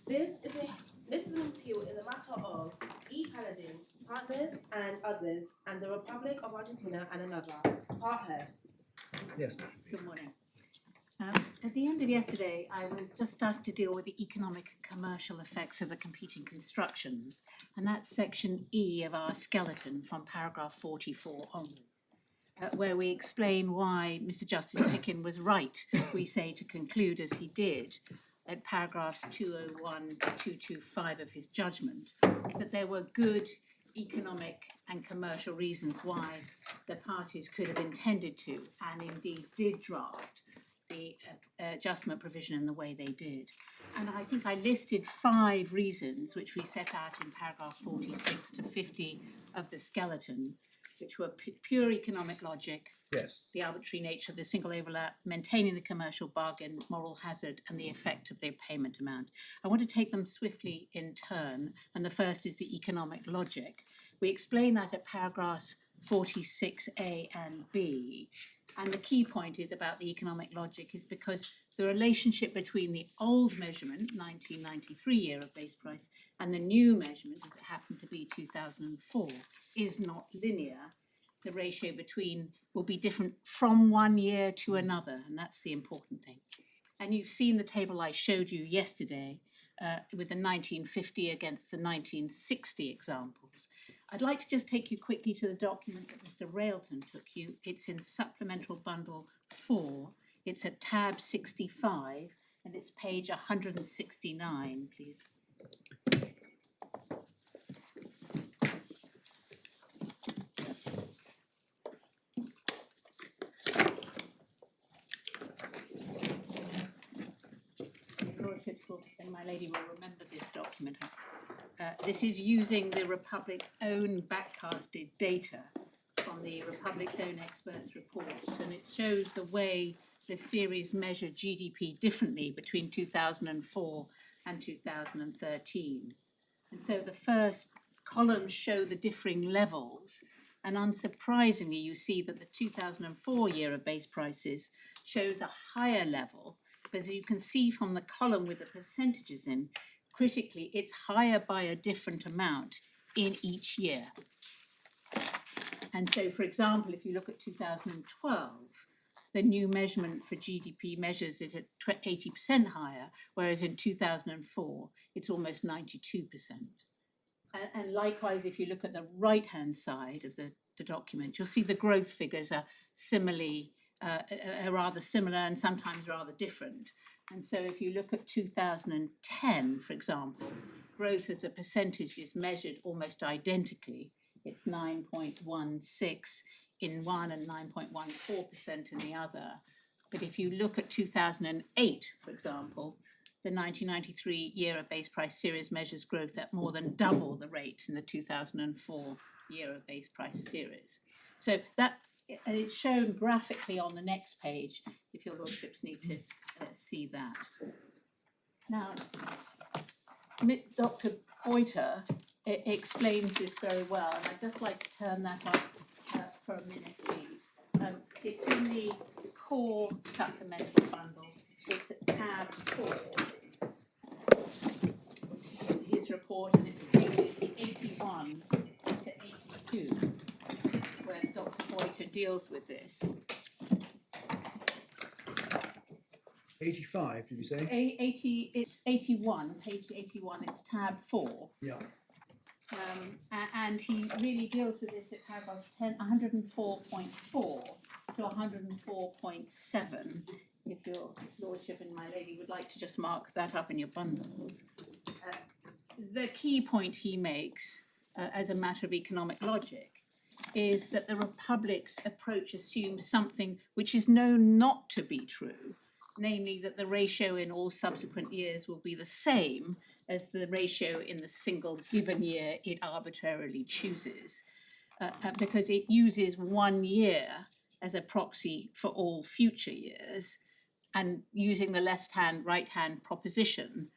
This is an appeal in the matter of Palladian Partners and others, and the Republic of Argentina and another. Part heard. Yes. Good morning. At the end of yesterday, I was just starting to deal with the economic and commercial effects of the competing constructions, and that's section E of our skeleton from paragraph 44 onwards, where we explain why Mr. Justice Picken was right, we say, to conclude as he did at paragraphs 201 to 225 of his judgment, that there were good economic and commercial reasons why the parties could have intended to and indeed did draft the adjustment provision in the way they did. And I think I listed 5 reasons which we set out in paragraph 46 to 50 of the skeleton, which were pure economic logic, Yes. the arbitrary nature of the single overlap, maintaining the commercial bargain, moral hazard, and the effect of their payment amount. I want to take them swiftly in turn, and the first is the economic logic. We explain that at paragraphs 46A and B, and the key point is about the economic logic is because the relationship between the old measurement, 1993 year of base price, and the new measurement, as it happened to be 2004, is not linear. The ratio between will be different from one year to another, and that's the important thing. And you've seen the table I showed you yesterday with the 1950 against the 1960 examples. I'd like to just take you quickly to the document that Mr. Railton took you. It's in Supplemental Bundle 4. It's at tab 65, and it's page 169, please. And my lady will remember this document. This is using the Republic's own backcasted data from the Republic's own experts' reports, and it shows the way the series measured GDP differently between 2004 and 2013. And so the first columns show the differing levels, and unsurprisingly, you see that the 2004 year of base prices shows a higher level. As you can see from the column with the percentages in, critically, it's higher by a different amount in each year. And so, for example, if you look at 2012, the new measurement for GDP measures it at 80% higher, whereas in 2004, it's almost 92%. And likewise, if you look at the right-hand side of the document, you'll see the growth figures are similarly are rather similar and sometimes rather different. And so if you look at 2010, for example, growth as a percentage is measured almost identically. It's 9.16 in one and 9.14% in the other. But if you look at 2008, for example, the 1993 year of base price series measures growth at more than double the rate in the 2004 year of base price series. So that, and it's shown graphically on the next page, if your lordships need to see that. Now, Dr. Boiter explains this very well, and I'd just like to turn that up for a minute, please. It's in the core supplemental bundle. It's at tab 4, his report, and it's pages 81 to 82. Where Dr. Boiter deals with this. 85, did you say? 80, it's 81, page 81, it's tab 4. Yeah. And he really deals with this at paragraphs 104.4 to 104.7. If your lordship and my lady would like to just mark that up in your bundles. The key point he makes as a matter of economic logic is that the Republic's approach assumes something which is known not to be true, namely that the ratio in all subsequent years will be the same as the ratio in the single given year it arbitrarily chooses, because it uses 1 year as a proxy for all future years, and using the left-hand, right-hand proposition,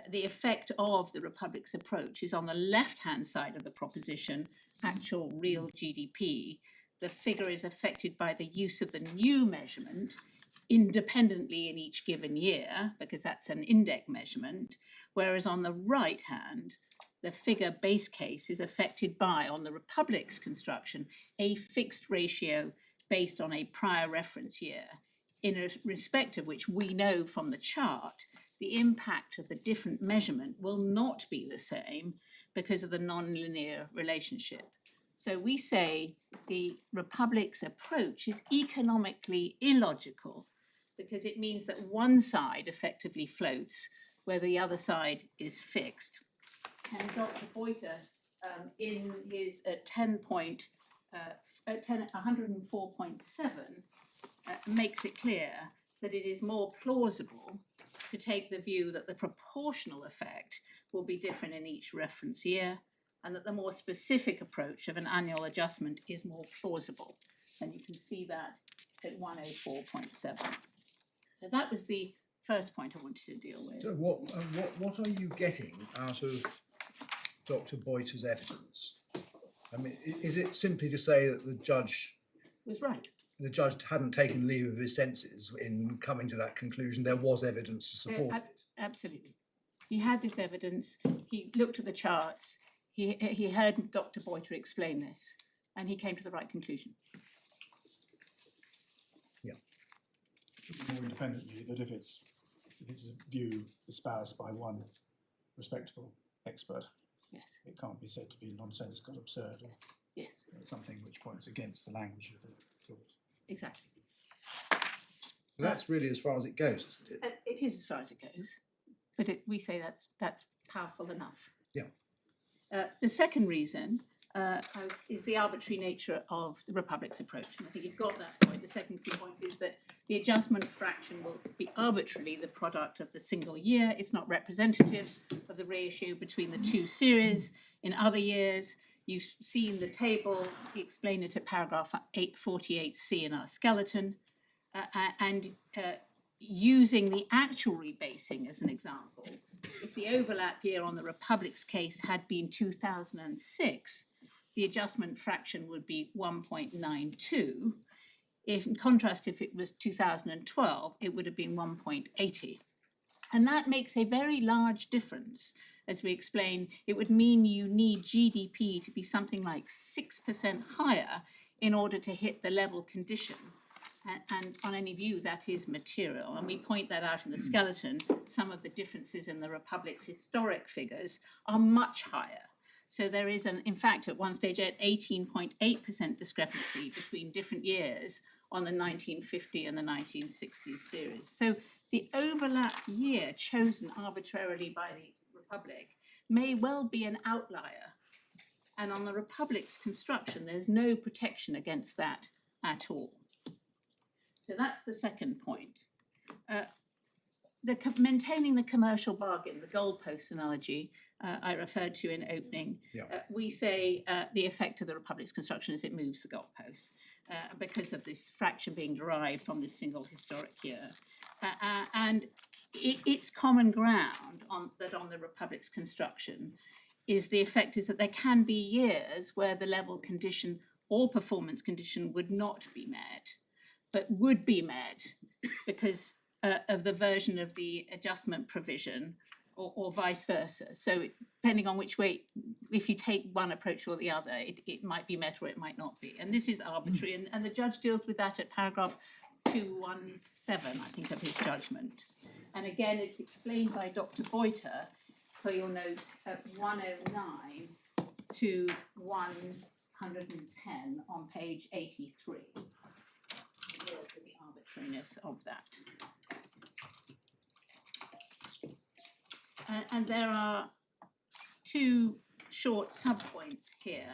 the effect of the Republic's approach is on the left-hand side of the proposition, actual real GDP. The figure is affected by the use of the new measurement independently in each given year, because that's an index measurement, whereas on the right hand, the figure base case is affected by, on the Republic's construction, a fixed ratio based on a prior reference year, in a respect of which we know from the chart the impact of the different measurement will not be the same because of the non-linear relationship. So we say the Republic's approach is economically illogical because it means that one side effectively floats where the other side is fixed. And Dr. Boiter, in his 104.7, makes it clear that it is more plausible to take the view that the proportional effect will be different in each reference year, and that the more specific approach of an annual adjustment is more plausible. And you can see that at 104.7. So that was the first point I wanted to deal with. So what are you getting out of Dr. Boiter's evidence? I mean, is it simply to say that the judge Was right. the judge hadn't taken leave of his senses in coming to that conclusion? There was evidence to support it. Absolutely. He had this evidence, he looked at the charts, he heard Dr. Boiter explain this, and he came to the right conclusion. Yeah. More independently, that if it's a view espoused by one respectable expert, Yes. it can't be said to be nonsensical, absurd, or Yes, something which points against the language of the clause. exactly. But that's really as far as it goes, isn't it? It is as far as it goes, but we say that's powerful enough. Yeah. The second reason is the arbitrary nature of the Republic's approach. And I think you've got that point. The second key point is that the adjustment fraction will be arbitrarily the product of the single year. It's not representative of the ratio between the two series. In other years, you've seen the table, we explain it at paragraph 848C in our skeleton, and using the actual rebasing as an example, if the overlap year on the Republic's case had been 2006, the adjustment fraction would be 1.92. If, in contrast, if it was 2012, it would have been 1.80. And that makes a very large difference. As we explain, it would mean you need GDP to be something like 6% higher in order to hit the level condition. And on any view, that is material. And we point that out in the skeleton. Some of the differences in the Republic's historic figures are much higher. So there is, in fact, at one stage, an 18.8% discrepancy between different years on the 1950 and the 1960s series. So the overlap year chosen arbitrarily by the Republic may well be an outlier. And on the Republic's construction, there's no protection against that at all. So that's the second point. Maintaining the commercial bargain, the goalpost analogy I referred to in opening, we say the effect of the Republic's construction is it moves the goalpost because of this fraction being derived from this single historic year. And it's common ground on the Republic's construction is the effect is that there can be years where the level condition or performance condition would not be met, but would be met because of the version of the adjustment provision or vice versa. So depending on which way, if you take one approach or the other, it might be met or it might not be. And this is arbitrary, and the judge deals with that at paragraph 217, I think, of his judgment. And again, it's explained by Dr. Boiter for your note at 109 to 110 on page 83. The arbitrariness of that. And there are two short subpoints here.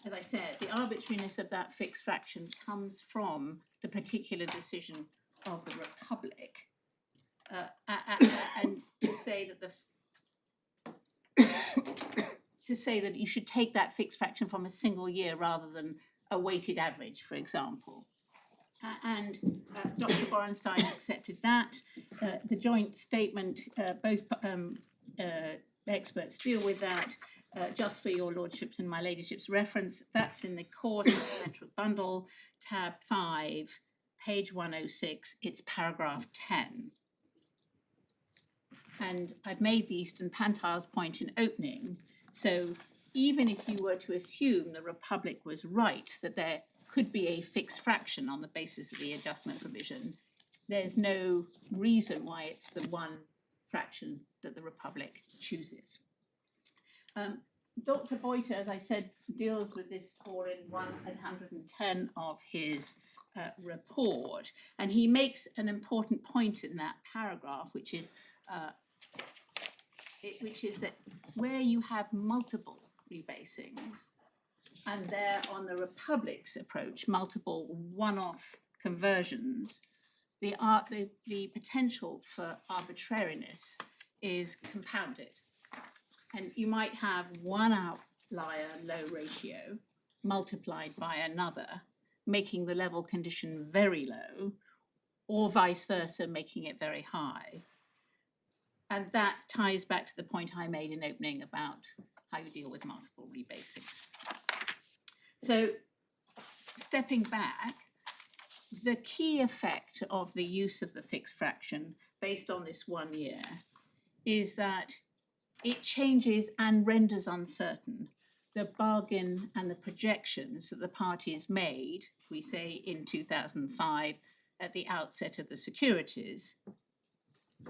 As I said, the arbitrariness of that fixed fraction comes from the particular decision of the Republic. And to say that you should take that fixed fraction from a single year rather than a weighted average, for example. And Dr. Borenstein accepted that. The joint statement, both experts deal with that. Just for your lordships and my ladyship's reference, that's in the core supplementary bundle, tab 5, page 106, it's paragraph 10. And I've made the Eastern Pantiles point in opening. So even if you were to assume the Republic was right, that there could be a fixed fraction on the basis of the adjustment provision, there's no reason why it's the one fraction that the Republic chooses. Dr. Boyter, as I said, deals with this all in 110 of his report, and he makes an important point in that paragraph, which is that where you have multiple rebasings, and there on the Republic's approach, multiple one-off conversions, the potential for arbitrariness is compounded. And you might have one outlier low ratio multiplied by another, making the level condition very low, or vice versa, making it very high. And that ties back to the point I made in opening about how you deal with multiple rebasings. So stepping back, the key effect of the use of the fixed fraction based on this 1 year is that it changes and renders uncertain the bargain and the projections that the parties made, we say in 2005, at the outset of the securities,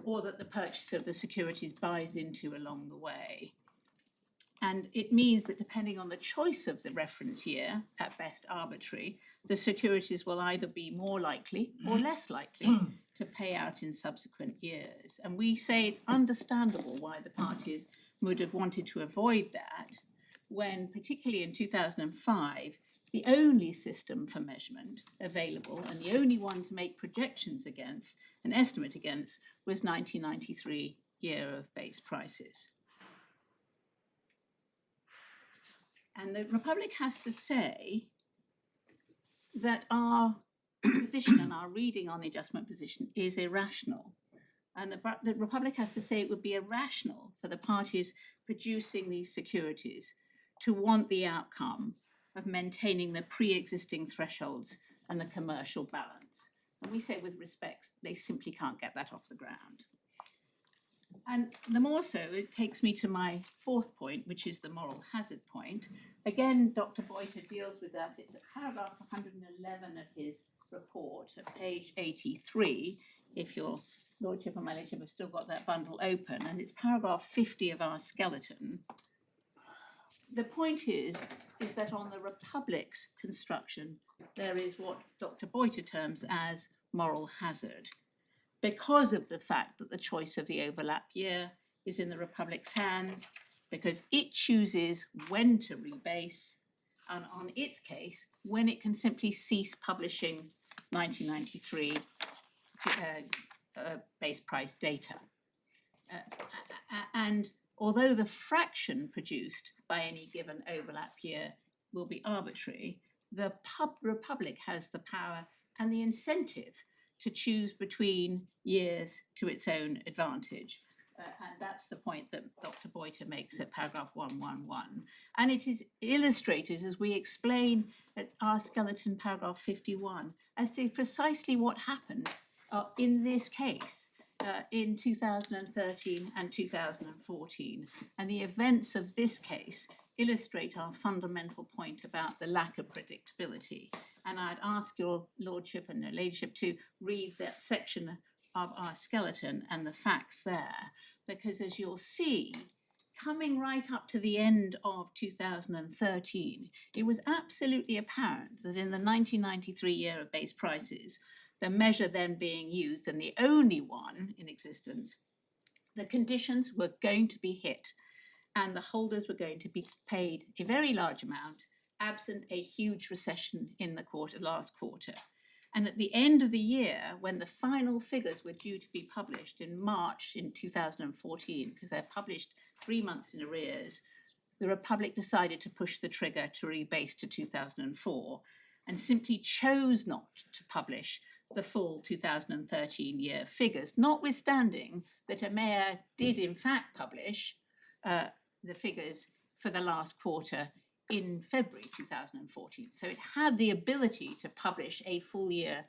or that the purchaser of the securities buys into along the way. And it means that depending on the choice of the reference year, at best arbitrary, the securities will either be more likely or less likely to pay out in subsequent years. And we say it's understandable why the parties would have wanted to avoid that when, particularly in 2005, the only system for measurement available and the only one to make projections against, an estimate against, was 1993 year of base prices. And the Republic has to say that our position and our reading on the adjustment position is irrational. And the Republic has to say it would be irrational for the parties producing these securities to want the outcome of maintaining the pre-existing thresholds and the commercial balance. And we say with respect, they simply can't get that off the ground. And the more so, it takes me to my fourth point, which is the moral hazard point. Again, Dr. Boyter deals with that. It's at paragraph 111 of his report at page 83, if your Lordship and my Lordship have still got that bundle open, and it's paragraph 50 of our skeleton. The point is that on the Republic's construction, there is what Dr. Boyter terms as moral hazard, because of the fact that the choice of the overlap year is in the Republic's hands, because it chooses when to rebase, and on its case, when it can simply cease publishing 1993 base price data. And although the fraction produced by any given overlap year will be arbitrary, the Republic has the power and the incentive to choose between years to its own advantage. And that's the point that Dr. Boyter makes at paragraph 111. And it is illustrated, as we explain at our skeleton paragraph 51, as to precisely what happened in this case in 2013 and 2014. And the events of this case illustrate our fundamental point about the lack of predictability. And I'd ask your Lordship and your Ladyship to read that section of our skeleton and the facts there, because as you'll see, coming right up to the end of 2013, it was absolutely apparent that in the 1993 year of base prices, the measure then being used, and the only one in existence, the conditions were going to be hit, and the holders were going to be paid a very large amount, absent a huge recession in the last quarter. And at the end of the year, when the final figures were due to be published in March in 2014, because they're published 3 months in arrears, the Republic decided to push the trigger to rebase to 2004 and simply chose not to publish the full 2013 year figures, notwithstanding that EMEA did in fact publish the figures for the last quarter in February 2014. So it had the ability to publish a full year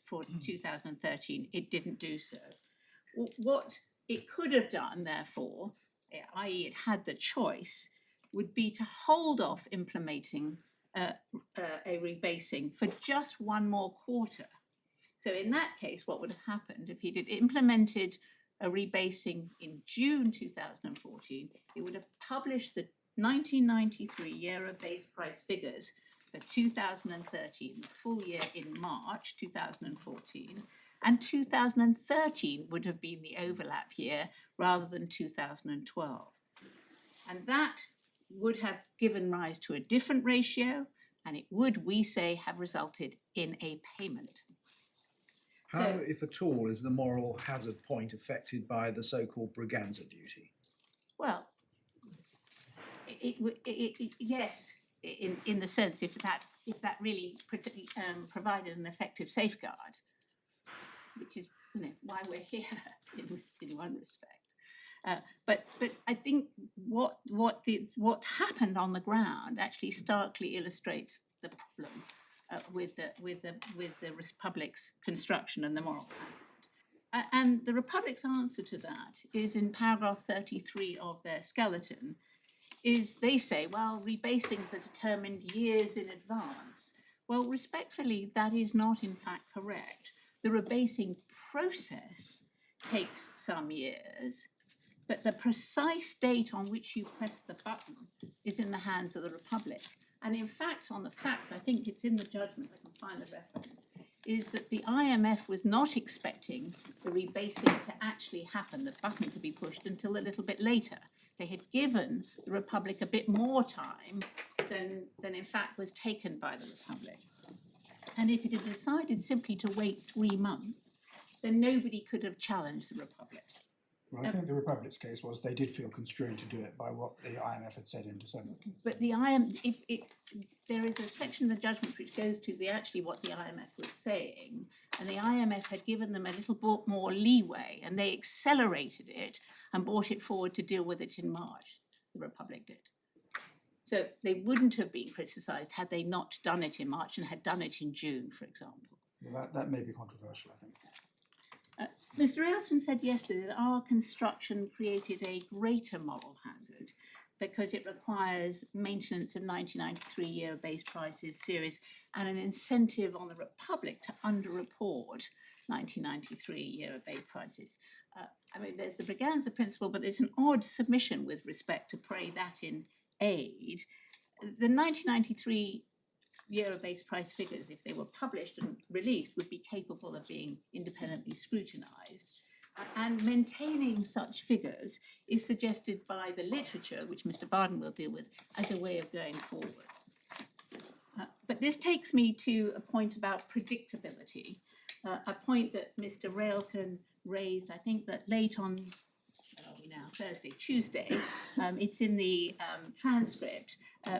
for 2013. It didn't do so. What it could have done, therefore, i.e. it had the choice, would be to hold off implementing a rebasing for just one more quarter. So in that case, what would have happened if he'd implemented a rebasing in June 2014, it would have published the 1993 year of base price figures for 2013, the full year in March 2014, and 2013 would have been the overlap year rather than 2012. And that would have given rise to a different ratio, and it would, we say, have resulted in a payment. How, So- if at all, is the moral hazard point affected by the so-called Braganza duty? Well, yes, in the sense if that really provided an effective safeguard, which is why we're here in one respect. But I think what happened on the ground actually starkly illustrates the problem with the Republic's construction and the moral hazard. And the Republic's answer to that is in paragraph 33 of their skeleton, is they say, well, rebasings are determined years in advance. Well, respectfully, that is not in fact correct. The rebasing process takes some years, but the precise date on which you press the button is in the hands of the Republic. And in fact, on the facts, I think it's in the judgment, I can find the reference, is that the IMF was not expecting the rebasing to actually happen, the button to be pushed, until a little bit later. They had given the Republic a bit more time than in fact was taken by the Republic. And if it had decided simply to wait 3 months, then nobody could have challenged the Republic. Well, I think the Republic's case was they did feel constrained to do it by what the IMF had said in December. But the there is a section of the judgment which goes to actually what the IMF was saying, and the IMF had given them a little bit more leeway, and they accelerated it and brought it forward to deal with it in March. The Republic did. So they wouldn't have been criticised had they not done it in March and had done it in June, for example. Well, that may be controversial, I think. Mr. Ayleston said yesterday that our construction created a greater moral hazard because it requires maintenance of 1993 year base prices series and an incentive on the Republic to underreport 1993 year base prices. I mean, there's the Braganza principle, but there's an odd submission with respect to pray that in aid. The 1993 year of base price figures, if they were published and released, would be capable of being independently scrutinised. And maintaining such figures is suggested by the literature, which Mr. Barden will deal with, as a way of going forward. But this takes me to a point about predictability, a point that Mr. Railton raised, I think that late on Tuesday. It's in the transcript,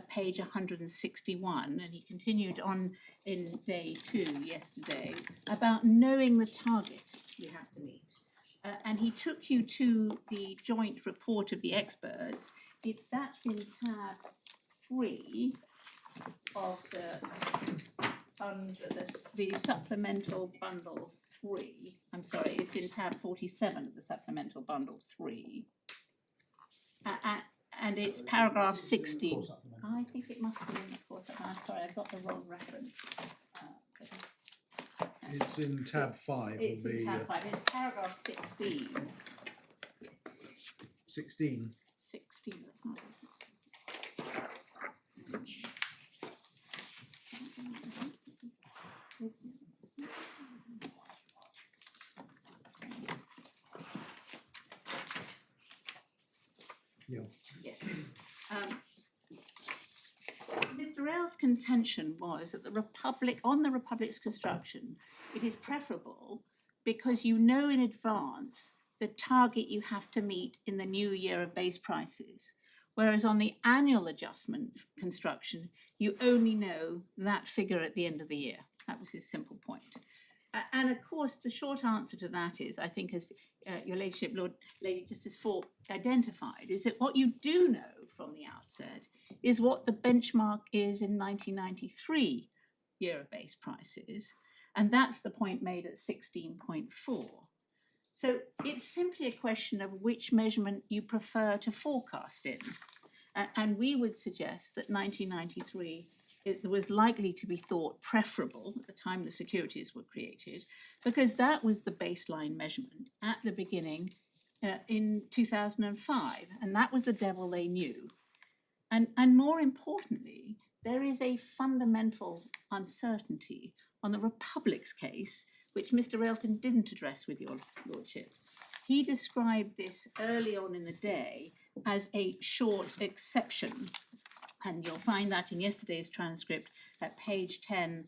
page 161, and he continued on in day 2 yesterday about knowing the target you have to meet. And he took you to the joint report of the experts. That's in tab 3 of the supplemental bundle 3. I'm sorry, it's in tab 47 of the supplemental bundle 3. And it's paragraph 16. I think it must be in the course. I'm sorry, I've got the wrong reference. It's in tab 5 It's of the... in tab 5, it's paragraph 16. 16. 16, that's not Yeah. Yes. Mr. Rail's contention was that the Republic's construction, it is preferable because you know in advance the target you have to meet in the new year of base prices, whereas on the annual adjustment construction, you only know that figure at the end of the year. That was his simple point. And of course, the short answer to that is, I think, as Your Ladyship, Lady Justice Falk identified, is that what you do know from the outset is what the benchmark is in 1993 year of base prices, and that's the point made at 16.4. So it's simply a question of which measurement you prefer to forecast in. And we would suggest that 1993 was likely to be thought preferable at the time the securities were created, because that was the baseline measurement at the beginning in 2005, and that was the devil they knew. And more importantly, there is a fundamental uncertainty on the Republic's case, which Mr. Railton didn't address with your lordship. He described this early on in the day as a short exception, and you'll find that in yesterday's transcript at page 2,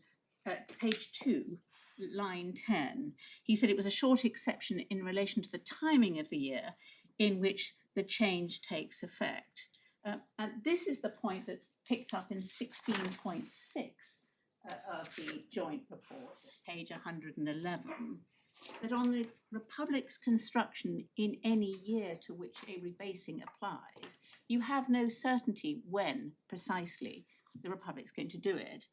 line 10. He said it was a short exception in relation to the timing of the year in which the change takes effect. And this is the point that's picked up in 16.6 of the joint report, page 111, that on the Republic's construction in any year to which a rebasing applies, you have no certainty when precisely the Republic's going to do it.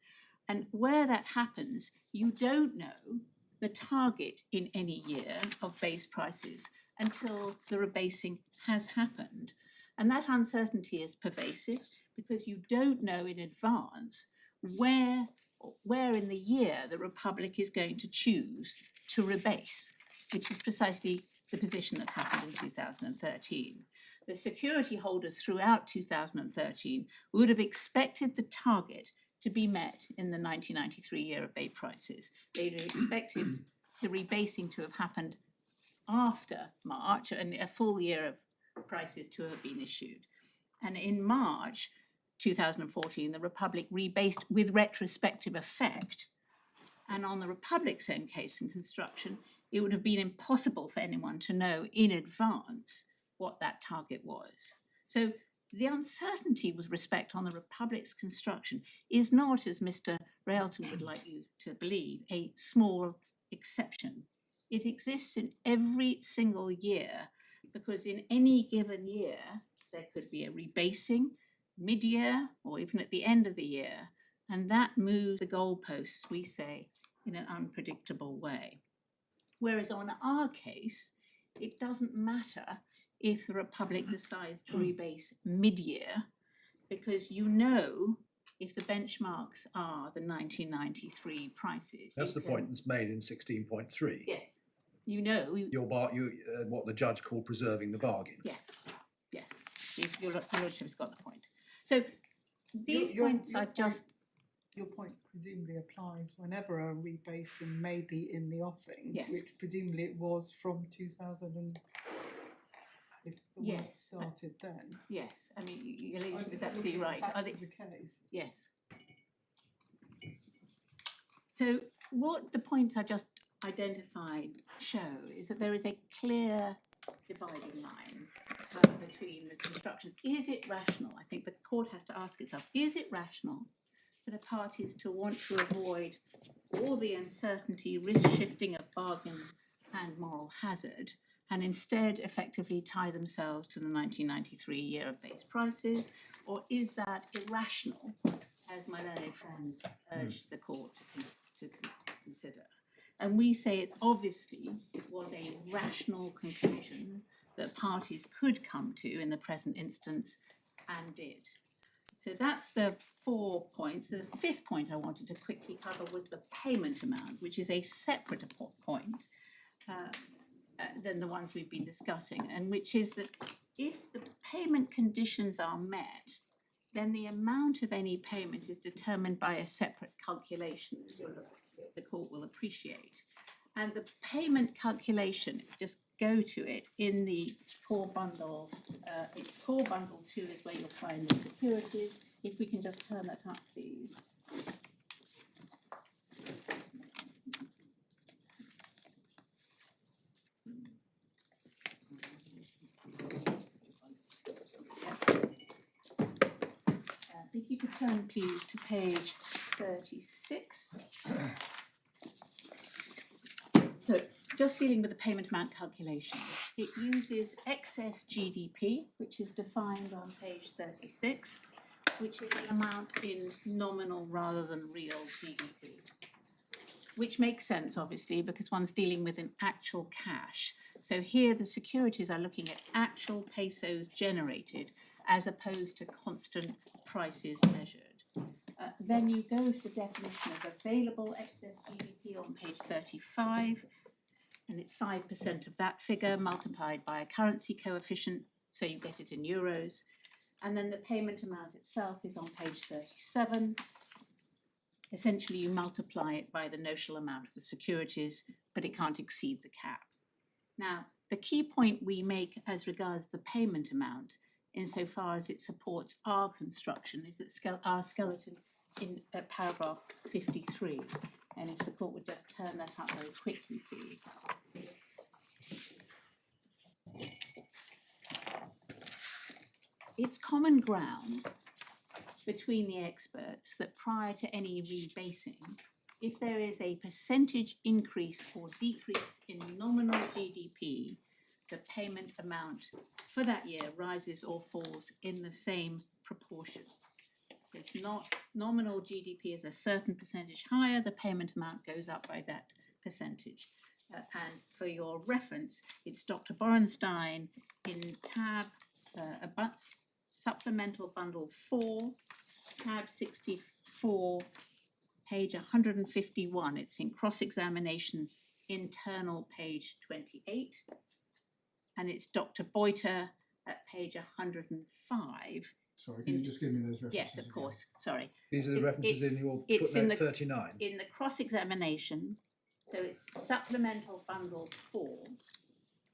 And where that happens, you don't know the target in any year of base prices until the rebasing has happened. And that uncertainty is pervasive because you don't know in advance where in the year the Republic is going to choose to rebase, which is precisely the position that happened in 2013. The security holders throughout 2013 would have expected the target to be met in the 1993 year of base prices. They'd have expected the rebasing to have happened after March and a full year of prices to have been issued. And in March 2014, the Republic rebased with retrospective effect. And on the Republic's own case and construction, it would have been impossible for anyone to know in advance what that target was. So the uncertainty with respect on the Republic's construction is not, as Mr. Railton would like you to believe, a small exception. It exists in every single year, because in any given year, there could be a rebasing mid-year or even at the end of the year, and that moves the goalposts, we say, in an unpredictable way. Whereas on our case, it doesn't matter if the Republic decides to rebase mid-year, because you know if the benchmarks are the 1993 prices. That's the point that's made in 16.3. Yes. You know. What the judge called preserving the bargain. Yes, yes. Your lordship's got the point. So these points I've just... Your point presumably applies whenever a rebasing may be in the offing, Yes. which presumably it was from 2000 and if the work Yes. started then. Yes, I mean, your ladyship is absolutely right. That's the case. Yes. So what the points I just identified show is that there is a clear dividing line between the construction. Is it rational? I think the court has to ask itself, is it rational for the parties to want to avoid all the uncertainty, risk shifting of bargain and moral hazard, and instead effectively tie themselves to the 1993 year of base prices? Or is that irrational, as my learned friend urged the court to consider? And we say it obviously was a rational conclusion that parties could come to in the present instance and did. So that's the 4 points. The 5th point I wanted to quickly cover was the payment amount, which is a separate point than the ones we've been discussing, and which is that if the payment conditions are met, then the amount of any payment is determined by a separate calculation, as the court will appreciate. And the payment calculation, just go to it in the core bundle. It's core bundle 2 is where you'll find the securities. If we can just turn that up, please. If you could turn, please, to page 36. So just dealing with the payment amount calculation, it uses excess GDP, which is defined on page 36, which is an amount in nominal rather than real GDP. Which makes sense, obviously, because one's dealing with an actual cash. So here the securities are looking at actual pesos generated as opposed to constant prices measured. Then you go to the definition of available excess GDP on page 35, and it's 5% of that figure multiplied by a currency coefficient, so you get it in euros. And then the payment amount itself is on page 37. Essentially, you multiply it by the notional amount of the securities, but it can't exceed the cap. Now, the key point we make as regards the payment amount, insofar as it supports our construction, is that our skeleton in paragraph 53. And if the court would just turn that up very quickly, please. It's common ground between the experts that prior to any rebasing, if there is a percentage increase or decrease in nominal GDP, the payment amount for that year rises or falls in the same proportion. If not nominal GDP is a certain percentage higher, the payment amount goes up by that percentage. And for your reference, it's Dr. Borenstein in tab supplemental bundle 4, tab 64, page 151. It's in cross-examination internal page 28. And it's Dr. Boiter at page 105. Sorry, can you just give me those references? Yes, of again? course, sorry. These are the references in your it's in footnote 39. In the cross-examination, so it's supplemental bundle 4,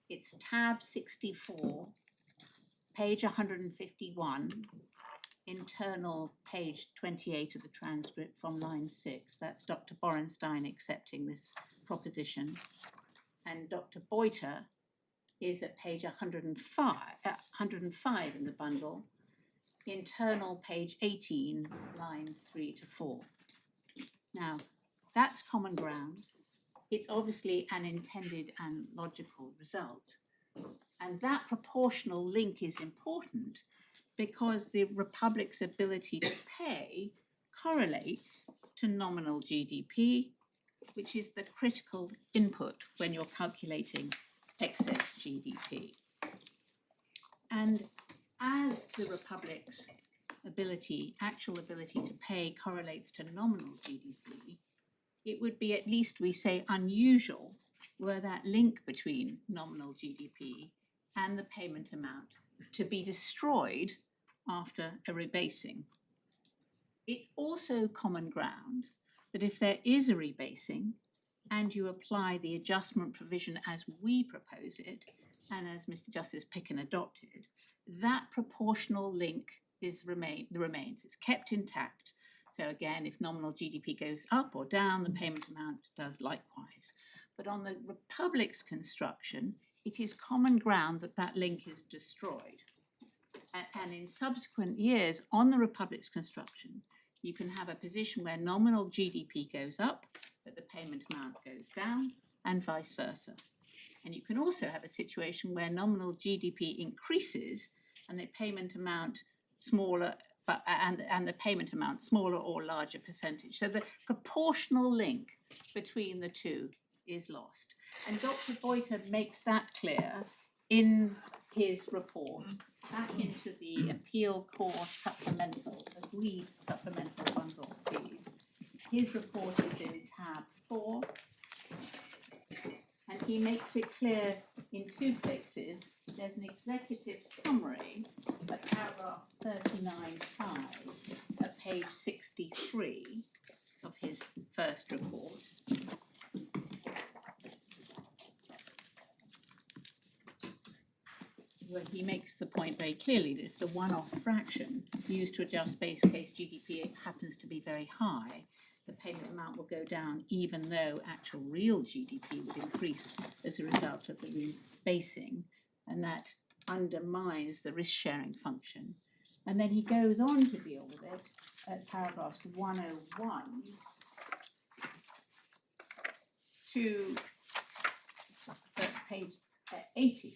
it's tab 64, page 151, internal page 28 of the transcript from line 6. That's Dr. Borenstein accepting this proposition. And Dr. Boiter is at page 105 in the bundle, internal page 18, lines 3 to 4. Now, that's common ground. It's obviously an intended and logical result. And that proportional link is important because the Republic's ability to pay correlates to nominal GDP, which is the critical input when you're calculating excess GDP. And as the Republic's actual ability to pay correlates to nominal GDP, it would be, at least we say, unusual were that link between nominal GDP and the payment amount to be destroyed after a rebasing. It's also common ground that if there is a rebasing and you apply the adjustment provision as we propose it, and as Mr. Justice Picken adopted, that proportional link remains. It's kept intact. So again, if nominal GDP goes up or down, the payment amount does likewise. But on the Republic's construction, it is common ground that that link is destroyed. And in subsequent years, on the Republic's construction, you can have a position where nominal GDP goes up, but the payment amount goes down, and vice versa. And you can also have a situation where nominal GDP increases and the payment amount smaller, and the payment amount smaller or larger percentage. So the proportional link between the two is lost. And Dr. Boiter makes that clear in his report back into the appeal court supplemental, agreed supplemental bundle, please. His report is in tab 4. And he makes it clear in 2 places. There's an executive summary at paragraph 39.5 at page 63 of his first report. Where he makes the point very clearly that if the one-off fraction used to adjust base case GDP happens to be very high, the payment amount will go down even though actual real GDP would increase as a result of the rebasing, and that undermines the risk-sharing function. And then he goes on to deal with it at paragraphs 101 to page 80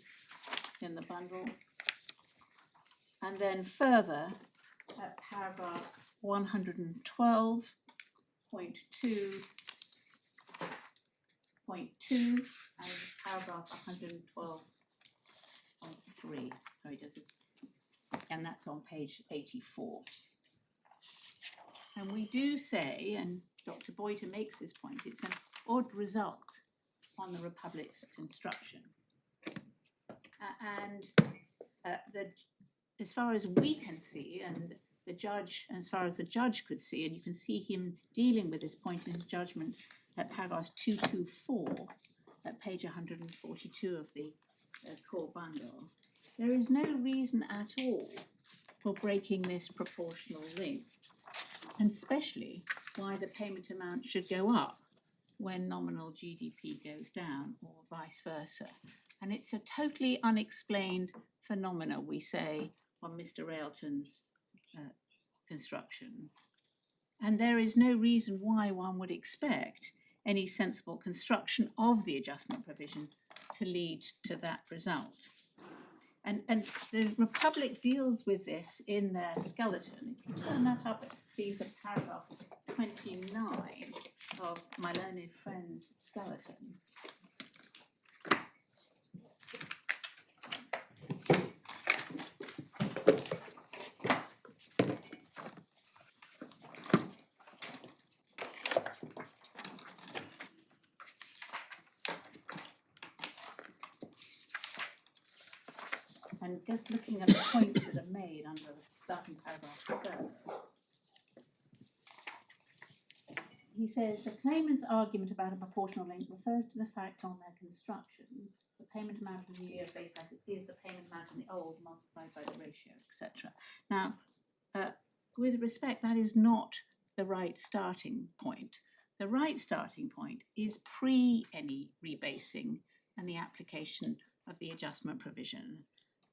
in the bundle. And then further at paragraph 112.2.2 and paragraph 112.3. Sorry, does this? And that's on page 84. And we do say, and Dr. Boyter makes this point, it's an odd result on the Republic's construction. As far as we can see, and the judge, as far as the judge could see, and you can see him dealing with this point in his judgment at paragraphs 224, at page 142 of the core bundle, there is no reason at all for breaking this proportional link, and especially why the payment amount should go up when nominal GDP goes down, or vice versa. And it's a totally unexplained phenomena, we say, on Mr. Railton's construction. And there is no reason why one would expect any sensible construction of the adjustment provision to lead to that result. And the Republic deals with this in their skeleton. If you turn that up, please, at paragraph 29 of my learned friend's skeleton. And just looking at the points that are made under the starting paragraph 3rd. He says, the claimant's argument about a proportional link refers to the fact on their construction, the payment amount in the year base asset is the payment amount in the old multiplied by the ratio, etc. Now, with respect, that is not the right starting point. The right starting point is pre any rebasing and the application of the adjustment provision.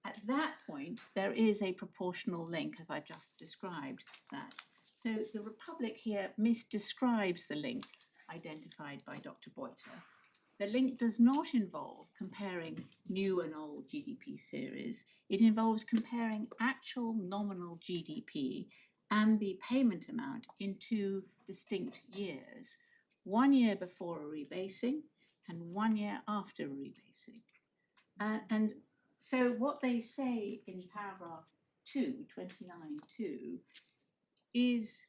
At that point, there is a proportional link, as I just described that. So the Republic here misdescribes the link identified by Dr. Boyter. The link does not involve comparing new and old GDP series. It involves comparing actual nominal GDP and the payment amount in 2 distinct years, 1 year before a rebasing and 1 year after a rebasing. And so what they say in paragraph 29.2 is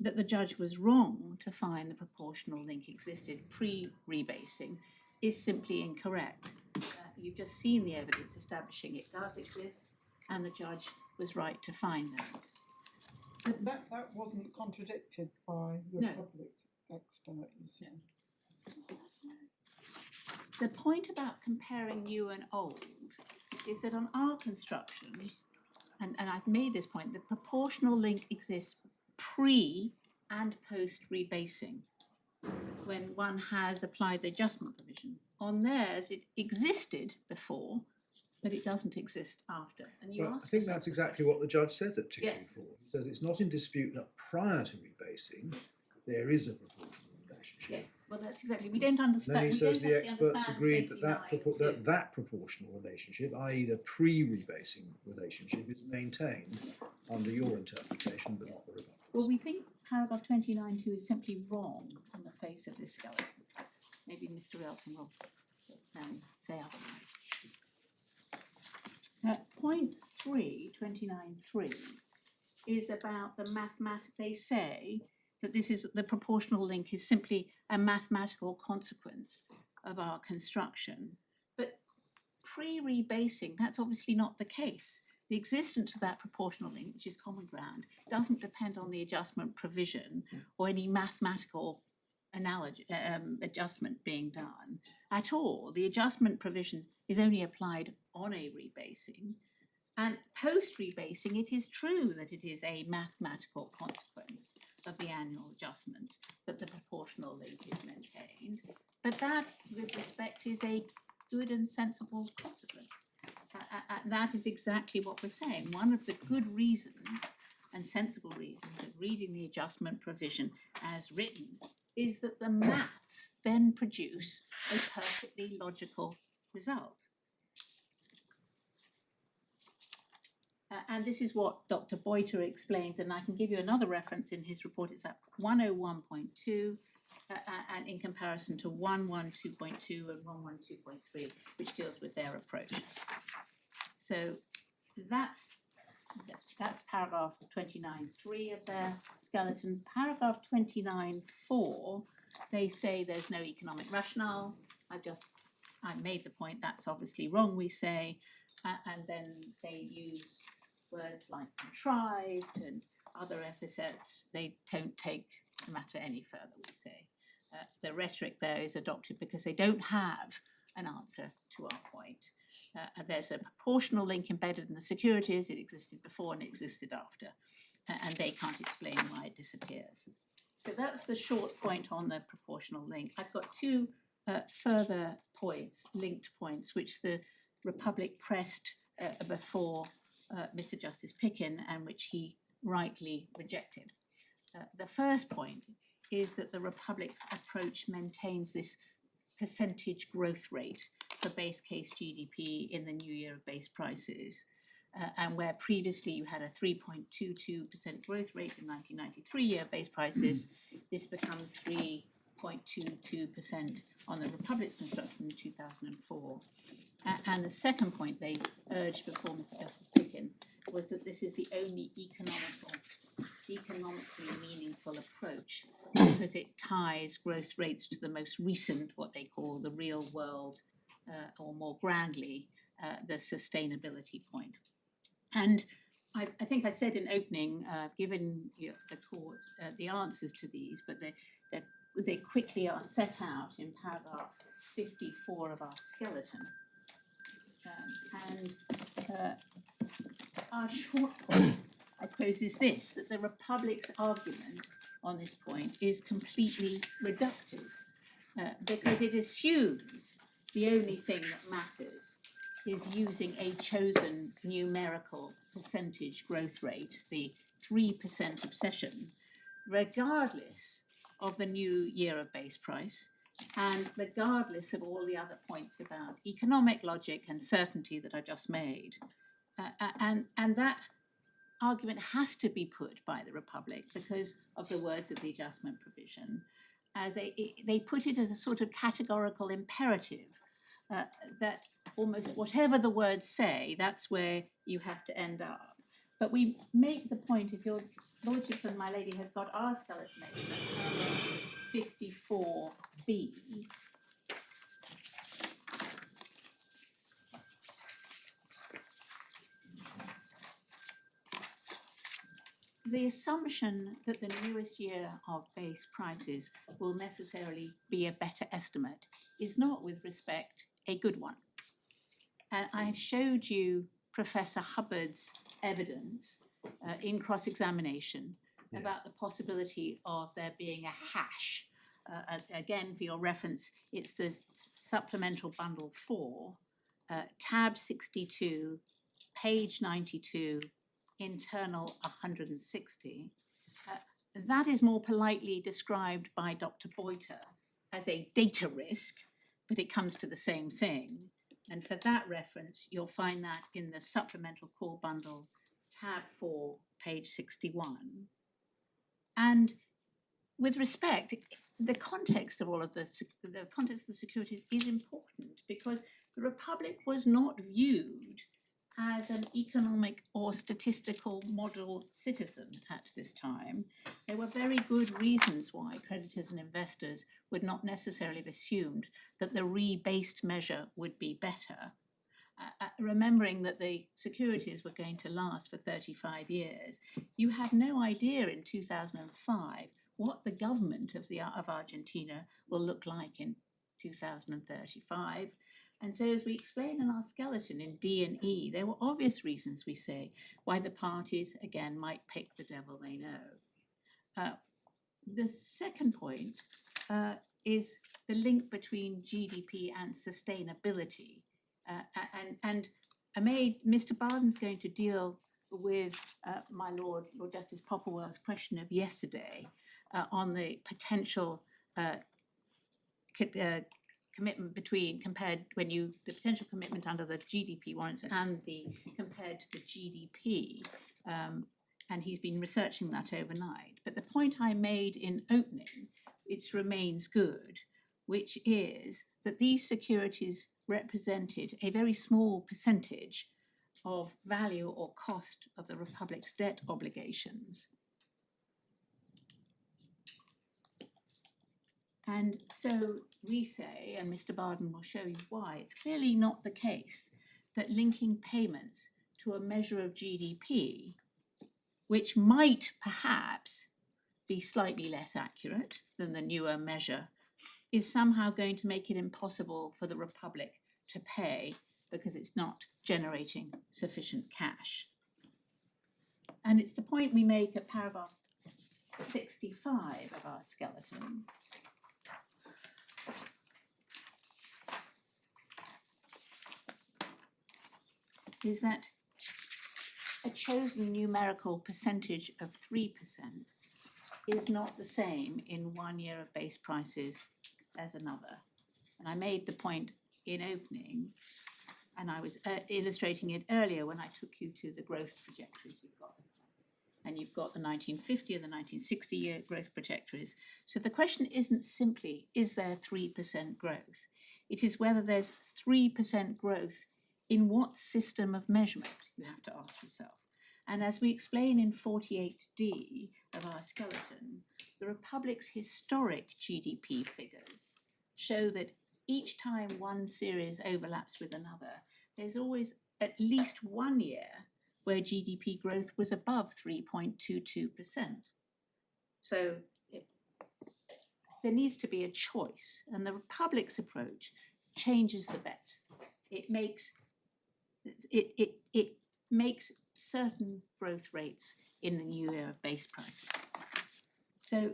that the judge was wrong to find the proportional link existed pre-rebasing is simply incorrect. You've just seen the evidence establishing it does exist, and the judge was right to find that. That wasn't contradicted by the No. Republic's expert, you said. The point about comparing new and old is that on our construction, and I've made this point, the proportional link exists pre and post rebasing when one has applied the adjustment provision. On theirs, it existed before, but it doesn't exist after. And you Well, I asked think for that's something. exactly what the judge says at 224. Yes. He says it's not in dispute that prior to rebasing, there is a proportional relationship. Yes, well, that's exactly, we don't And understand. then he we says don't the actually experts understand agreed that 29.2. that proportional relationship, i.e. the pre-rebasing relationship, is maintained under your interpretation, but not the Republic's. Well, we think paragraph 29.2 is simply wrong on the face of this skeleton. Maybe Mr. Elton will say otherwise. Point 3, 29.3, is about the they say that this is the proportional link is simply a mathematical consequence of our construction. But pre-rebasing, that's obviously not the case. The existence of that proportional link, which is common ground, doesn't depend on the adjustment provision or any mathematical analogy, adjustment being done at all. The adjustment provision is only applied on a rebasing. And post-rebasing, it is true that it is a mathematical consequence of the annual adjustment that the proportional link is maintained. But that, with respect, is a good and sensible consequence. That is exactly what we're saying. One of the good reasons and sensible reasons of reading the adjustment provision as written is that the maths then produce a perfectly logical result. And this is what Dr. Boiter explains, and I can give you another reference in his report. It's at 101.2, and in comparison to 112.2 and 112.3, which deals with their approach. So that's paragraph 29.3 of their skeleton. Paragraph 29.4, they say there's no economic rationale. I made the point that's obviously wrong, we say, and then they use words like contrived and other epithets. They don't take the matter any further, we say. The rhetoric there is adopted because they don't have an answer to our point. There's a proportional link embedded in the securities. It existed before and it existed after, and they can't explain why it disappears. So that's the short point on the proportional link. I've got two further points, linked points, which the Republic pressed before Mr. Justice Picken, and which he rightly rejected. The first point is that the Republic's approach maintains this percentage growth rate for base case GDP in the new year of base prices, and where previously you had a 3.22% growth rate in 1993 year base prices, this becomes 3.22% on the Republic's construction in 2004. And the second point they urged before Mr. Justice Picken was that this is the only economically meaningful approach, because it ties growth rates to the most recent, what they call the real world, or more grandly, the sustainability point. And I think I said in opening, given the court the answers to these, but they quickly are set out in paragraph 54 of our skeleton. Our short point, I suppose, is this, that the Republic's argument on this point is completely reductive, because it assumes the only thing that matters is using a chosen numerical percentage growth rate, the 3% obsession, regardless of the new year of base price, and regardless of all the other points about economic logic and certainty that I just made. And that argument has to be put by the Republic because of the words of the adjustment provision, as they put it as a sort of categorical imperative that almost whatever the words say, that's where you have to end up. But we make the point, if your Lordship and my lady has got our skeleton at 54B, the assumption that the newest year of base prices will necessarily be a better estimate is not, with respect, a good one. And I have showed you Professor Hubbard's evidence in cross-examination about the possibility of there being a hash. Again, for your reference, it's the supplemental bundle 4, tab 62, page 92, internal 160. That is more politely described by Dr. Boiter as a data risk, but it comes to the same thing. And for that reference, you'll find that in the supplemental core bundle, tab 4, page 61. And with respect, the context of all of the context of the securities is important, because the Republic was not viewed as an economic or statistical model citizen at this time. There were very good reasons why creditors and investors would not necessarily have assumed that the rebased measure would be better, remembering that the securities were going to last for 35 years. You have no idea in 2005 what the government of Argentina will look like in 2035. And so, as we explain in our skeleton in D and E, there were obvious reasons, we say, why the parties, again, might pick the devil they know. The second point is the link between GDP and sustainability. And Mr. Barden's going to deal with my Lord Justice Popplewell's question of yesterday on the potential commitment compared when the potential commitment under the GDP warrants and compared to the GDP, and he's been researching that overnight. But the point I made in opening, which remains good, which is that these securities represented a very small percentage of value or cost of the Republic's debt obligations. And so we say, and Mr. Barden will show you why, it's clearly not the case that linking payments to a measure of GDP, which might perhaps be slightly less accurate than the newer measure, is somehow going to make it impossible for the Republic to pay because it's not generating sufficient cash. And it's the point we make at paragraph 65 of our skeleton. Is that a chosen numerical percentage of 3% is not the same in 1 year of base prices as another. And I made the point in opening, and I was illustrating it earlier when I took you to the growth trajectories you've got. And you've got the 1950 and the 1960 year growth trajectories. So the question isn't simply, is there 3% growth? It is whether there's 3% growth in what system of measurement, you have to ask yourself. And as we explain in 48D of our skeleton, the Republic's historic GDP figures show that each time one series overlaps with another, there's always at least 1 year where GDP growth was above 3.22%. So there needs to be a choice, and the Republic's approach changes the bet. It makes certain growth rates in the new year of base prices. So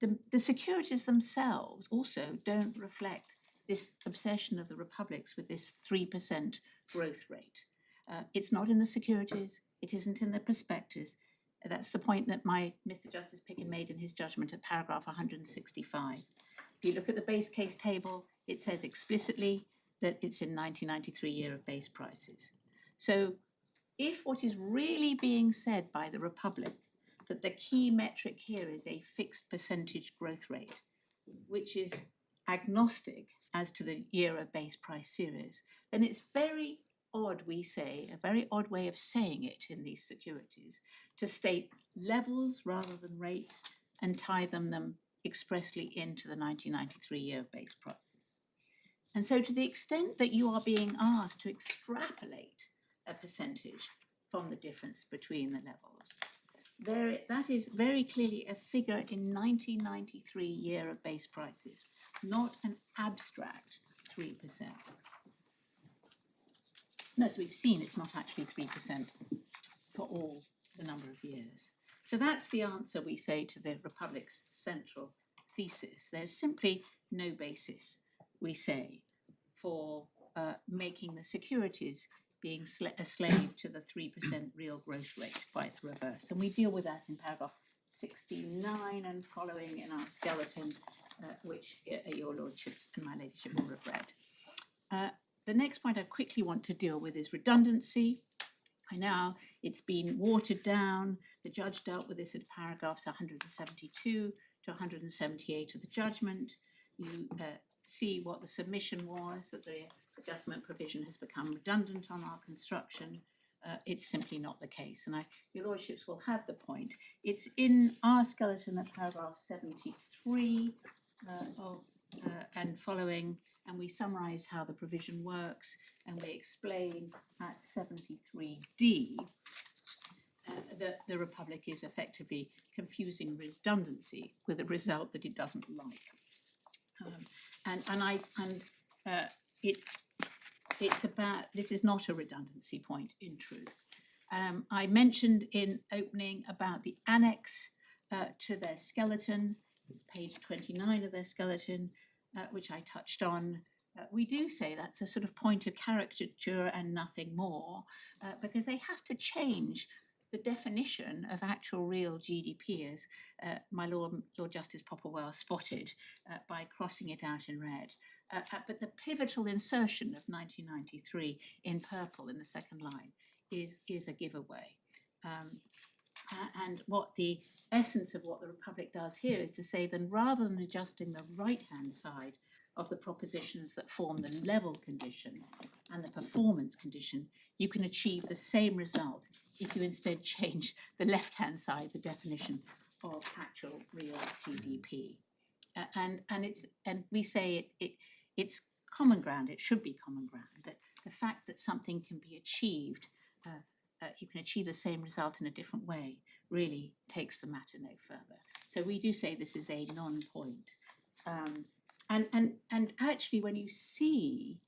the securities themselves also don't reflect this obsession of the Republics with this 3% growth rate. It's not in the securities, it isn't in the prospectus. That's the point that Mr. Justice Picken made in his judgment at paragraph 165. If you look at the base case table, it says explicitly that it's in 1993 year of base prices. So if what is really being said by the Republic, that the key metric here is a fixed percentage growth rate, which is agnostic as to the year of base price series, then it's very odd, we say, a very odd way of saying it in these securities, to state levels rather than rates and tie them expressly into the 1993 year of base prices. And so to the extent that you are being asked to extrapolate a percentage from the difference between the levels, that is very clearly a figure in 1993 year of base prices, not an abstract 3%. And as we've seen, it's not actually 3% for all the number of years. So that's the answer, we say, to the Republic's central thesis. There's simply no basis, we say, for making the securities being a slave to the 3% real growth rate, quite the reverse. And we deal with that in paragraph 69 and following in our skeleton, which your lordships and my ladyship will have read. The next point I quickly want to deal with is redundancy. I know it's been watered down. The judge dealt with this in paragraphs 172 to 178 of the judgment. You see what the submission was, that the adjustment provision has become redundant on our construction. It's simply not the case, and your lordships will have the point. It's in our skeleton at paragraph 73 and following, and we summarise how the provision works, and we explain at 73D that the Republic is effectively confusing redundancy with a result that it doesn't like. It's about, this is not a redundancy point in truth. I mentioned in opening about the annex to their skeleton. It's page 29 of their skeleton, which I touched on. We do say that's a sort of point of caricature and nothing more, because they have to change the definition of actual real GDP, as my Lord Justice Popplewell spotted by crossing it out in red. But the pivotal insertion of 1993 in purple in the second line is a giveaway. And what the essence of what the Republic does here is to say that rather than adjusting the right-hand side of the propositions that form the level condition and the performance condition, you can achieve the same result if you instead change the left-hand side, the definition of actual real GDP. And we say it's common ground. It should be common ground. That the fact that something can be achieved, you can achieve the same result in a different way, really takes the matter no further. So we do say this is a non-point. And actually, when you see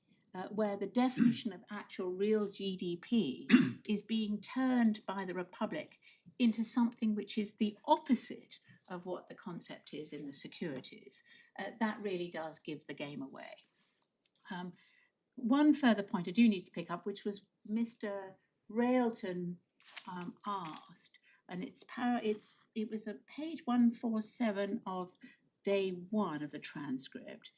where the definition of actual real GDP is being turned by the Republic into something which is the opposite of what the concept is in the securities, that really does give the game away. One further point I do need to pick up, which was Mr. Railton asked, and it was at page 147 of day 1 of the transcript.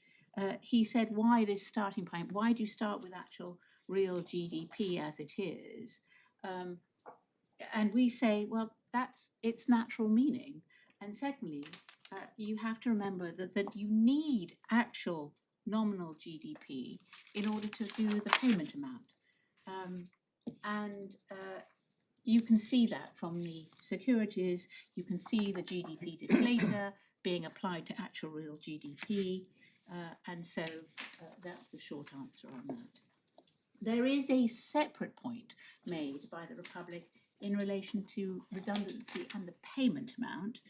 He said, why this starting point? Why do you start with actual real GDP as it is? And we say, well, that's its natural meaning. And secondly, you have to remember that you need actual nominal GDP in order to do the payment amount. You can see that from the securities. You can see the GDP deflator being applied to actual real GDP. And so that's the short answer on that. There is a separate point made by the Republic in relation to redundancy and the payment amount.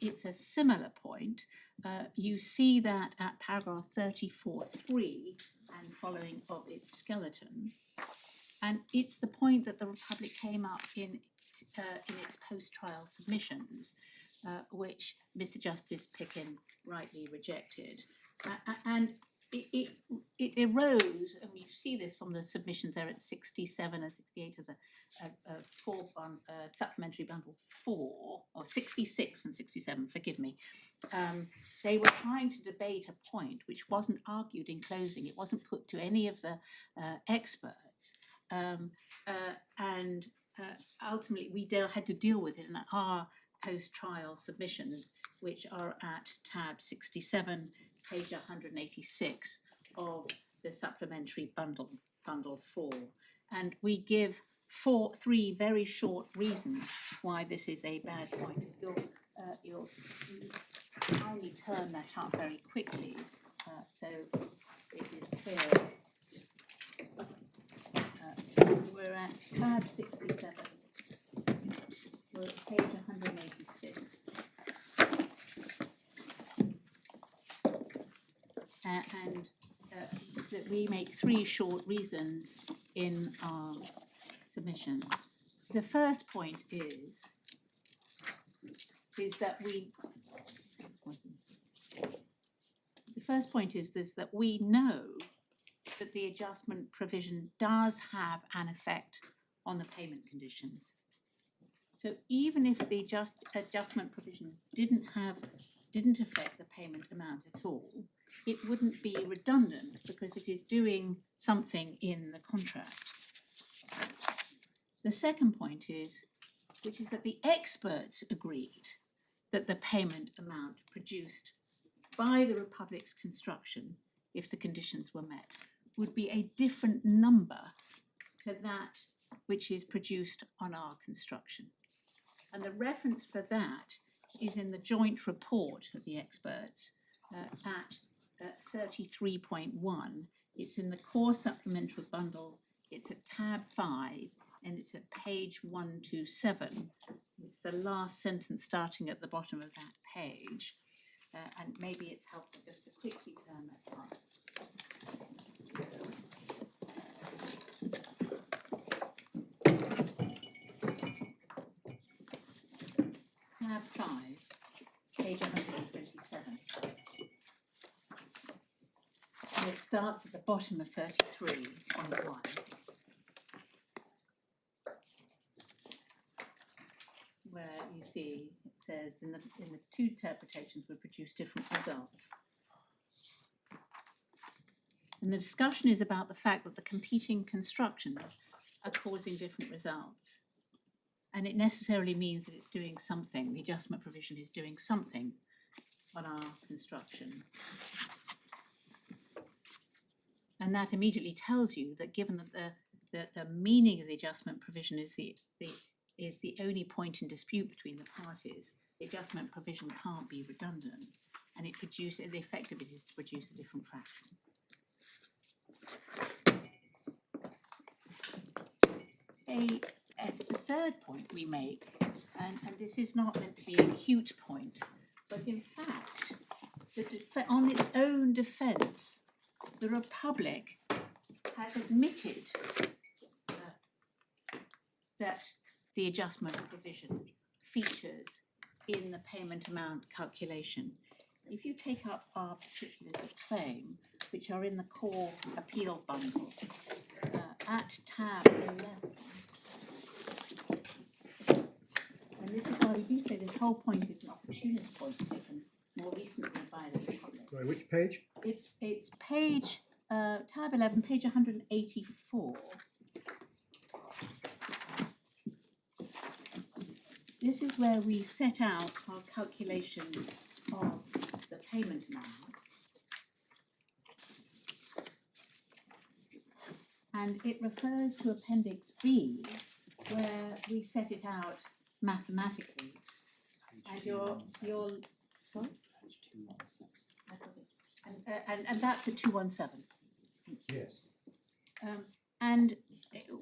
It's a similar point. You see that at paragraph 34.3 and following of its skeleton. And it's the point that the Republic came up in its post-trial submissions, which Mr. Justice Picken rightly rejected. And it arose, and we see this from the submissions there at 67 and 68 of the supplementary bundle 4, or 66 and 67, forgive me. They were trying to debate a point which wasn't argued in closing. It wasn't put to any of the experts. Ultimately, we had to deal with it in our post-trial submissions, which are at tab 67, page 186 of the supplementary bundle 4. And we give three very short reasons why this is a bad point. If you'll kindly turn that up very quickly, so it is clear. We're at tab 67. We're at page 186. That we make three short reasons in our submission. The first point is that we know that the adjustment provision does have an effect on the payment conditions. So even if the adjustment provision didn't affect the payment amount at all, it wouldn't be redundant because it is doing something in the contract. The second point is that the experts agreed that the payment amount produced by the Republic's construction, if the conditions were met, would be a different number to that which is produced on our construction. And the reference for that is in the joint report of the experts at 33.1. It's in the core supplementary bundle. It's at tab 5 and it's at page 127. It's the last sentence starting at the bottom of that page. And maybe it's helpful just to quickly turn that part. Tab 5, page 127. And it starts at the bottom of 33.1. see, it says in the two interpretations would produce different results. And the discussion is about the fact that the competing constructions are causing different results. And it necessarily means that it's doing something, the adjustment provision is doing something on our construction. And that immediately tells you that given that the meaning of the adjustment provision is the only point in dispute between the parties, the adjustment provision can't be redundant, and the effect of it is to produce a different fraction. The third point we make, and this is not meant to be an acute point, but in fact, on its own defence, the Republic has admitted that the adjustment provision features in the payment amount calculation. If you take up our particulars of claim, which are in the core appeal bundle, at tab 11, and this is why we do say this whole point is an opportunist point taken more recently by the Republic. Sorry, which page? It's page, tab 11, page 184. This is where we set out our calculation of the payment amount. And it refers to Appendix B, where we set it out mathematically. And your sorry? And that's at 217. Yes. And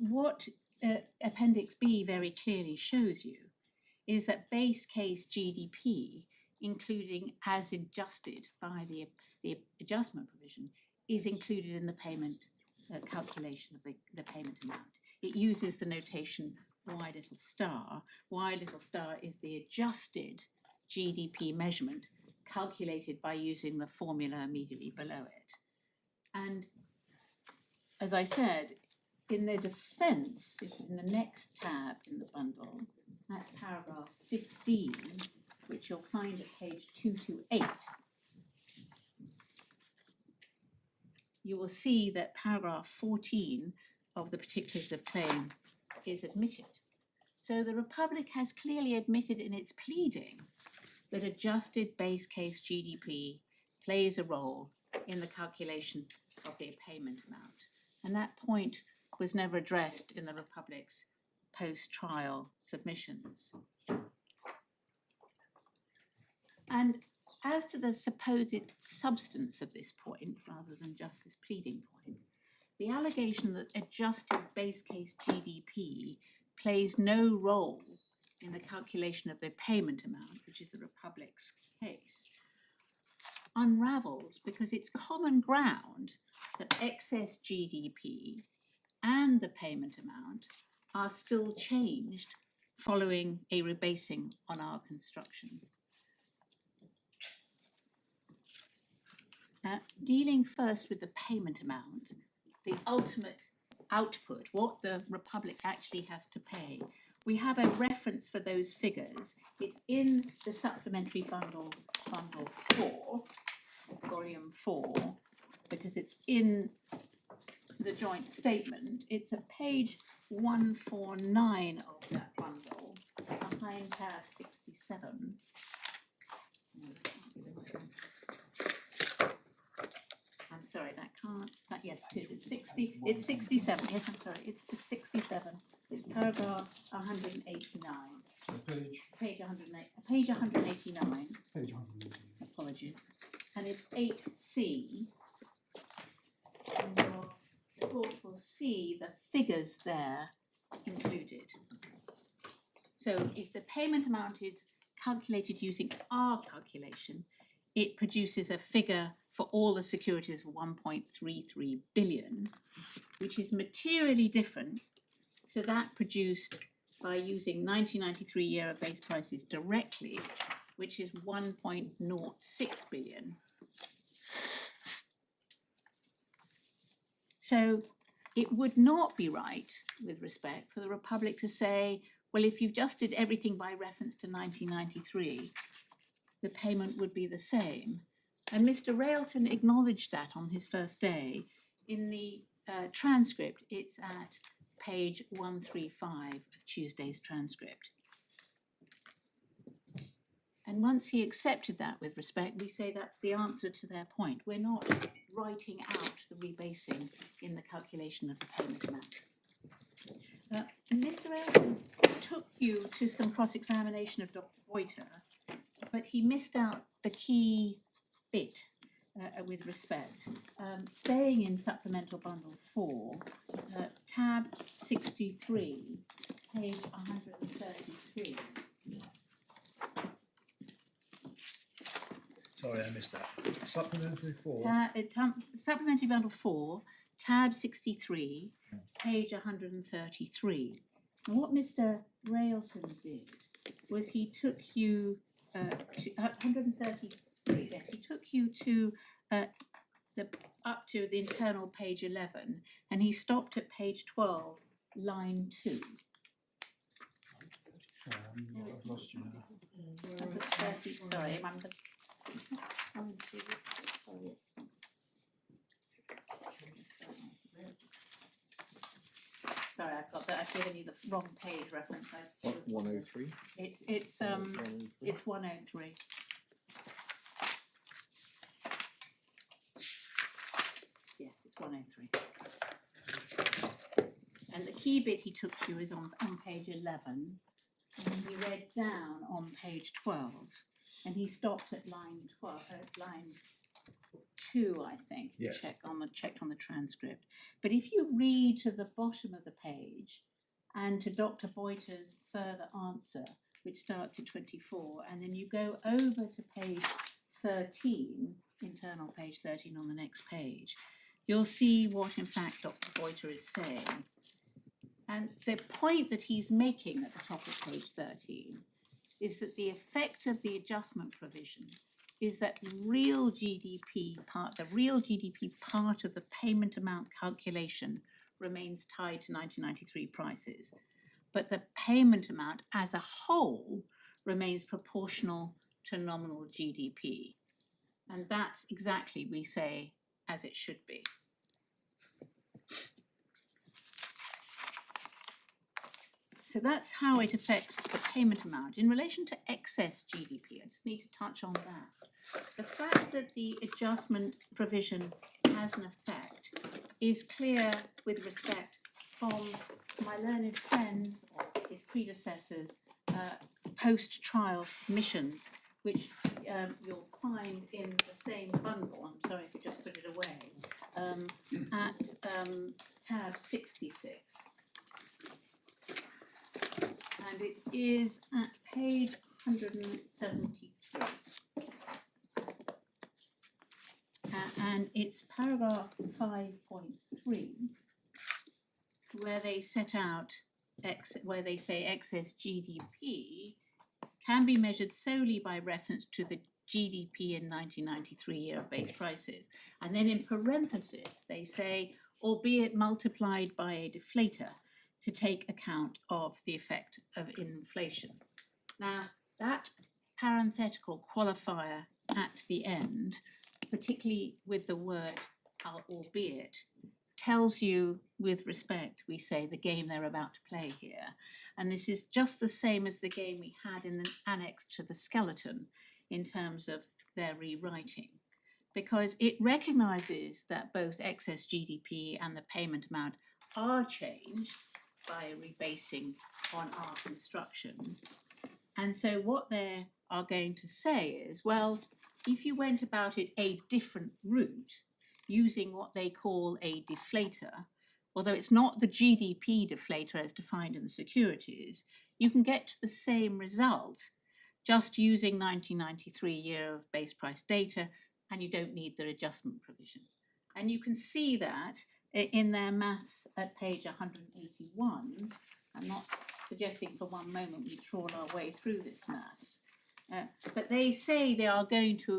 what Appendix B very clearly shows you is that base case GDP, including as adjusted by the adjustment provision, is included in the payment calculation of the payment amount. It uses the notation Y little star. Y little star is the adjusted GDP measurement calculated by using the formula immediately below it. And as I said, in the defence, in the next tab in the bundle, that's paragraph 15, which you'll find at page 228. You will see that paragraph 14 of the particulars of claim is admitted. So the Republic has clearly admitted in its pleading that adjusted base case GDP plays a role in the calculation of the payment amount. And that point was never addressed in the Republic's post-trial submissions. And as to the supposed substance of this point, rather than just this pleading point, the allegation that adjusted base case GDP plays no role in the calculation of the payment amount, which is the Republic's case, unravels because it's common ground that excess GDP and the payment amount are still changed following a rebasing on our construction. Dealing first with the payment amount, the ultimate output, what the Republic actually has to pay, we have a reference for those figures. It's in the supplementary bundle 4, volume 4, because it's in the joint statement. It's at page 149 of that bundle, behind tab 67. I'm sorry, yes, it's 60, it's 67, yes, I'm sorry, it's 67. It's paragraph 189. So Page 108, page 189. Page 189. Apologies. And it's 8C. And your court will see the figures there included. So if the payment amount is calculated using our calculation, it produces a figure for all the securities of 1.33 billion, which is materially different to that produced by using 1993 year of base prices directly, which is 1.06 billion. So it would not be right, with respect, for the Republic to say, well, if you just did everything by reference to 1993, the payment would be the same. And Mr. Railton acknowledged that on his first day. In the transcript, it's at page 135 of Tuesday's transcript. And once he accepted that with respect, we say that's the answer to their point. We're not writing out the rebasing in the calculation of the payment amount. Mr. Railton took you to some cross-examination of Dr. Boiter, but he missed out the key bit with respect. Staying in Supplemental Bundle 4, tab 63, page 133. Sorry, I missed that. Supplementary 4. Supplementary Bundle 4, tab 63, page 133. And what Mr. Railton did was he took you to 133. Yes, he took you to up to the internal page 11, and he stopped at page 12, line 2. I've lost you now. Sorry, Sorry, I've given you the wrong page reference. 103. It's 103. Yes, it's 103. And the key bit he took you is on page 11, and he read down on page 12, and he stopped at line 12, line 2, I think. Yes. Checked on the transcript. But if you read to the bottom of the page and to Dr. Boiter's further answer, which starts at 24, and then you go over to page 13, internal page 13 on the next page, you'll see what in fact Dr. Boiter is saying. And the point that he's making at the top of page 13 is that the effect of the adjustment provision is that the real GDP part of the payment amount calculation remains tied to 1993 prices, but the payment amount as a whole remains proportional to nominal GDP. And that's exactly, we say, as it should be. So that's how it affects the payment amount. In relation to excess GDP, I just need to touch on that. The fact that the adjustment provision has an effect is clear with respect from my learned friends or his predecessors' post-trial submissions, which you'll find in the same bundle. I'm sorry if you just put it away, at tab 66. And it is at page 173. And it's paragraph 5.3, where they set out, where they say excess GDP can be measured solely by reference to the GDP in 1993 year of base prices. And then in parentheses, they say, albeit multiplied by a deflator, to take account of the effect of inflation. Now, that parenthetical qualifier at the end, particularly with the word albeit, tells you with respect, we say, the game they're about to play here. And this is just the same as the game we had in the annex to the skeleton in terms of their rewriting, because it recognises that both excess GDP and the payment amount are changed by a rebasing on our construction. And so what they are going to say is, well, if you went about it a different route, using what they call a deflator, although it's not the GDP deflator as defined in the securities, you can get to the same result just using 1993 year of base price data, and you don't need the adjustment provision. And you can see that in their maths at page 181. I'm not suggesting for one moment we trawl our way through this maths, but they say they are going to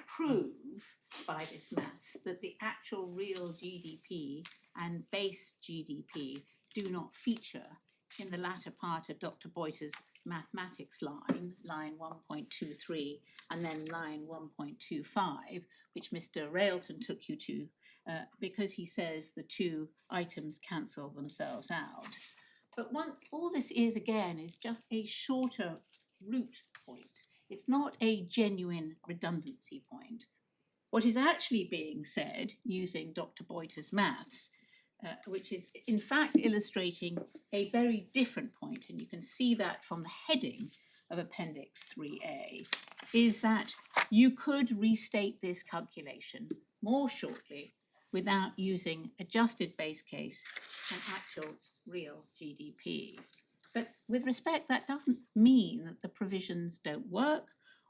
prove by this maths that the actual real GDP and base GDP do not feature in the latter part of Dr. Boyter's mathematics line, line 1.23, and then line 1.25, which Mr. Railton took you to, because he says the two items cancel themselves out. But all this is, again, is just a shorter root point. It's not a genuine redundancy point. What is actually being said, using Dr. Boyter's maths, which is in fact illustrating a very different point, and you can see that from the heading of Appendix 3A, is that you could restate this calculation more shortly without using adjusted base case and actual real GDP. But with respect, that doesn't mean that the provisions don't work,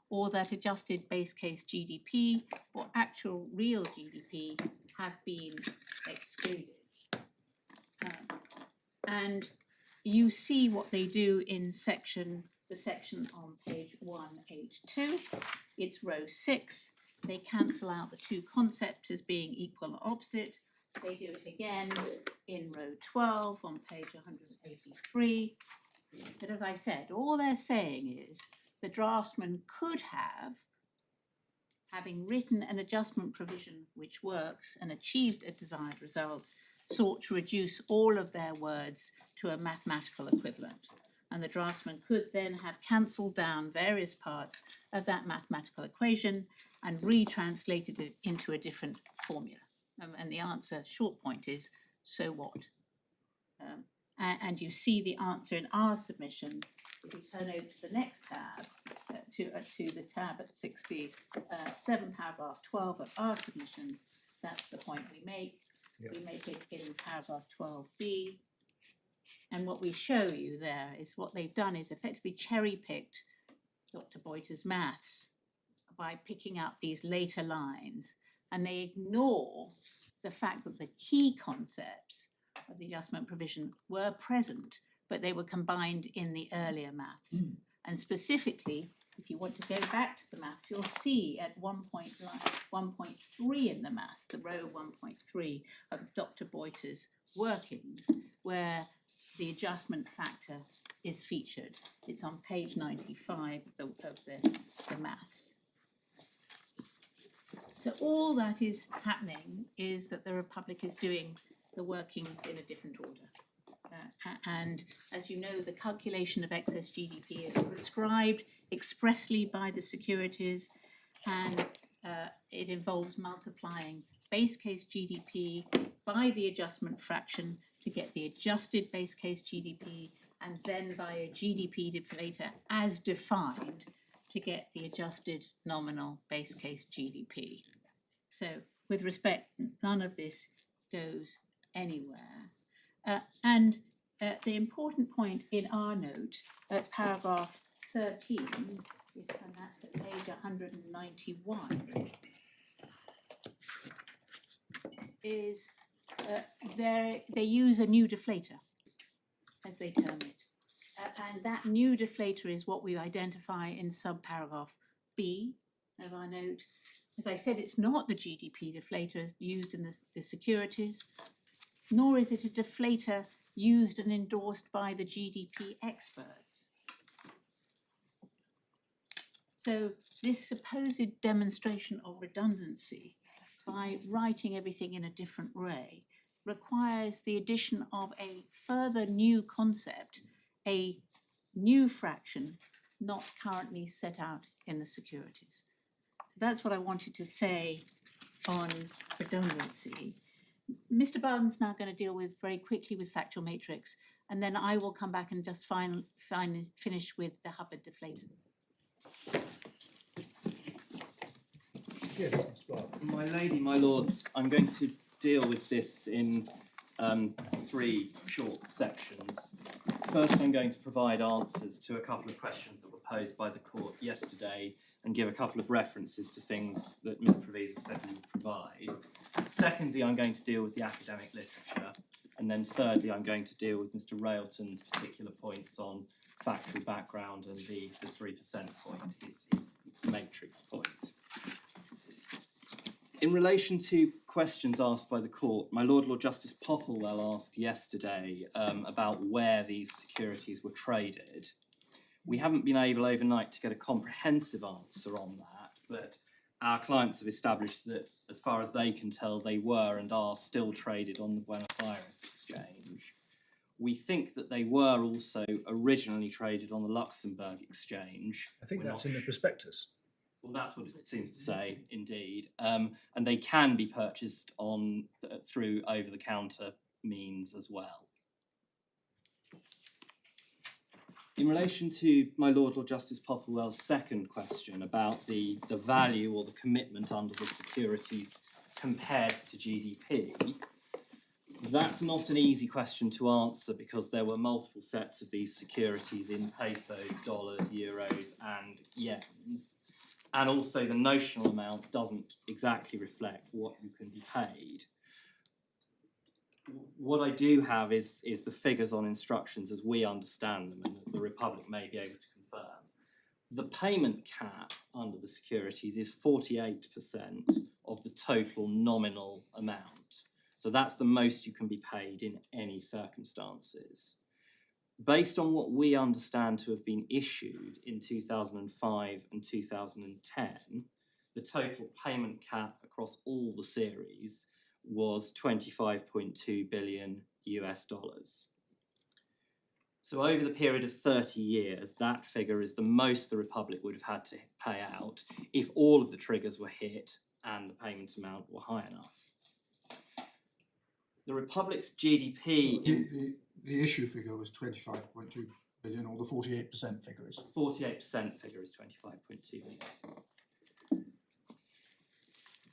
or that adjusted base case GDP or actual real GDP have been excluded. And you see what they do in the section on page 1H2. It's row 6. They cancel out the two concepts as being equal or opposite. They do it again in row 12 on page 183. But as I said, all they're saying is the draftsman could have, having written an adjustment provision which works and achieved a desired result, sought to reduce all of their words to a mathematical equivalent. And the draftsman could then have cancelled down various parts of that mathematical equation and retranslated it into a different formula. And the answer, short point, is, so what? And you see the answer in our submission. If you turn over to the next tab, to the tab at 67, paragraph 12 of our submissions, that's the point we make. Yep. We make it in paragraph 12b. And what we show you there is what they've done is effectively cherry-picked Dr. Boyter's maths by picking up these later lines, and they ignore the fact that the key concepts of the adjustment provision were present, but they were combined in the earlier maths. And specifically, if you want to go back to the maths, you'll see at 1.3 in the maths, the row 1.3 of Dr. Boyter's workings, where the adjustment factor is featured. It's on page 95 of the maths. So all that is happening is that the Republic is doing the workings in a different order. And as you know, the calculation of excess GDP is prescribed expressly by the securities, and it involves multiplying base case GDP by the adjustment fraction to get the adjusted base case GDP, and then by a GDP deflator as defined to get the adjusted nominal base case GDP. So with respect, none of this goes anywhere. And the important point in our note at paragraph 13, and that's at page 191, is they use a new deflator, as they term it. And that new deflator is what we identify in subparagraph B of our note. As I said, it's not the GDP deflator used in the securities, nor is it a deflator used and endorsed by the GDP experts. So this supposed demonstration of redundancy by writing everything in a different way requires the addition of a further new concept, a new fraction not currently set out in the securities. So that's what I wanted to say on redundancy. Mr. Barton's now going to deal with very quickly with factual matrix, and then I will come back and just finish with the Hubbard deflator. Yes, that's right. My lady, my lords, I'm going to deal with this in 3 short sections. First, I'm going to provide answers to a couple of questions that were posed by the court yesterday and give a couple of references to things that Ms. Provisa said we would provide. Secondly, I'm going to deal with the academic literature. And then thirdly, I'm going to deal with Mr. Railton's particular points on factual background and the 3% point, his matrix point. In relation to questions asked by the court, my Lord Justice Popplewell asked yesterday about where these securities were traded. We haven't been able overnight to get a comprehensive answer on that, but our clients have established that, as far as they can tell, they were and are still traded on the Buenos Aires exchange. We think that they were also originally traded on the Luxembourg exchange. I think We're that's not in the prospectus. Well, that's what it seems to say, indeed. And they can be purchased on through over-the-counter means as well. In relation to my Lord Justice Popplewell's second question about the value or the commitment under the securities compared to GDP, that's not an easy question to answer because there were multiple sets of these securities in pesos, dollars, euros, and yens. And also the notional amount doesn't exactly reflect what you can be paid. What I do have is the figures on instructions as we understand them, and the Republic may be able to confirm. The payment cap under the securities is 48% of the total nominal amount. So that's the most you can be paid in any circumstances. Based on what we understand to have been issued in 2005 and 2010, the total payment cap across all the series was 25.2 billion US dollars. So over the period of 30 years, that figure is the most the Republic would have had to pay out if all of the triggers were hit and the payment amount were high enough. The Republic's GDP... The issue figure was 25.2 billion, or the 48% figure is? 48% figure is 25.2 billion.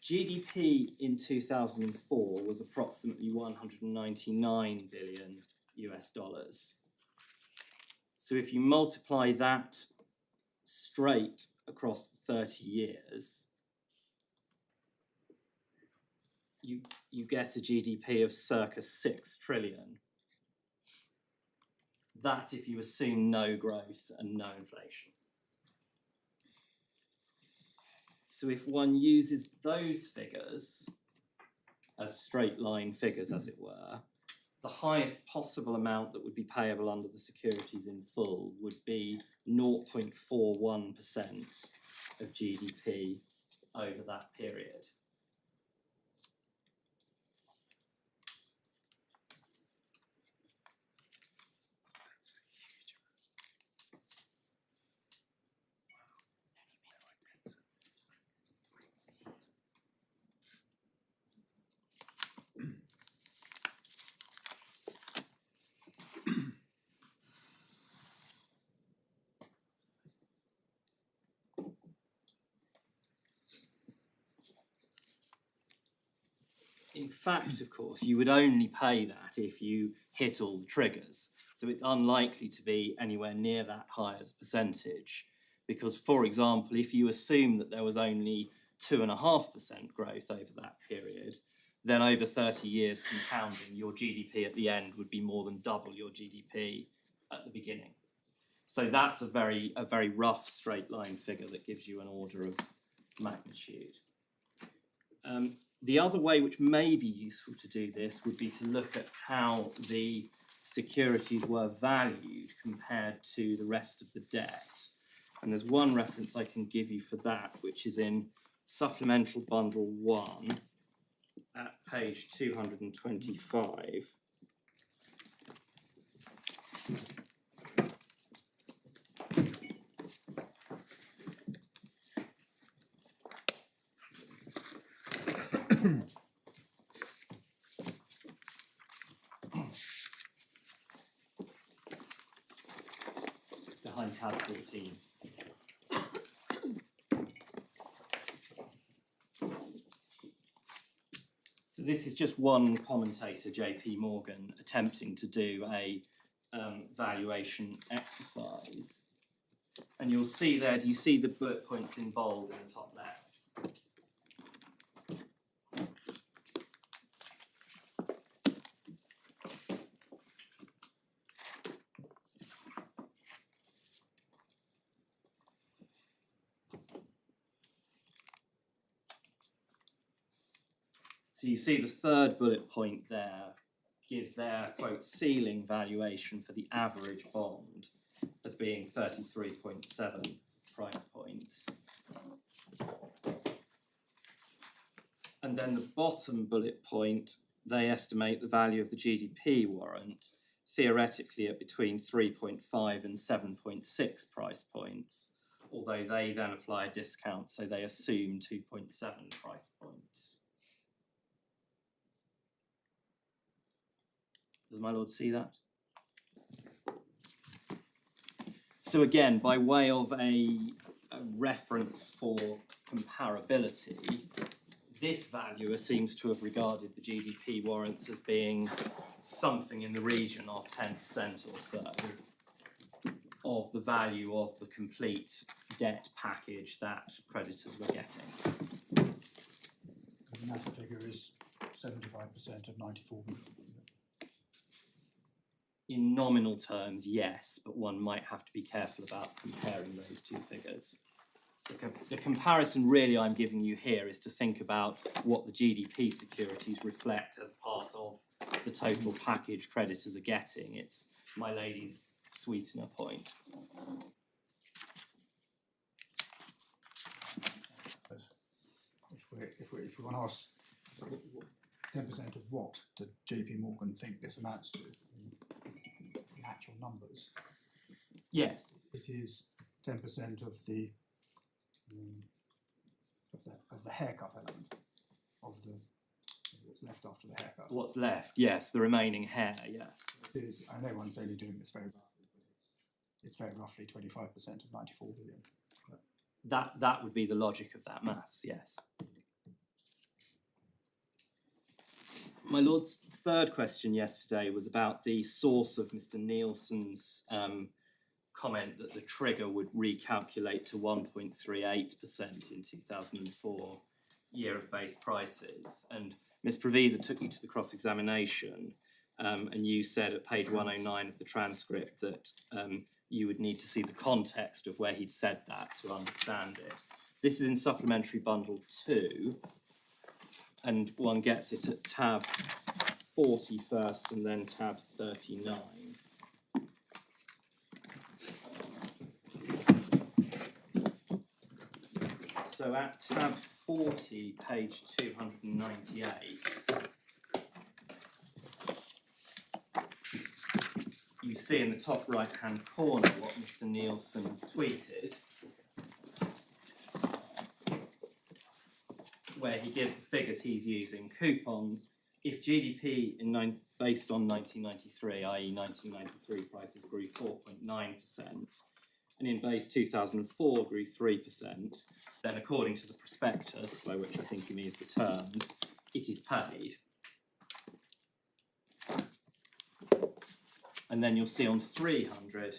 GDP in 2004 was approximately 199 billion US dollars. So if you multiply that straight across 30 years, you get a GDP of circa 6 trillion. That's if you assume no growth and no inflation. So if one uses those figures as straight line figures, as it were, the highest possible amount that would be payable under the securities in full would be 0.41% of GDP over that period. In fact, of course, you would only pay that if you hit all the triggers. So it's unlikely to be anywhere near that high as a percentage. Because, for example, if you assume that there was only 2.5% growth over that period, then over 30 years compounding, your GDP at the end would be more than double your GDP at the beginning. So that's a very rough straight line figure that gives you an order of magnitude. The other way which may be useful to do this would be to look at how the securities were valued compared to the rest of the debt. And there's one reference I can give you for that, which is in Supplemental Bundle 1 at page 225. Behind tab 14. So this is just one commentator, JP Morgan, attempting to do a valuation exercise. And you'll see there, do you see the bullet points in bold in the top left? So you see the third bullet point there gives their, quote, ceiling valuation for the average bond as being 33.7 price points. And then the bottom bullet point, they estimate the value of the GDP warrant theoretically at between 3.5 and 7.6 price points, although they then apply a discount, so they assume 2.7 price points. Does my lord see that? So again, by way of a reference for comparability, this valuer seems to have regarded the GDP warrants as being something in the region of 10% or so of the value of the complete debt package that creditors were getting. And that figure is 75% of 94 million. In nominal terms, yes, but one might have to be careful about comparing those two figures. The comparison really I'm giving you here is to think about what the GDP securities reflect as part of the total package creditors are getting. It's my lady's sweetener point. If we want to ask 10% of what does JP Morgan think this amounts to in actual numbers? Yes. It is 10% of the haircut element of the what's left after the haircut. What's left? Yes, the remaining hair. Yes. It is. I know one's only doing this very roughly, but it's very roughly 25% of 94 billion. That would be the logic of that maths. Yes. My lord's third question yesterday was about the source of Mr. Nielsen's comment that the trigger would recalculate to 1.38% in 2004 year of base prices. And Ms. Provisa took you to the cross-examination and you said at page 109 of the transcript that you would need to see the context of where he'd said that to understand it. This is in Supplementary Bundle 2, and one gets it at tab 40 first and then tab 39. So at tab 40, page 298, you see in the top right-hand corner what Mr. Nielsen tweeted, where he gives the figures he's using. Coupons, if GDP based on 1993, i.e. 1993 prices grew 4.9%, and in base 2004 grew 3%, then according to the prospectus, by which I think he means the terms, it is paid. And then you'll see on 300,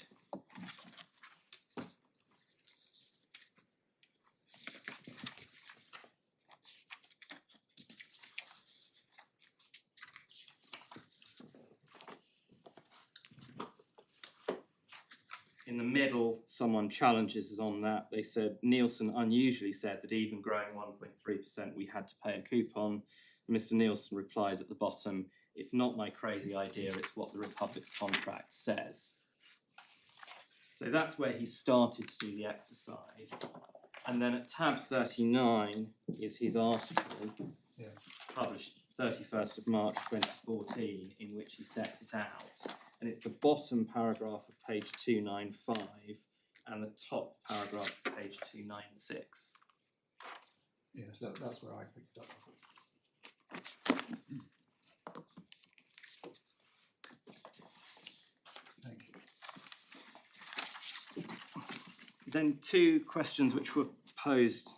in the middle, someone challenges us on that. They said, Nielsen unusually said that even growing 1.3%, we had to pay a coupon. And Mr. Nielsen replies at the bottom, it's not my crazy idea, it's what the Republic's contract says. So that's where he started to do the exercise. And then at tab 39 is his article, published 31st of March 2014, in which he sets it out. And it's the bottom paragraph of page 295 and the top paragraph of page 296. Yes, that's where I picked it up. Thank you. Then two questions which were posed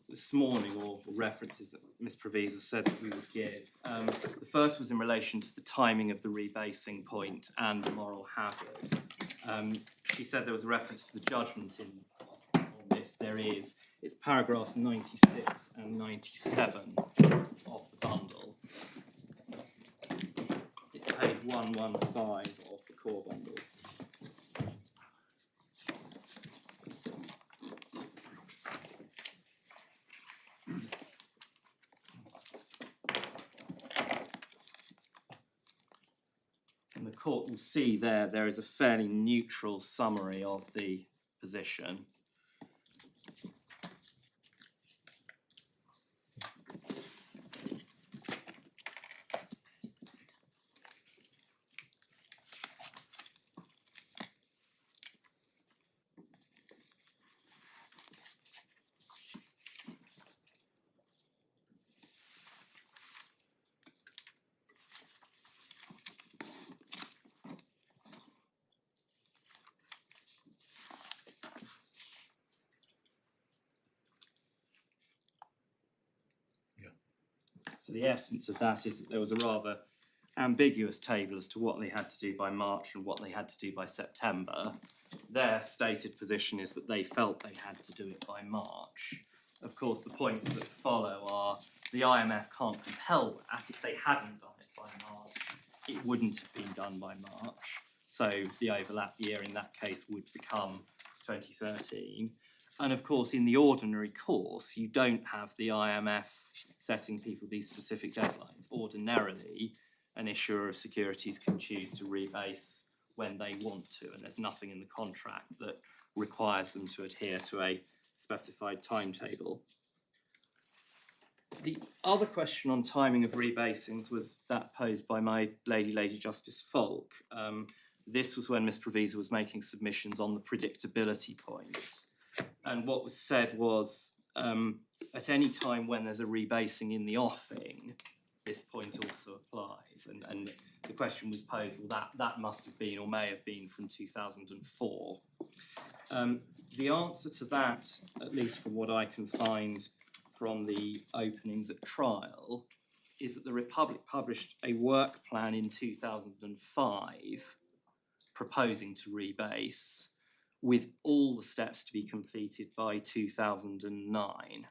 this morning, or references that Ms. Provisa said that we would give. The first was in relation to the timing of the rebasing point and the moral hazard. She said there was a reference to the judgment on this. There is. It's paragraphs 96 and 97 of the bundle. It's page 115 of the core bundle. the court will see there is a fairly neutral summary of the position. So the essence of that is that there was a rather ambiguous table as to what they had to do by March and what they had to do by September. Their stated position is that they felt they had to do it by March. Of course, the points that follow are the IMF can't compel that. If they hadn't done it by March, it wouldn't have been done by March. So the overlap year in that case would become 2013. And of course, in the ordinary course, you don't have the IMF setting people these specific deadlines. Ordinarily, an issuer of securities can choose to rebase when they want to, and there's nothing in the contract that requires them to adhere to a specified timetable. The other question on timing of rebasings was that posed by my Lady Justice Falk. This was when Ms Provisa was making submissions on the predictability point. And what was said was, at any time when there's a rebasing in the offing, this point also applies. And the question was posed, well, that must have been or may have been from 2004. The answer to that, at least from what I can find from the openings at trial, is that the Republic published a work plan in 2005 proposing to rebase, with all the steps to be completed by 2009.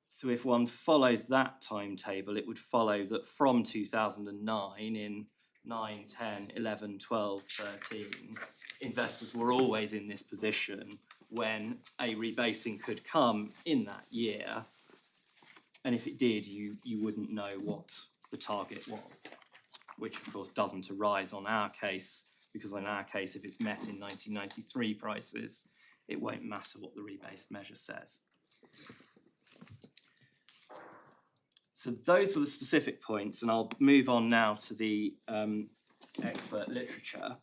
So if one follows that timetable, it would follow that from 2009, in 9, 10, 11, 12, 13, investors were always in this position when a rebasing could come in that year. And if it did, you wouldn't know what the target was, which of course doesn't arise on our case, because in our case, if it's met in 1993 prices, it won't matter what the rebased measure says. So those were the specific points, and I'll move on now to the expert literature.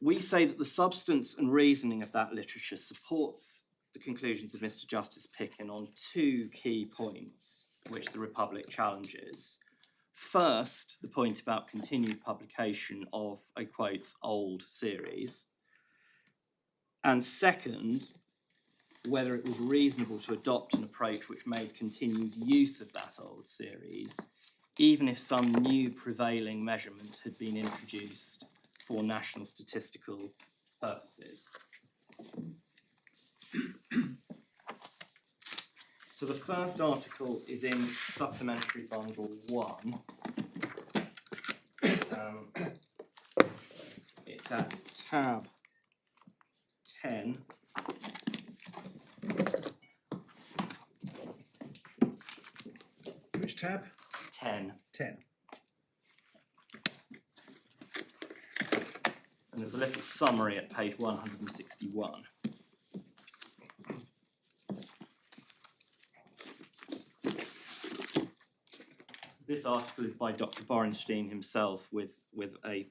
We say that the substance and reasoning of that literature supports the conclusions of Mr. Justice Picken on two key points which the Republic challenges. First, the point about continued publication of a, quote, old series. And second, whether it was reasonable to adopt an approach which made continued use of that old series, even if some new prevailing measurement had been introduced for national statistical purposes. So the first article is in Supplementary Bundle 1. It's at tab 10. Which tab? 10. 10. And there's a little summary at page 161. This article is by Dr. Borenstein himself with a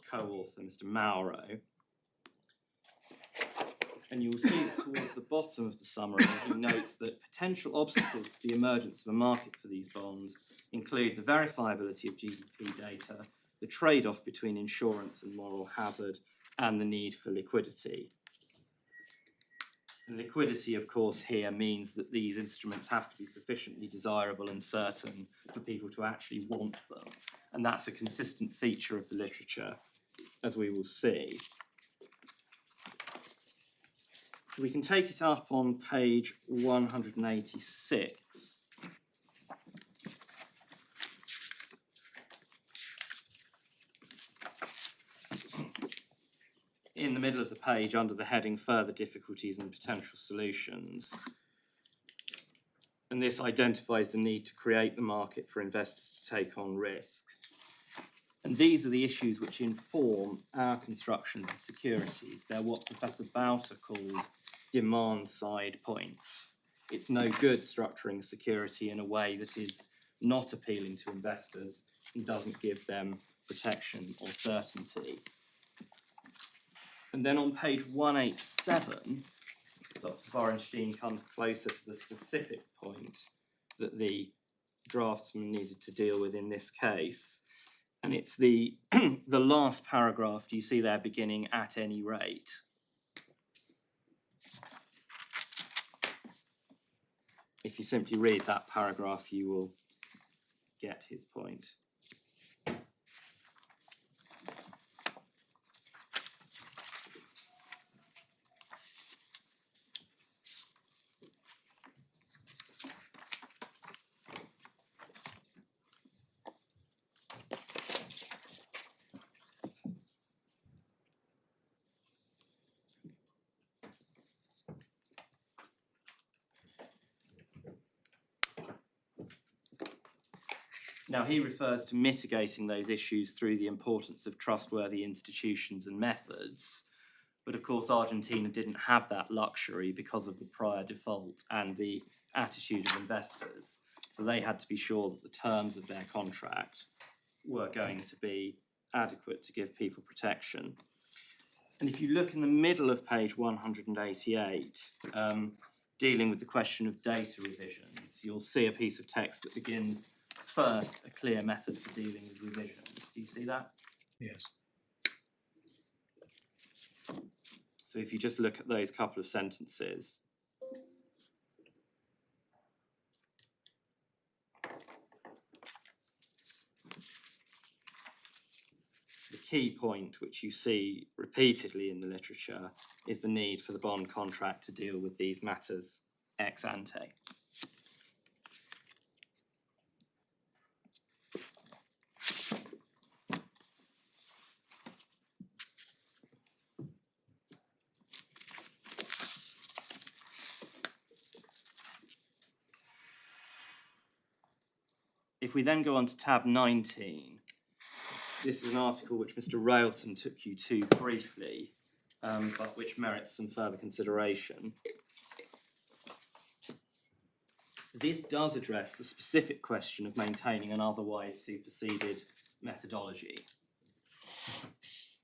co-author, Mr. Mauro. And you'll see that towards the bottom of the summary, he notes that potential obstacles to the emergence of a market for these bonds include the verifiability of GDP data, the trade-off between insurance and moral hazard, and the need for liquidity. And liquidity, of course, here means that these instruments have to be sufficiently desirable and certain for people to actually want them. And that's a consistent feature of the literature, as we will see. So we can take it up on page 186. In the middle of the page, under the heading Further Difficulties and Potential Solutions, And this identifies the need to create the market for investors to take on risk. And these are the issues which inform our construction of the securities. They're what Professor Bouter called demand side points. It's no good structuring a security in a way that is not appealing to investors and doesn't give them protection or certainty. And then on page 187, Dr. Borenstein comes closer to the specific point that the draftsman needed to deal with in this case. And it's the, the last paragraph, do you see there, beginning at any rate? If you simply read that paragraph, you will get his point. Now, he refers to mitigating those issues through the importance of trustworthy institutions and methods. But of course, Argentina didn't have that luxury because of the prior default and the attitude of investors. So they had to be sure that the terms of their contract were going to be adequate to give people protection. And if you look in the middle of page 188, dealing with the question of data revisions, you'll see a piece of text that begins, first, a clear method for dealing with revisions. Do you see that? Yes. So if you just look at those couple of sentences. The key point which you see repeatedly in the literature is the need for the bond contract to deal with these matters ex ante. If we then go on to tab 19, this is an article which Mr. Railton took you to briefly, but which merits some further consideration. This does address the specific question of maintaining an otherwise superseded methodology.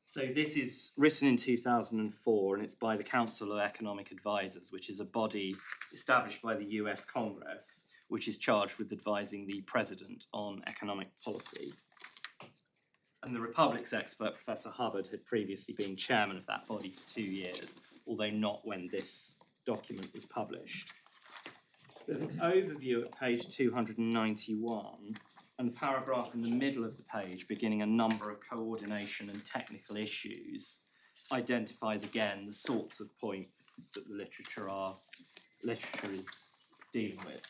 So this is written in 2004, and it's by the Council of Economic Advisors, which is a body established by the US Congress, which is charged with advising the President on economic policy. And the Republic's expert, Professor Hubbard, had previously been chairman of that body for 2 years, although not when this document was published. There's an overview at page 291, and the paragraph in the middle of the page, beginning a number of coordination and technical issues, identifies again the sorts of points that the literature is dealing with.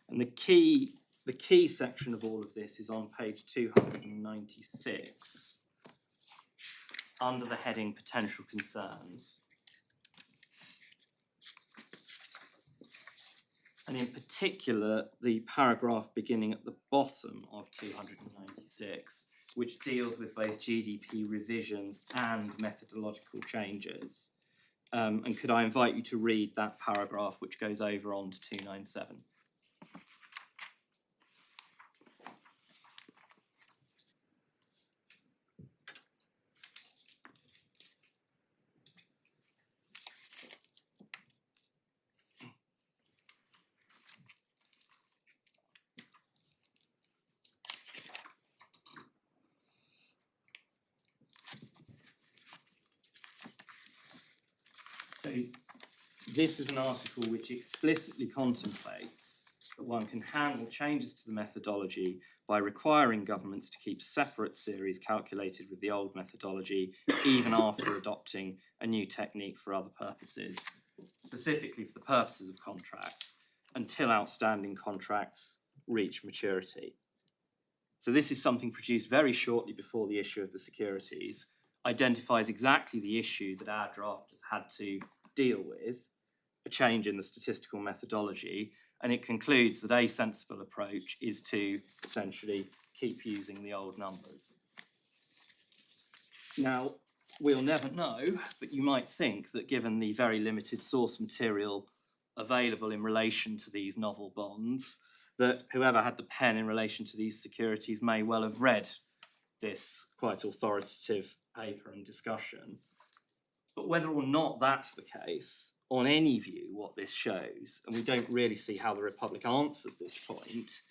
And the key section of all of this is on page 296, under the heading Potential Concerns. And in particular, the paragraph beginning at the bottom of 296, which deals with both GDP revisions and methodological changes. And could I invite you to read that paragraph, which goes over on to 297? So this is an article which explicitly contemplates that one can handle changes to the methodology by requiring governments to keep separate series calculated with the old methodology, even after adopting a new technique for other purposes, specifically for the purposes of contracts, until outstanding contracts reach maturity. So this is something produced very shortly before the issue of the securities, identifies exactly the issue that our drafters had to deal with, a change in the statistical methodology, and it concludes that a sensible approach is to essentially keep using the old numbers. Now, we'll never know, but you might think that given the very limited source material available in relation to these novel bonds, that whoever had the pen in relation to these securities may well have read this quite authoritative paper and discussion. But whether or not that's the case, on any view, what this shows, and we don't really see how the Republic answers this point,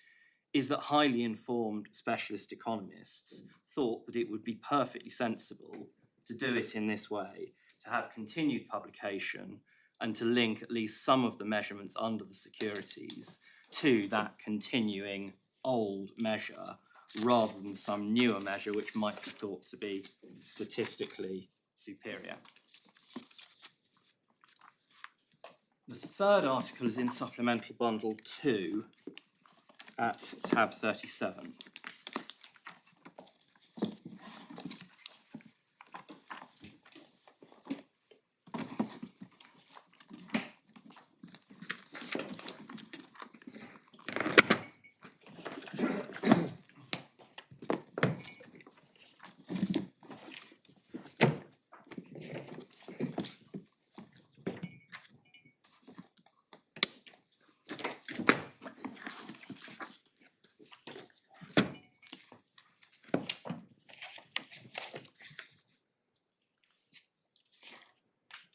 is that highly informed specialist economists thought that it would be perfectly sensible to do it in this way, to have continued publication and to link at least some of the measurements under the securities to that continuing old measure rather than some newer measure which might be thought to be statistically superior. The third article is in Supplemental Bundle 2 at tab 37.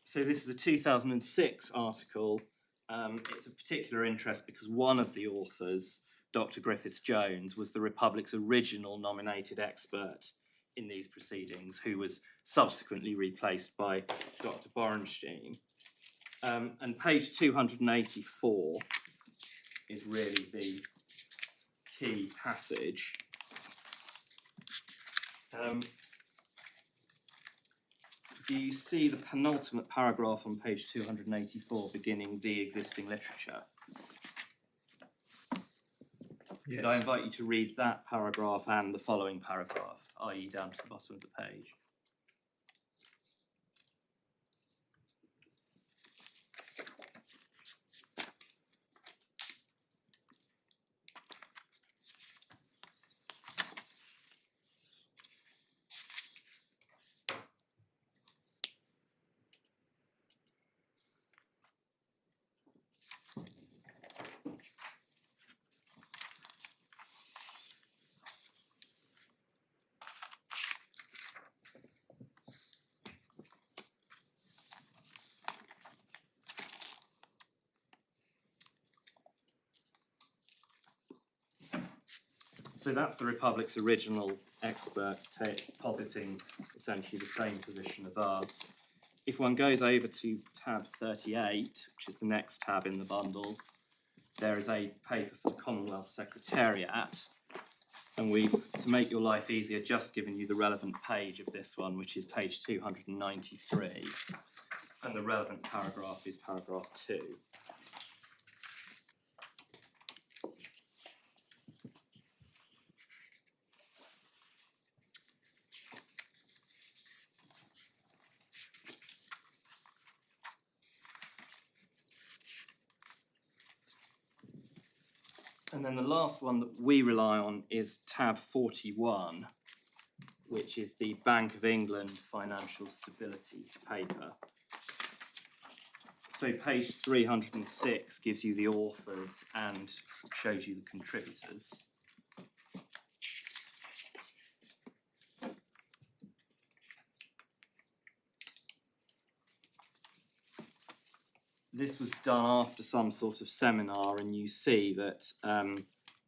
So this is a 2006 article. It's of particular interest because one of the authors, Dr. Griffith Jones, was the Republic's original nominated expert in these proceedings, who was subsequently replaced by Dr. Borenstein. And page 284 is really the key passage. Do you see the penultimate paragraph on page 284 beginning the existing literature? Yes. Could I invite you to read that paragraph and the following paragraph, i.e. down to the bottom of the page? So that's the Republic's original expert positing essentially the same position as ours. If one goes over to tab 38, which is the next tab in the bundle, there is a paper for the Commonwealth Secretariat, and we've, to make your life easier, just given you the relevant page of this one, which is page 293, and the relevant paragraph is paragraph 2. And then the last one that we rely on is tab 41, which is the Bank of England Financial Stability paper. So page 306 gives you the authors and shows you the contributors. This was done after some sort of seminar, and you see that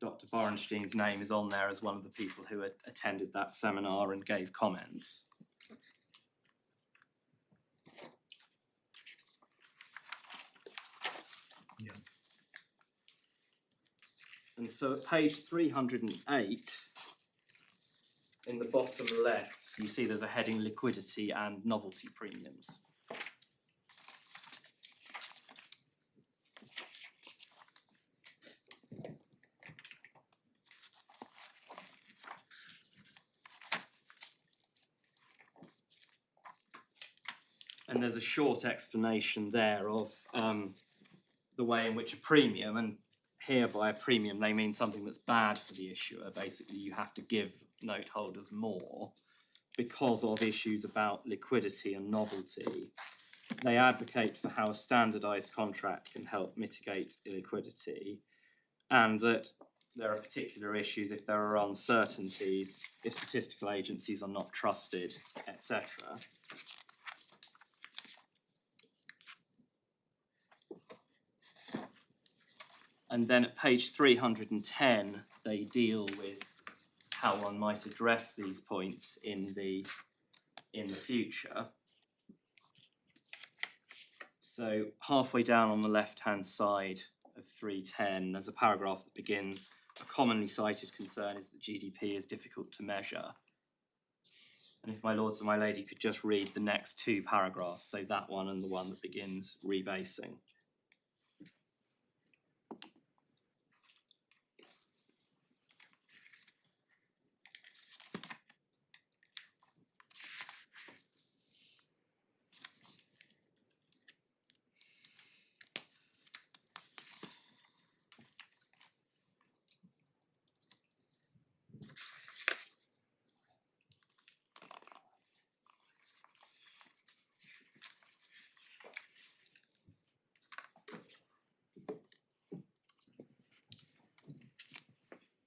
Dr. Borenstein's name is on there as one of the people who had attended that seminar and gave comments. Yeah. And so at page 308, in the bottom left, you see there's a heading liquidity and novelty premiums. And there's a short explanation there of the way in which a premium, and here by a premium they mean something that's bad for the issuer. Basically, you have to give note holders more because of issues about liquidity and novelty. They advocate for how a standardised contract can help mitigate illiquidity, and that there are particular issues if there are uncertainties, if statistical agencies are not trusted, etc. And then at page 310, they deal with how one might address these points in the future. So halfway down on the left-hand side of 310, there's a paragraph that begins, a commonly cited concern is that GDP is difficult to measure. And if my lords and my lady could just read the next two paragraphs, so that one and the one that begins rebasing.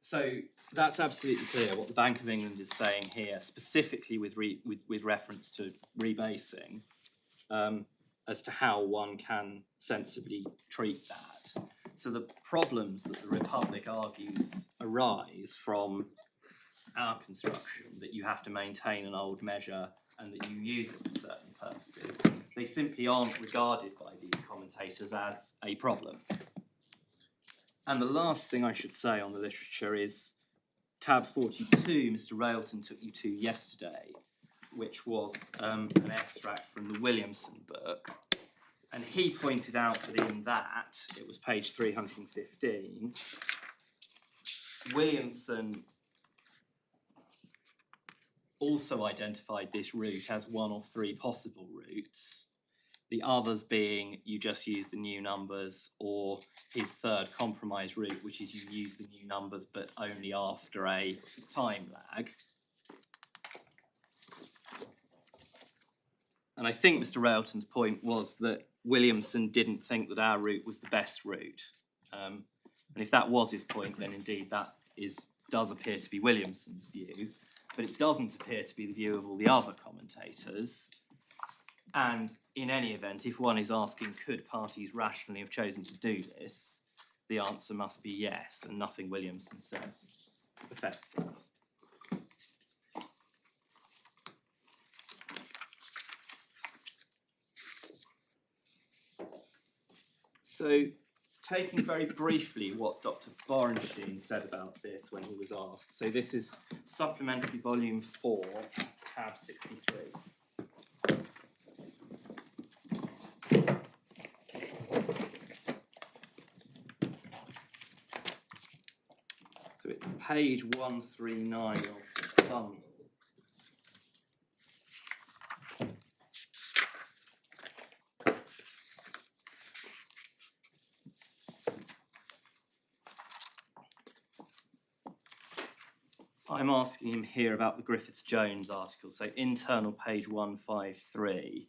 So that's absolutely clear what the Bank of England is saying here, specifically with reference to rebasing, as to how one can sensibly treat that. So the problems that the Republic argues arise from our construction, that you have to maintain an old measure and that you use it for certain purposes, they simply aren't regarded by these commentators as a problem. And the last thing I should say on the literature is tab 42, Mr. Railton took you to yesterday, which was an extract from the Williamson book. And he pointed out that in that, it was page 315, Williamson also identified this route as one of three possible routes. The others being you just use the new numbers, or his third compromise route, which is you use the new numbers but only after a time lag. And I think Mr. Railton's point was that Williamson didn't think that our route was the best route. And if that was his point, then indeed that does appear to be Williamson's view, but it doesn't appear to be the view of all the other commentators. And in any event, if one is asking, could parties rationally have chosen to do this, the answer must be yes, and nothing Williamson says affects that. So, taking very briefly what Dr. Borenstein said about this when he was asked. So this is Supplementary Volume 4, tab 63. So it's page 139 of the bundle. I'm asking him here about the Griffiths-Jones article, so internal page 153.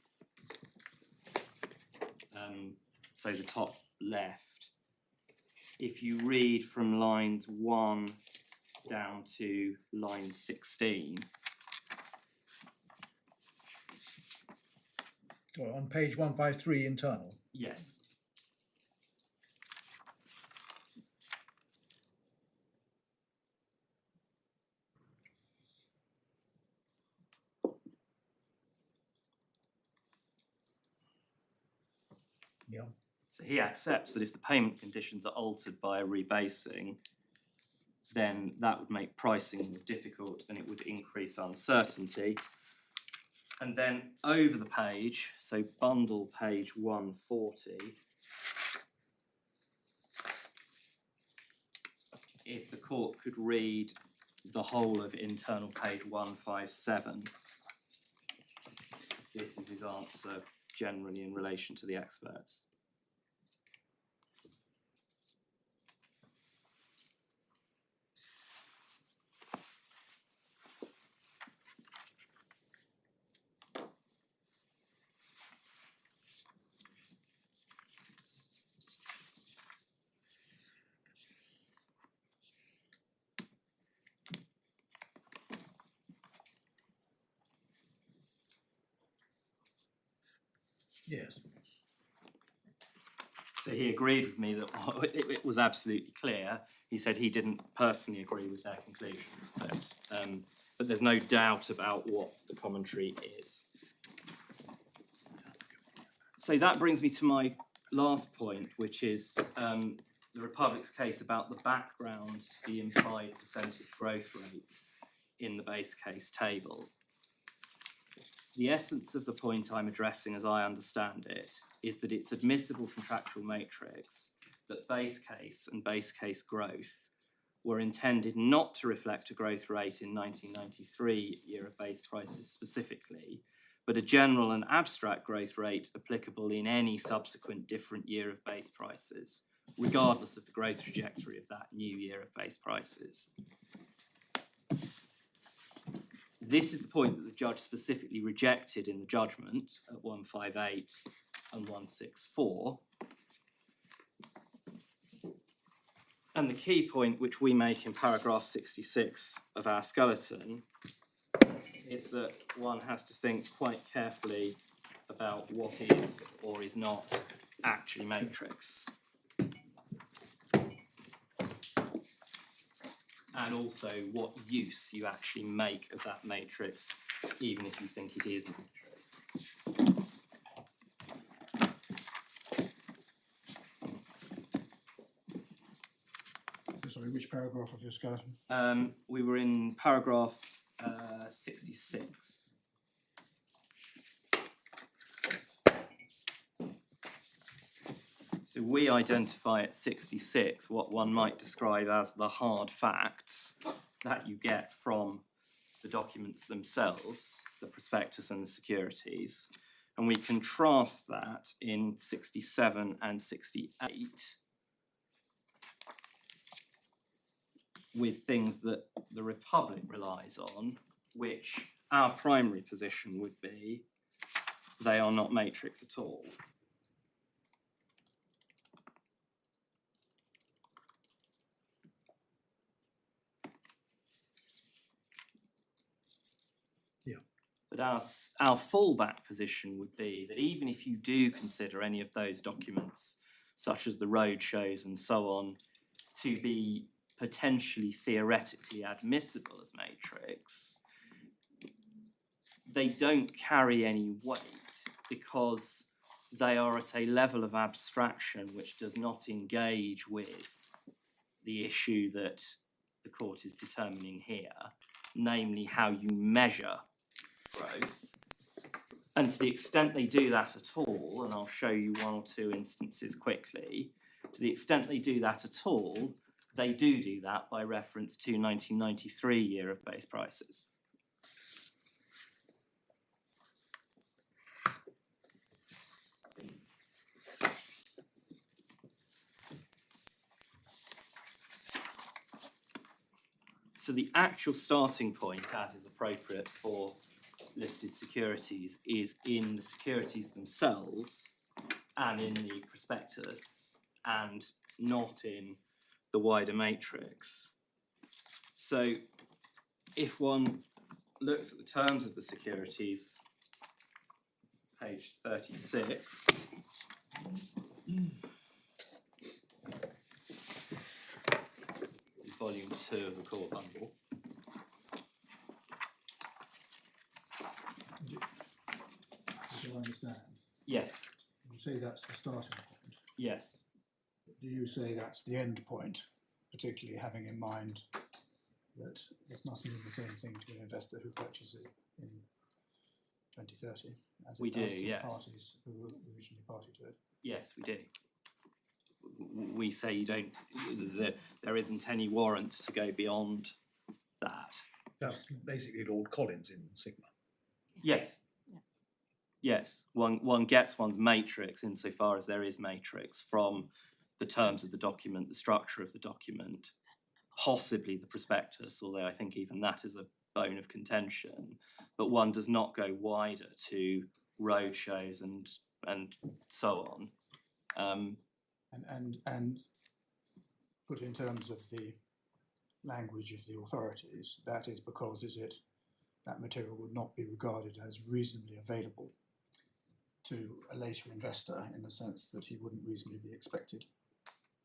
So the top left. If you read from lines 1 down to line 16. Well, on page 153 internal. Yes. Yeah. So he accepts that if the payment conditions are altered by a rebasing, then that would make pricing more difficult and it would increase uncertainty. And then over the page, so bundle page 140, if the court could read the whole of internal page 157, this is his answer generally in relation to the experts. Yes. So he agreed with me that it was absolutely clear. He said he didn't personally agree with their conclusions, but there's no doubt about what the commentary is. So that brings me to my last point, which is the Republic's case about the background to the implied percentage growth rates in the base case table. The essence of the point I'm addressing, as I understand it, is that it's admissible contractual matrix that base case and base case growth were intended not to reflect a growth rate in 1993 year of base prices specifically, but a general and abstract growth rate applicable in any subsequent different year of base prices, regardless of the growth trajectory of that new year of base prices. This is the point that the judge specifically rejected in the judgment at 158 and 164. And the key point which we make in paragraph 66 of our skeleton is that one has to think quite carefully about what is or is not actually matrix. And also what use you actually make of that matrix, even if you think it is matrix. Sorry, which paragraph of your skeleton? We were in paragraph 66. So we identify at 66 what one might describe as the hard facts that you get from the documents themselves, the prospectus and the securities. And we contrast that in 67 and 68 with things that the Republic relies on, which our primary position would be they are not matrix at all. But our fallback position would be that even if you do consider any of those documents, such as the road shows and so on, to be potentially theoretically admissible as matrix, they don't carry any weight because they are at a level of abstraction which does not engage with the issue that the court is determining here, namely how you measure growth. And to the extent they do that at all, and I'll show you one or two instances quickly, to the extent they do that at all, they do that by reference to 1993 year of base prices. So the actual starting point, as is appropriate for listed securities, is in the securities themselves and in the prospectus and not in the wider matrix. So if one looks at the terms of the securities, page 36, volume 2 of the core bundle. Do I understand? Yes, You say that's the starting point. yes. Do you say that's the end point, particularly having in mind that this must mean the same thing to an investor who purchases it in 2030 as We it does do, to yes. the parties who were originally party to it? Yes, we do. We say you don't, there isn't any warrant to go beyond that. That's basically Lord Collins in Sigma. Yes. Yes, one gets one's matrix insofar as there is matrix from the terms of the document, the structure of the document, possibly the prospectus, although I think even that is a bone of contention. But one does not go wider to roadshows and so on. And put in terms of the language of the authorities, that is because that material would not be regarded as reasonably available to a later investor, in the sense that he wouldn't reasonably be expected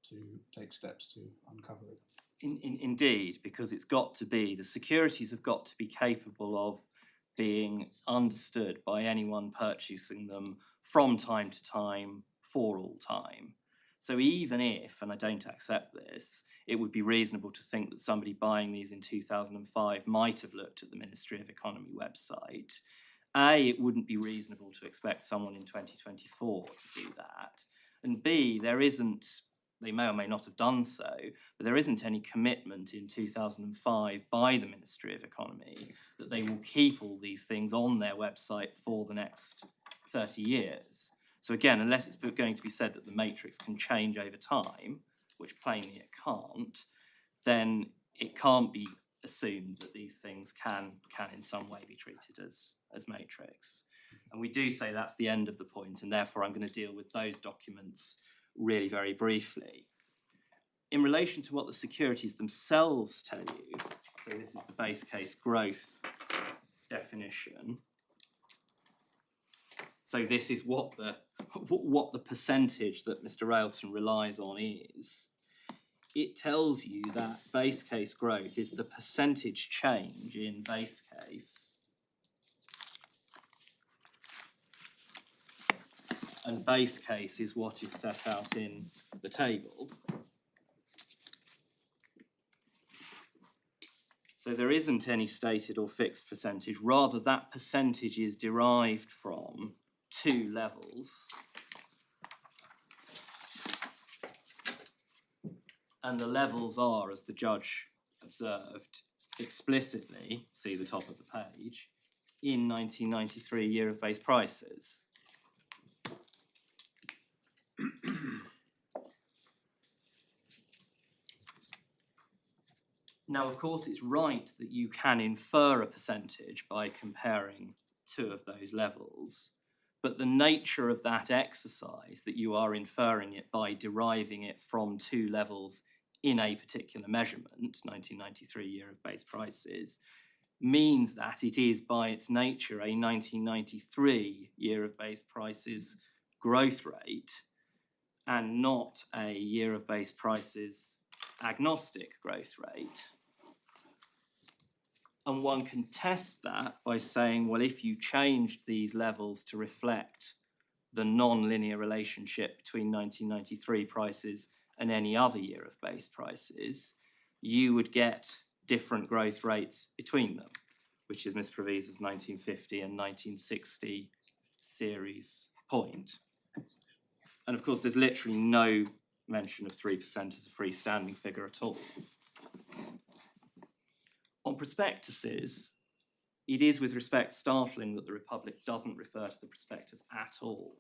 to take steps to uncover it. Indeed, because the securities have got to be capable of being understood by anyone purchasing them from time to time for all time. So even if, and I don't accept this, it would be reasonable to think that somebody buying these in 2005 might have looked at the Ministry of Economy website. A, it wouldn't be reasonable to expect someone in 2024 to do that. And B, they may or may not have done so, but there isn't any commitment in 2005 by the Ministry of Economy that they will keep all these things on their website for the next 30 years. So again, unless it's going to be said that the matrix can change over time, which plainly it can't, then it can't be assumed that these things can in some way be treated as matrix. And we do say that's the end of the point, and therefore I'm going to deal with those documents really very briefly. In relation to what the securities themselves tell you, so this is the base case growth definition. So this is what the percentage that Mr. Railton relies on is. It tells you that base case growth is the percentage change in base case, and base case is what is set out in the table. So there isn't any stated or fixed percentage, rather that percentage is derived from two levels. And the levels are, as the judge observed explicitly, see the top of the page, in 1993 year of base prices. Now, of course, it's right that you can infer a percentage by comparing two of those levels, but the nature of that exercise, that you are inferring it by deriving it from two levels in a particular measurement, 1993 year of base prices, means that it is by its nature a 1993 year of base prices growth rate and not a year of base prices agnostic growth rate. And one can test that by saying, well, if you changed these levels to reflect the non-linear relationship between 1993 prices and any other year of base prices, you would get different growth rates between them, which is Ms. Provisa's 1950 and 1960 series point. And of course, there's literally no mention of 3% as a freestanding figure at all. On prospectuses, it is with respect startling that the Republic doesn't refer to the prospectus at all.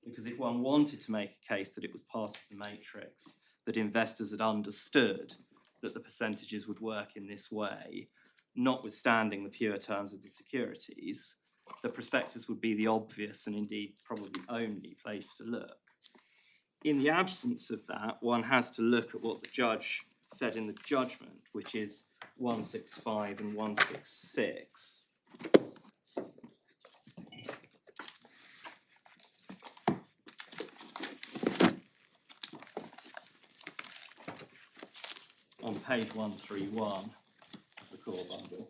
Because if one wanted to make a case that it was part of the matrix, that investors had understood that the percentages would work in this way, notwithstanding the pure terms of the securities, the prospectus would be the obvious and indeed probably only place to look. In the absence of that, one has to look at what the judge said in the judgment, which is 165 and 166. On page 131 of the core bundle.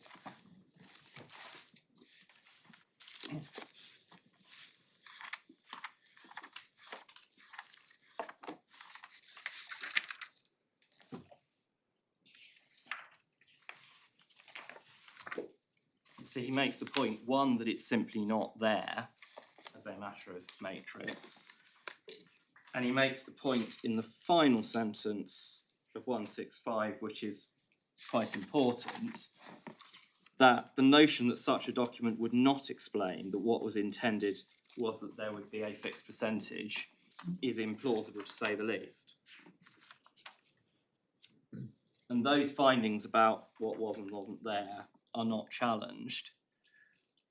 So he makes the point, one, that it's simply not there as a matter of matrix. And he makes the point in the final sentence of 165, which is quite important, that the notion that such a document would not explain that what was intended was that there would be a fixed percentage is implausible, to say the least. And those findings about what was and wasn't there are not challenged.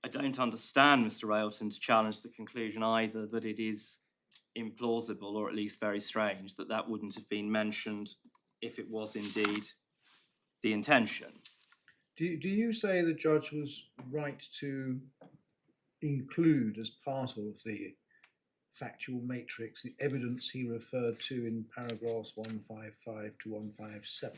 I don't understand Mr. Railton to challenge the conclusion either that it is implausible, or at least very strange, that that wouldn't have been mentioned if it was indeed the intention. Do you say the judge was right to include as part of the factual matrix the evidence he referred to in paragraphs 155 to 157?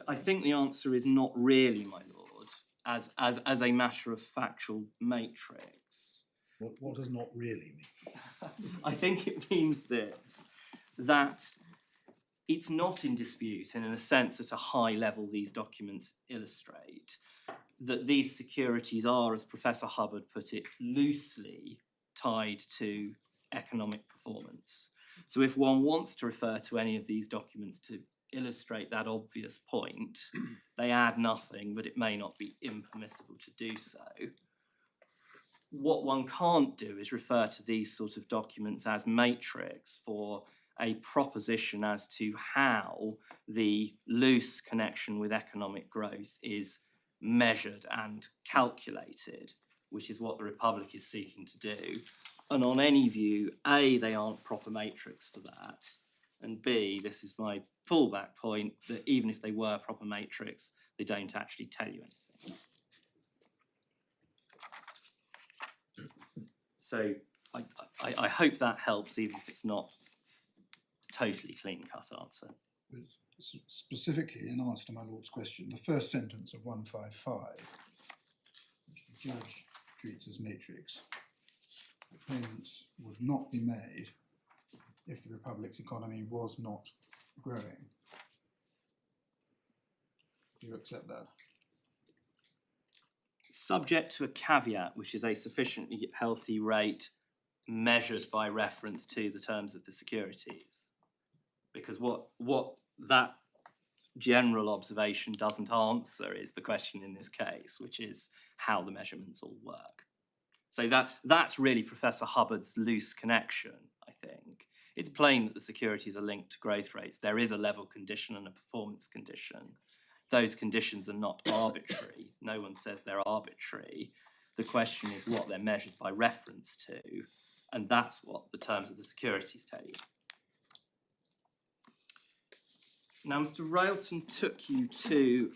I think the answer is not really, my lord, as a matter of factual matrix. What does not really mean? I think it means this, that it's not in dispute, and in a sense at a high level these documents illustrate, that these securities are, as Professor Hubbard put it, loosely tied to economic performance. So if one wants to refer to any of these documents to illustrate that obvious point, they add nothing, but it may not be impermissible to do so. What one can't do is refer to these sort of documents as matrix for a proposition as to how the loose connection with economic growth is measured and calculated, which is what the Republic is seeking to do. And on any view, A, they aren't proper matrix for that, and B, this is my fallback point, that even if they were proper matrix, they don't actually tell you anything. So I hope that helps, even if it's not a totally clean-cut answer. Specifically, in answer to my lord's question, the first sentence of 155, which the judge treats as matrix, payments would not be made if the Republic's economy was not growing. Do you accept that? Subject to a caveat, which is a sufficiently healthy rate measured by reference to the terms of the securities. Because what that general observation doesn't answer is the question in this case, which is how the measurements all work. So that's really Professor Hubbard's loose connection, I think. It's plain that the securities are linked to growth rates. There is a level condition and a performance condition. Those conditions are not arbitrary. No one says they're arbitrary. The question is what they're measured by reference to, and that's what the terms of the securities tell you. Now, Mr. Railton took you to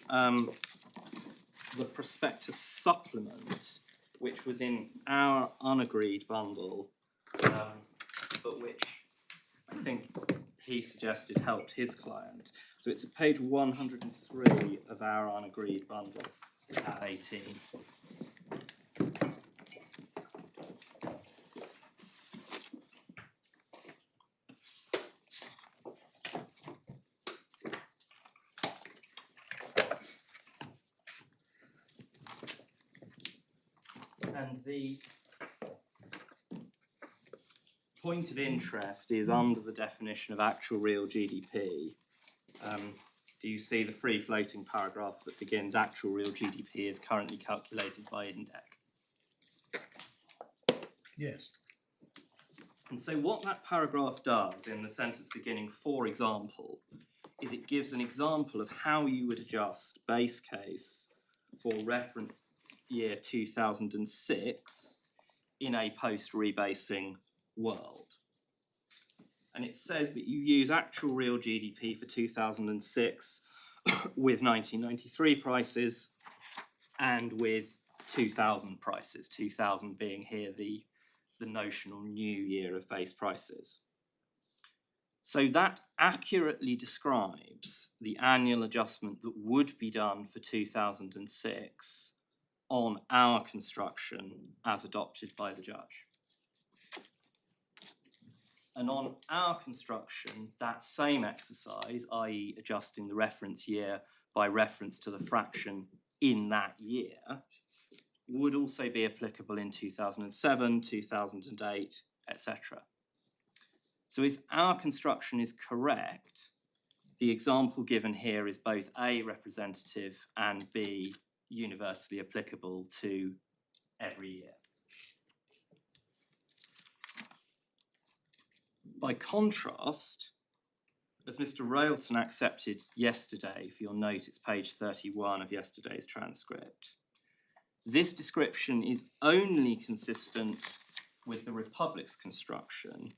the prospectus supplement, which was in our unagreed bundle, but which I think he suggested helped his client. So it's at page 103 of our unagreed bundle at 18. And the point of interest is under the definition of actual real GDP. Do you see the free floating paragraph that begins actual real GDP is currently calculated by index? Yes. And so what that paragraph does in the sentence beginning, for example, is it gives an example of how you would adjust base case for reference year 2006 in a post-rebasing world. And it says that you use actual real GDP for 2006 with 1993 prices and with 2000 prices, 2000 being here the notional new year of base prices. So that accurately describes the annual adjustment that would be done for 2006 on our construction as adopted by the judge. And on our construction, that same exercise, i.e. adjusting the reference year by reference to the fraction in that year, would also be applicable in 2007, 2008, etc. So if our construction is correct, the example given here is both A, representative, and B, universally applicable to every year. By contrast, as Mr. Railton accepted yesterday, for your note, it's page 31 of yesterday's transcript, this description is only consistent with the Republic's construction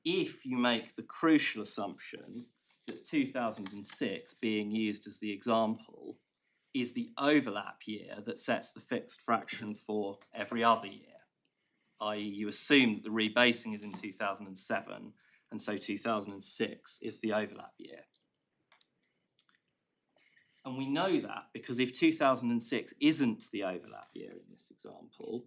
if you make the crucial assumption that 2006, being used as the example, is the overlap year that sets the fixed fraction for every other year, i.e. you assume that the rebasing is in 2007, and so 2006 is the overlap year. And we know that because if 2006 isn't the overlap year in this example,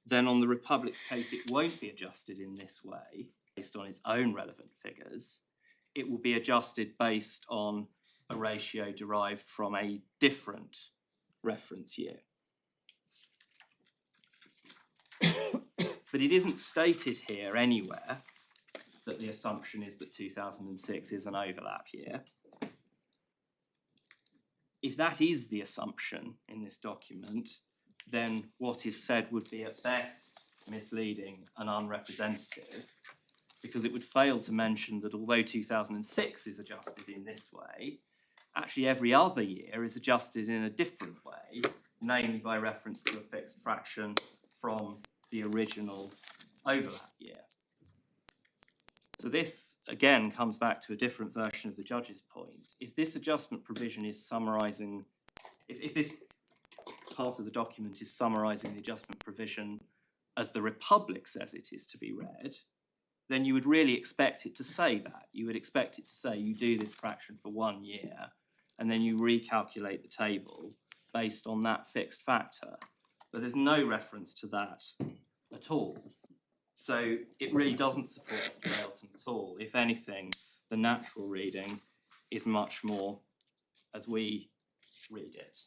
then on the Republic's case it won't be adjusted in this way based on its own relevant figures. It will be adjusted based on a ratio derived from a different reference year. But it isn't stated here anywhere that the assumption is that 2006 is an overlap year. If that is the assumption in this document, then what is said would be at best misleading and unrepresentative, because it would fail to mention that although 2006 is adjusted in this way, actually every other year is adjusted in a different way, namely by reference to a fixed fraction from the original overlap year. So this, again, comes back to a different version of the judge's point. If this adjustment provision is summarising, if this part of the document is summarising the adjustment provision as the Republic says it is to be read, then you would really expect it to say that. You would expect it to say you do this fraction for 1 year and then you recalculate the table based on that fixed factor. But there's no reference to that at all. So it really doesn't support Mr. Railton at all. If anything, the natural reading is much more as we read it.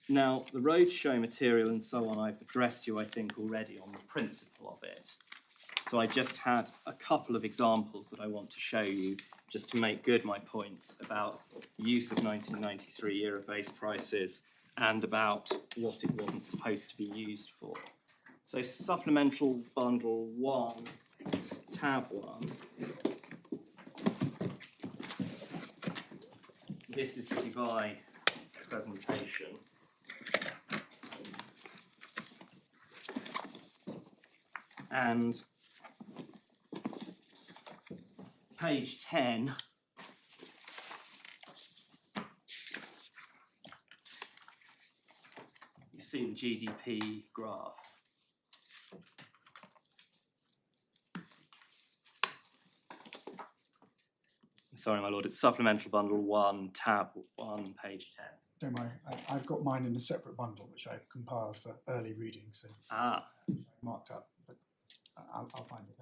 Now, the roadshow material and so on, I've addressed you, I think, already on the principle of it. So I just had a couple of examples that I want to show you just to make good my points about use of 1993 year of base prices and about what it wasn't supposed to be used for. So supplemental bundle 1, tab 1. This is the divide presentation. And page 10 you see the GDP graph. Sorry, my lord, it's supplemental bundle 1, tab 1, page 10. Don't worry, I've got mine in a separate bundle which I've compiled for early reading, so marked up, but I'll find it.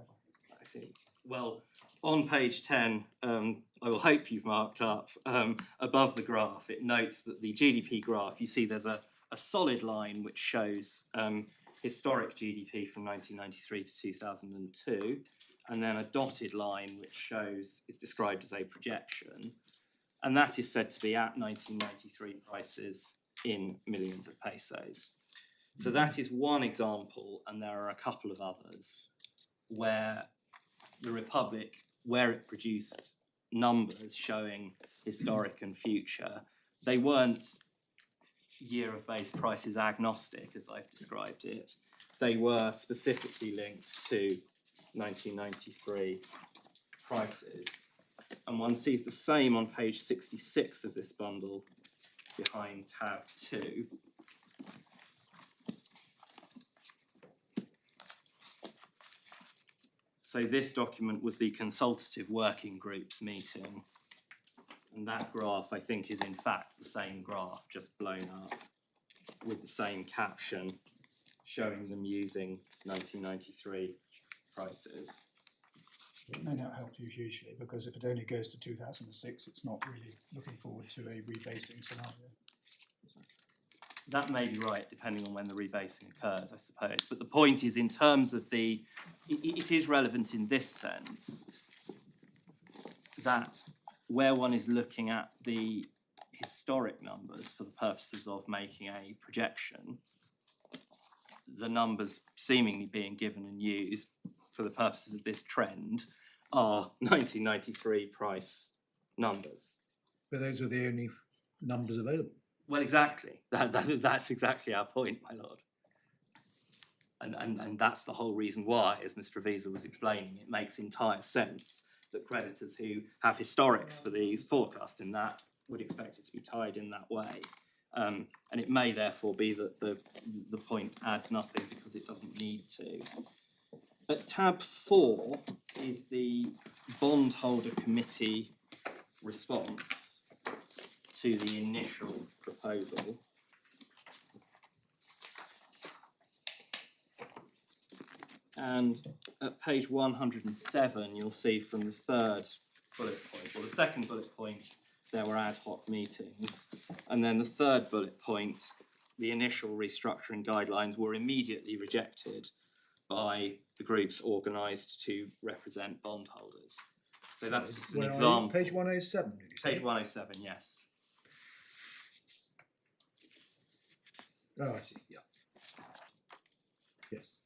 I see. Well, on page 10, I will hope you've marked up, above the graph, it notes that the GDP graph, you see there's a solid line which shows historic GDP from 1993 to 2002, and then a dotted line which shows, is described as a projection, and that is said to be at 1993 prices in millions of pesos. So that is one example, and there are a couple of others where the Republic, where it produced numbers showing historic and future, they weren't year of base prices agnostic, as I've described it. They were specifically linked to 1993 prices. And one sees the same on page 66 of this bundle behind tab 2. So this document was the consultative working groups meeting. And that graph, I think, is in fact the same graph, just blown up with the same caption showing them using 1993 prices. It may not help you hugely, because if it only goes to 2006, it's not really looking forward to a rebasing scenario. That may be right, depending on when the rebasing occurs, I suppose. But the point is, in terms of it is relevant in this sense, that where one is looking at the historic numbers for the purposes of making a projection, the numbers seemingly being given and used for the purposes of this trend are 1993 price numbers. But those are the only numbers available. Well, exactly. That's exactly our point, my lord. And that's the whole reason why, as Ms. Provisa was explaining, it makes entire sense that creditors who have historics for these forecast in that would expect it to be tied in that way. And it may therefore be that the point adds nothing because it doesn't need to. At tab 4 is the bondholder committee response to the initial proposal. And at page 107, you'll see from the third bullet point, or the second bullet point, there were ad hoc meetings. And then the third bullet point, the initial restructuring guidelines were immediately rejected by the groups organised to represent bondholders. So that's just an Where are you? example. Page 107, did you say? Page 107, yes. Oh, I see, yeah. Yes.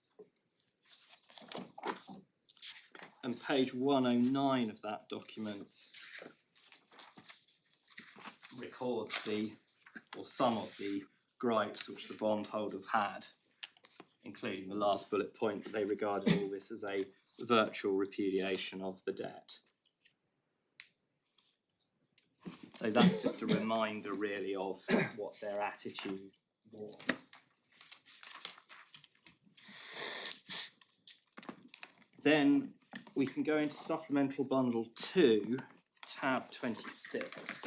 And page 109 of that document records some of the gripes which the bondholders had, including the last bullet point, that they regarded all this as a virtual repudiation of the debt. So that's just a reminder really of what their attitude was. Then we can go into Supplemental Bundle 2, tab 26.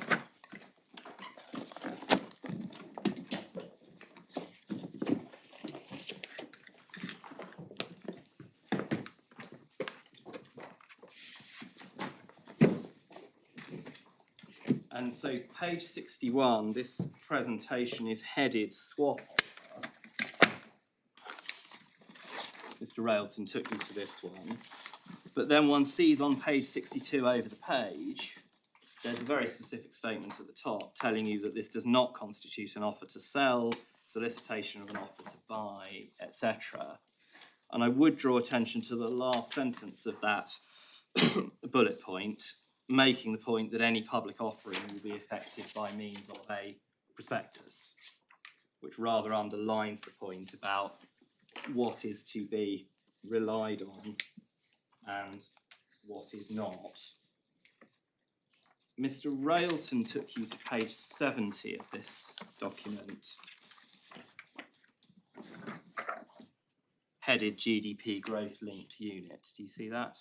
And so page 61, this presentation is headed swap offer. Mr. Railton took you to this one. But then one sees on page 62 over the page, there's a very specific statement at the top telling you that this does not constitute an offer to sell, solicitation of an offer to buy, etc. And I would draw attention to the last sentence of that bullet point, making the point that any public offering will be effected by means of a prospectus, which rather underlines the point about what is to be relied on and what is not. Mr. Railton took you to page 70 of this document, headed GDP growth linked unit. Do you see that?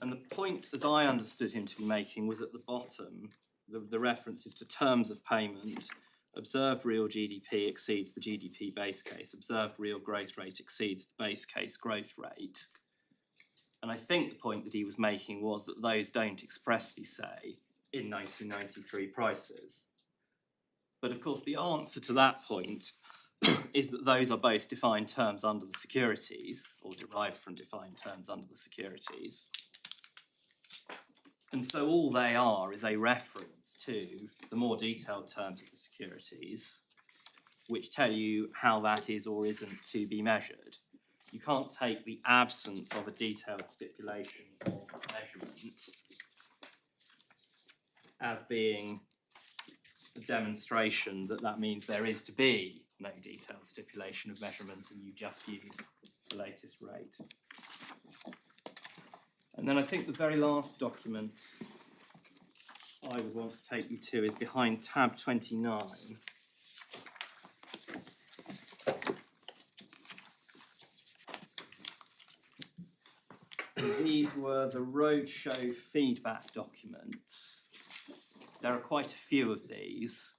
And the point, as I understood him to be making, was at the bottom, the references to terms of payment. Observed real GDP exceeds the GDP base case. Observed real growth rate exceeds the base case growth rate. And I think the point that he was making was that those don't expressly say in 1993 prices. But of course, the answer to that point is that those are both defined terms under the securities, or derived from defined terms under the securities. And so all they are is a reference to the more detailed terms of the securities, which tell you how that is or isn't to be measured. You can't take the absence of a detailed stipulation of measurement as being a demonstration that that means there is to be no detailed stipulation of measurement and you just use the latest rate. And then I think the very last document I would want to take you to is behind tab 29. These were the roadshow feedback documents. There are quite a few of these.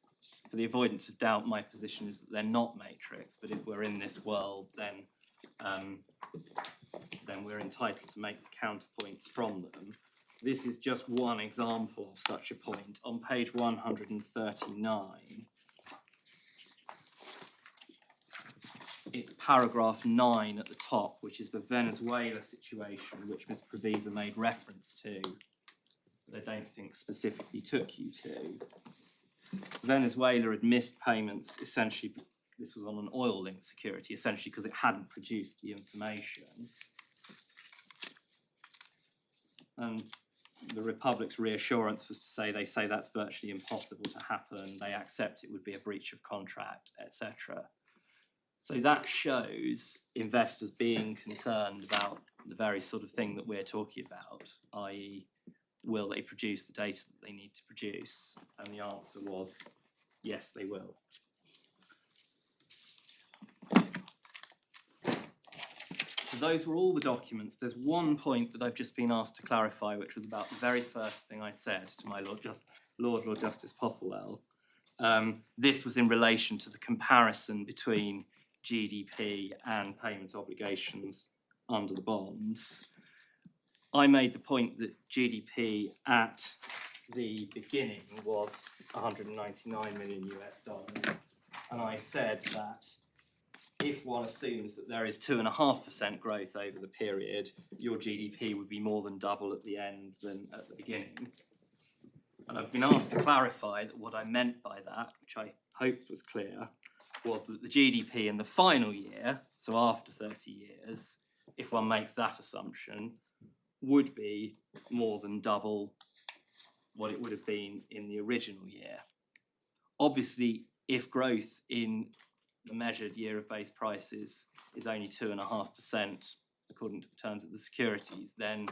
For the avoidance of doubt, my position is that they're not matrix, but if we're in this world, then we're entitled to make the counterpoints from them. this is just one example of such a point. On page 139, it's paragraph 9 at the top, which is the Venezuela situation, which Ms. Provisa made reference to, but I don't think specifically took you to. Venezuela had missed payments, essentially, this was on an oil-linked security, essentially because it hadn't produced the information. And the Republic's reassurance was to say, they say that's virtually impossible to happen, they accept it would be a breach of contract, etc. So that shows investors being concerned about the very sort of thing that we're talking about, i.e. will they produce the data that they need to produce? And the answer was, yes, they will. So those were all the documents. There's one point that I've just been asked to clarify, which was about the very first thing I said to my Lord Justice Popplewell. This was in relation to the comparison between GDP and payment obligations under the bonds. I made the point that GDP at the beginning was 199 million US dollars, and I said that if one assumes that there is 2.5% growth over the period, your GDP would be more than double at the end than at the beginning. And I've been asked to clarify that what I meant by that, which I hoped was clear, was that the GDP in the final year, so after 30 years, if one makes that assumption, would be more than double what it would have been in the original year. Obviously, if growth in the measured year of base prices is only 2.5%, according to the terms of the securities, then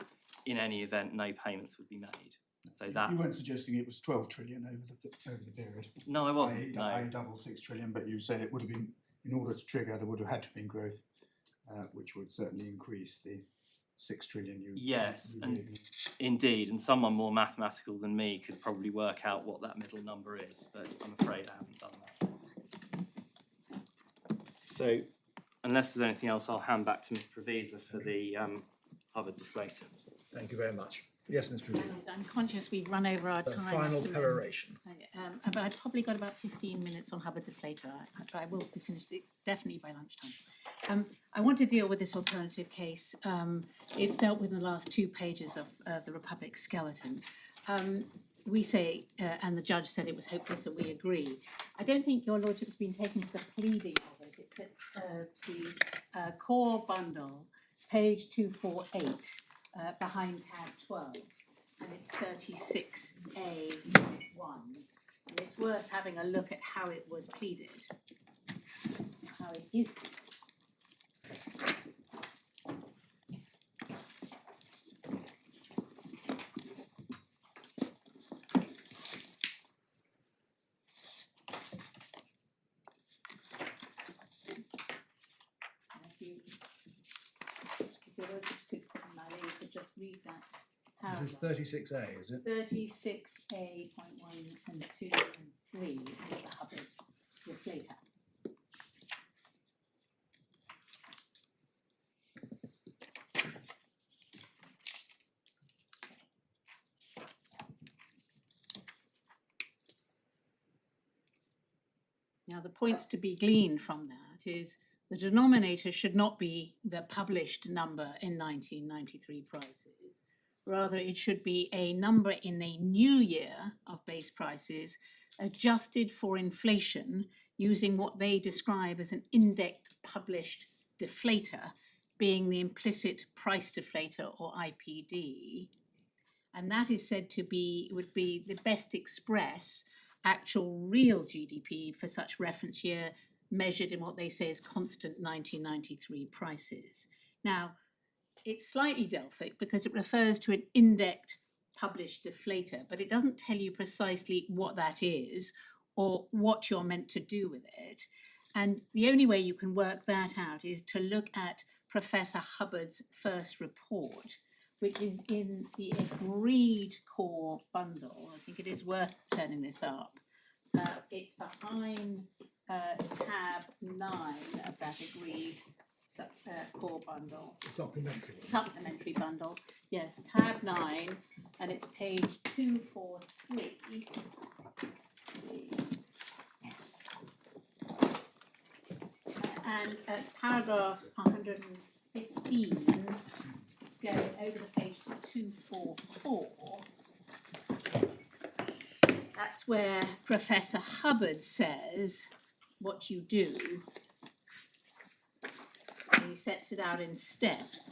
in any event, no payments would be made. So that You weren't suggesting it was 12 trillion over the period. no, I wasn't. I No, double 6 trillion, but you said it would have been, in order to trigger, there would have had to have been growth, which would certainly increase the 6 trillion you. yes, you and gave me. indeed, and someone more mathematical than me could probably work out what that middle number is, but I'm afraid I haven't done that. So, unless there's anything else, I'll hand back to Ms. Provisa for the Hubbard deflator. Thank you very much. Yes, Ms. Provisa. I'm conscious we've run over our The time. final estimate. peroration. But I've probably got about 15 minutes on Hubbard deflator. I will be finished definitely by lunchtime. I want to deal with this alternative case. It's dealt with in the last 2 pages of the Republic skeleton. We say, and the judge said it was hopeless, and we agree. I don't think your lordship's been taken to the pleading of it. It's at the core bundle, page 248, behind tab 12, and it's 36A1. And it's worth having a look at how it was pleaded, how it is pleaded. If your lordships could, Mary, you could just read that This is paragraph. 36A, is it? 36A.1 and 2 and 3 is the Hubbard deflator. Now, the points to be gleaned from that is the denominator should not be the published number in 1993 prices. Rather, it should be a number in a new year of base prices adjusted for inflation using what they describe as an indexed published deflator, being the implicit price deflator or IPD. And that is said to be, would be the best express actual real GDP for such reference year measured in what they say is constant 1993 prices. Now, it's slightly Delphic because it refers to an indexed published deflator, but it doesn't tell you precisely what that is or what you're meant to do with it. And the only way you can work that out is to look at Professor Hubbard's first report, which is in the agreed core bundle. I think it is worth turning this up. It's behind tab 9 of that agreed core bundle. Supplementary. Supplementary bundle, yes, tab 9, and it's page 243. And at paragraph 115, going over the page to 244, that's where Professor Hubbard says what you do. And he sets it out in steps.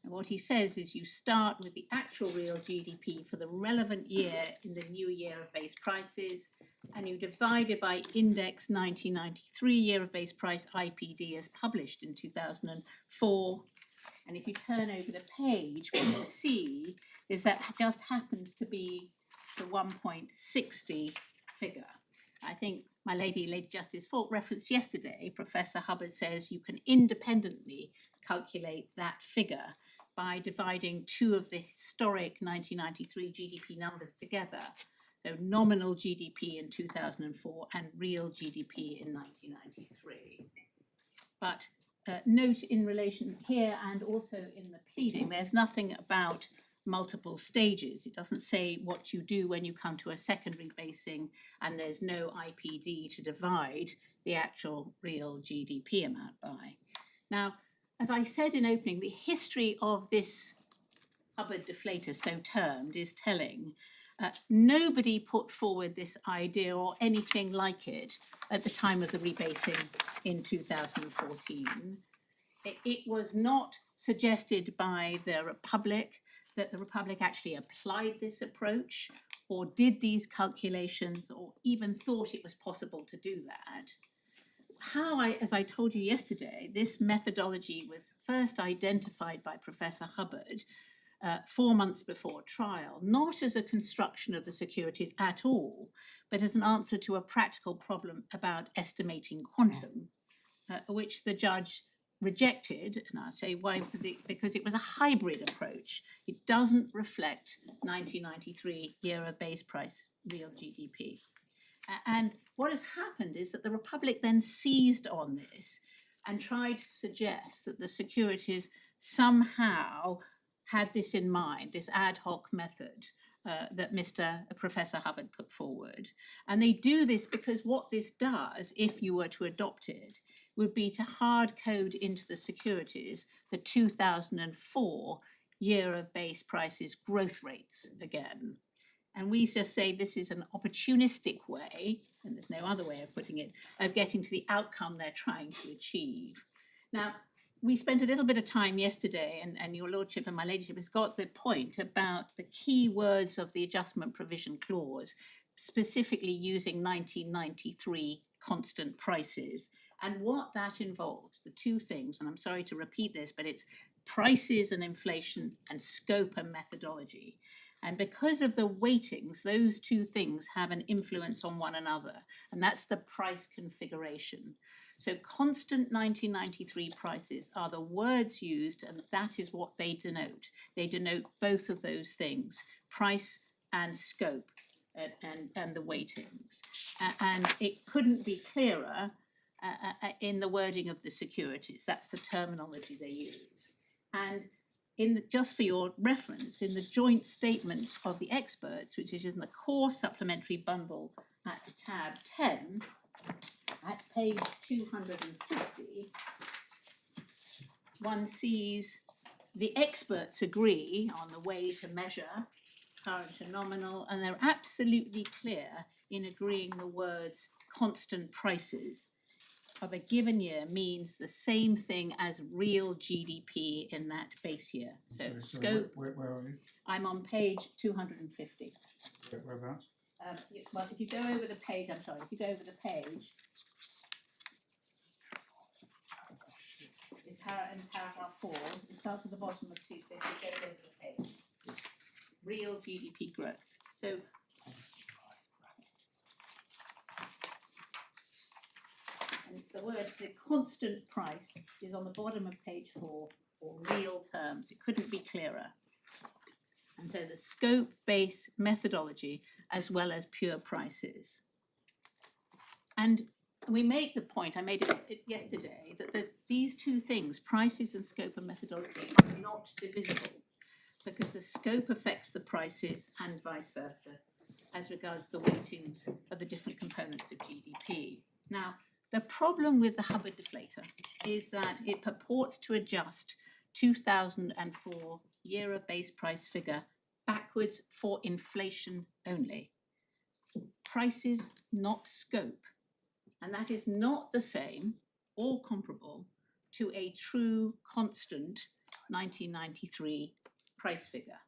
And what he says is you start with the actual real GDP for the relevant year in the new year of base prices, and you divide it by index 1993 year of base price IPD as published in 2004. And if you turn over the page, what you see is that just happens to be the 1.60 figure. I think my Lady Justice Falk referenced yesterday, Professor Hubbard says you can independently calculate that figure by dividing two of the historic 1993 GDP numbers together. So nominal GDP in 2004 and real GDP in 1993. But note in relation here and also in the pleading, there's nothing about multiple stages. It doesn't say what you do when you come to a secondary basing and there's no IPD to divide the actual real GDP amount by. Now, as I said in opening, the history of this Hubbard deflator, so termed, is telling. Nobody put forward this idea or anything like it at the time of the rebasing in 2014. It was not suggested by the Republic that the Republic actually applied this approach or did these calculations or even thought it was possible to do that. As I told you yesterday, this methodology was first identified by Professor Hubbard 4 months before trial, not as a construction of the securities at all, but as an answer to a practical problem about estimating quantum, which the judge rejected, and I'll say why, because it was a hybrid approach. It doesn't reflect 1993 year of base price real GDP. And what has happened is that the Republic then seized on this and tried to suggest that the securities somehow had this in mind, this ad hoc method that Professor Hubbard put forward. And they do this because what this does, if you were to adopt it, would be to hard code into the securities the 2004 year of base prices growth rates again. And we just say this is an opportunistic way, and there's no other way of putting it, of getting to the outcome they're trying to achieve. Now, we spent a little bit of time yesterday, and your lordship and my ladyship has got the point about the key words of the adjustment provision clause, specifically using 1993 constant prices, and what that involves, the two things, and I'm sorry to repeat this, but it's prices and inflation and scope and methodology. And because of the weightings, those two things have an influence on one another, and that's the price configuration. So constant 1993 prices are the words used, and that is what they denote. They denote both of those things, price and scope, and the weightings. And it couldn't be clearer in the wording of the securities. That's the terminology they use. And just for your reference, in the joint statement of the experts, which is in the core supplementary bundle at tab 10, at page 250, one sees the experts agree on the way to measure current and nominal, and they're absolutely clear in agreeing the words constant prices of a given year means the same thing as real GDP in that base year. So scope. Where are you? I'm on page 250. Whereabouts? Well, if you go over the page, I'm sorry, if you go over the page, in paragraph 4, it starts at the bottom of 250, goes over the page. Real GDP growth. So and it's the word, the constant price is on the bottom of page 4, or real terms. It couldn't be clearer. And so the scope, base, methodology, as well as pure prices. And we make the point, I made it yesterday, that these two things, prices and scope and methodology, are not divisible. because the scope affects the prices and vice versa as regards the weightings of the different components of GDP. Now, the problem with the Hubbard deflator is that it purports to adjust 2004 year of base price figure backwards for inflation only. Prices, not scope. And that is not the same or comparable to a true constant 1993 price figure.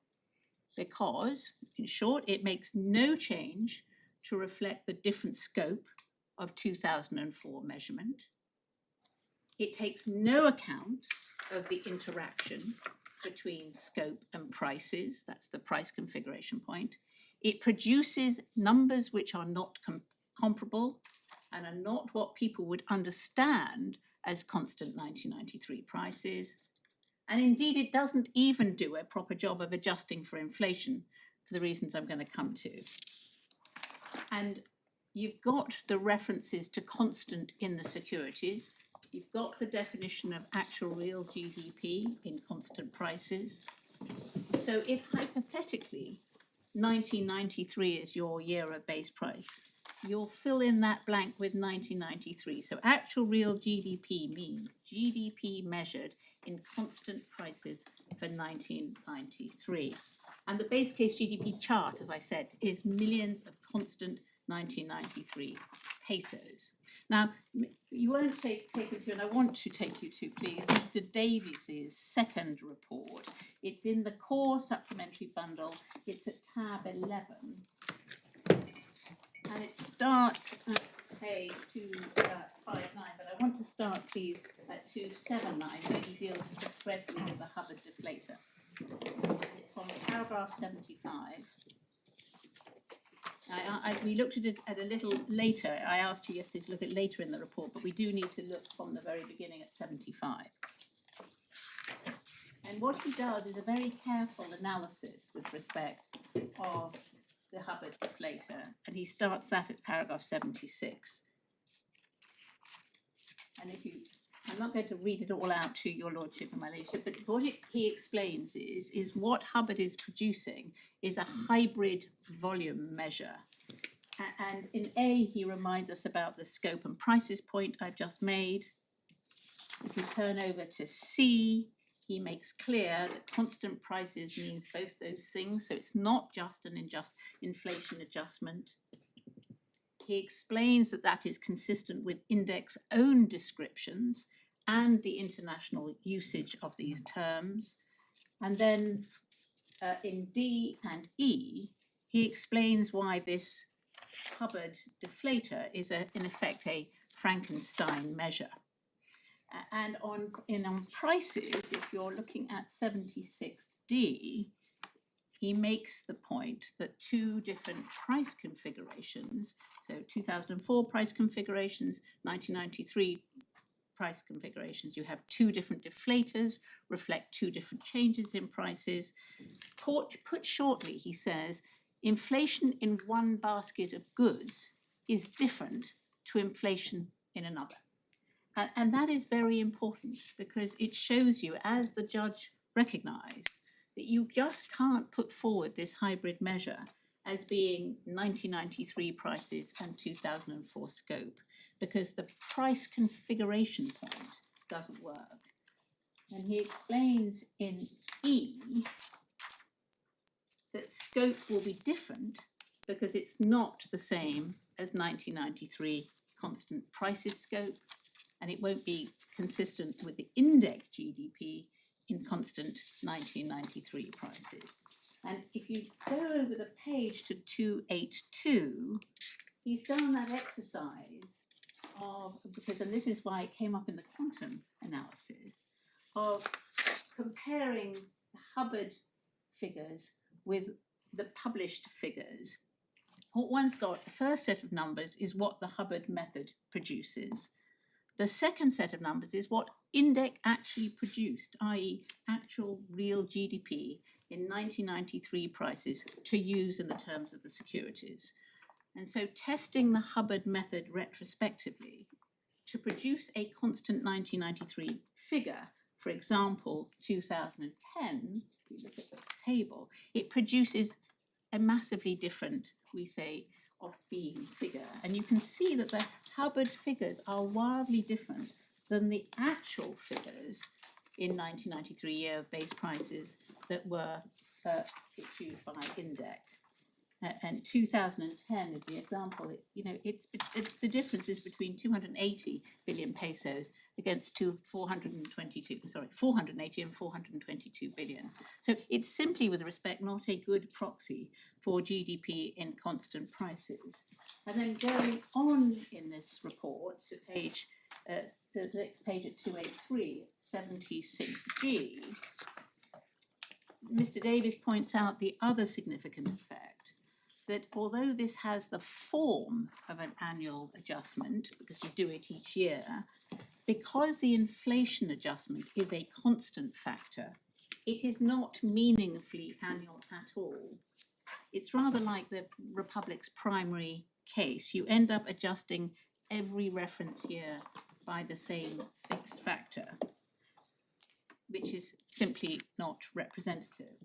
Because, in short, it makes no change to reflect the different scope of 2004 measurement. It takes no account of the interaction between scope and prices, that's the price configuration point. It produces numbers which are not comparable and are not what people would understand as constant 1993 prices. And indeed, it doesn't even do a proper job of adjusting for inflation for the reasons I'm going to come to. And you've got the references to constant in the securities. You've got the definition of actual real GDP in constant prices. So if hypothetically 1993 is your year of base price, you'll fill in that blank with 1993. So actual real GDP means GDP measured in constant prices for 1993. And the base case GDP chart, as I said, is millions of constant 1993 pesos. Now, you won't take you to, and I want to take you to, please, Mr. Davies's second report. It's in the core supplementary bundle. It's at tab 11. And it starts at page 259, but I want to start, please, at 279, where he deals expressly with the Hubbard deflator. It's from paragraph 75. We looked at it a little later. I asked you yesterday to look at later in the report, but we do need to look from the very beginning at 75. And what he does is a very careful analysis with respect of the Hubbard deflator, and he starts that at paragraph 76. And I'm not going to read it all out to your lordship and my ladyship, but what he explains is what Hubbard is producing is a hybrid volume measure. And in A, he reminds us about the scope and prices point I've just made. If we turn over to C, he makes clear that constant prices means both those things, so it's not just an inflation adjustment. He explains that that is consistent with index own descriptions and the international usage of these terms. And then in D and E, he explains why this Hubbard deflator is in effect a Frankenstein measure. And on prices, if you're looking at 76D, he makes the point that two different price configurations, so 2004 price configurations, 1993 price configurations, you have two different deflators, reflect two different changes in prices. Put shortly, he says, inflation in one basket of goods is different to inflation in another. And that is very important because it shows you, as the judge recognized, that you just can't put forward this hybrid measure as being 1993 prices and 2004 scope, because the price configuration point doesn't work. And he explains in E that scope will be different because it's not the same as 1993 constant prices scope, and it won't be consistent with the index GDP in constant 1993 prices. And if you go over the page to 282, he's done that exercise of, and this is why it came up in the quantum analysis, of comparing the Hubbard figures with the published figures. What one's got, the first set of numbers is what the Hubbard method produces. The second set of numbers is what Index actually produced, i.e. actual real GDP in 1993 prices to use in the terms of the securities. And so testing the Hubbard method retrospectively to produce a constant 1993 figure, for example, 2010, we look at the table, it produces a massively different, we say, off-beam figure. And you can see that the Hubbard figures are wildly different than the actual figures in 1993 year of base prices that were issued by Index. And 2010 is the example. The difference is between 280 billion pesos against 480 and 422 billion. So it's simply, with respect, not a good proxy for GDP in constant prices. And then going on in this report to page, the next page at 283, 76G, Mr. Davies points out the other significant effect, that although this has the form of an annual adjustment, because you do it each year, because the inflation adjustment is a constant factor, it is not meaningfully annual at all. It's rather like the Republic's primary case. You end up adjusting every reference year by the same fixed factor, which is simply not representative.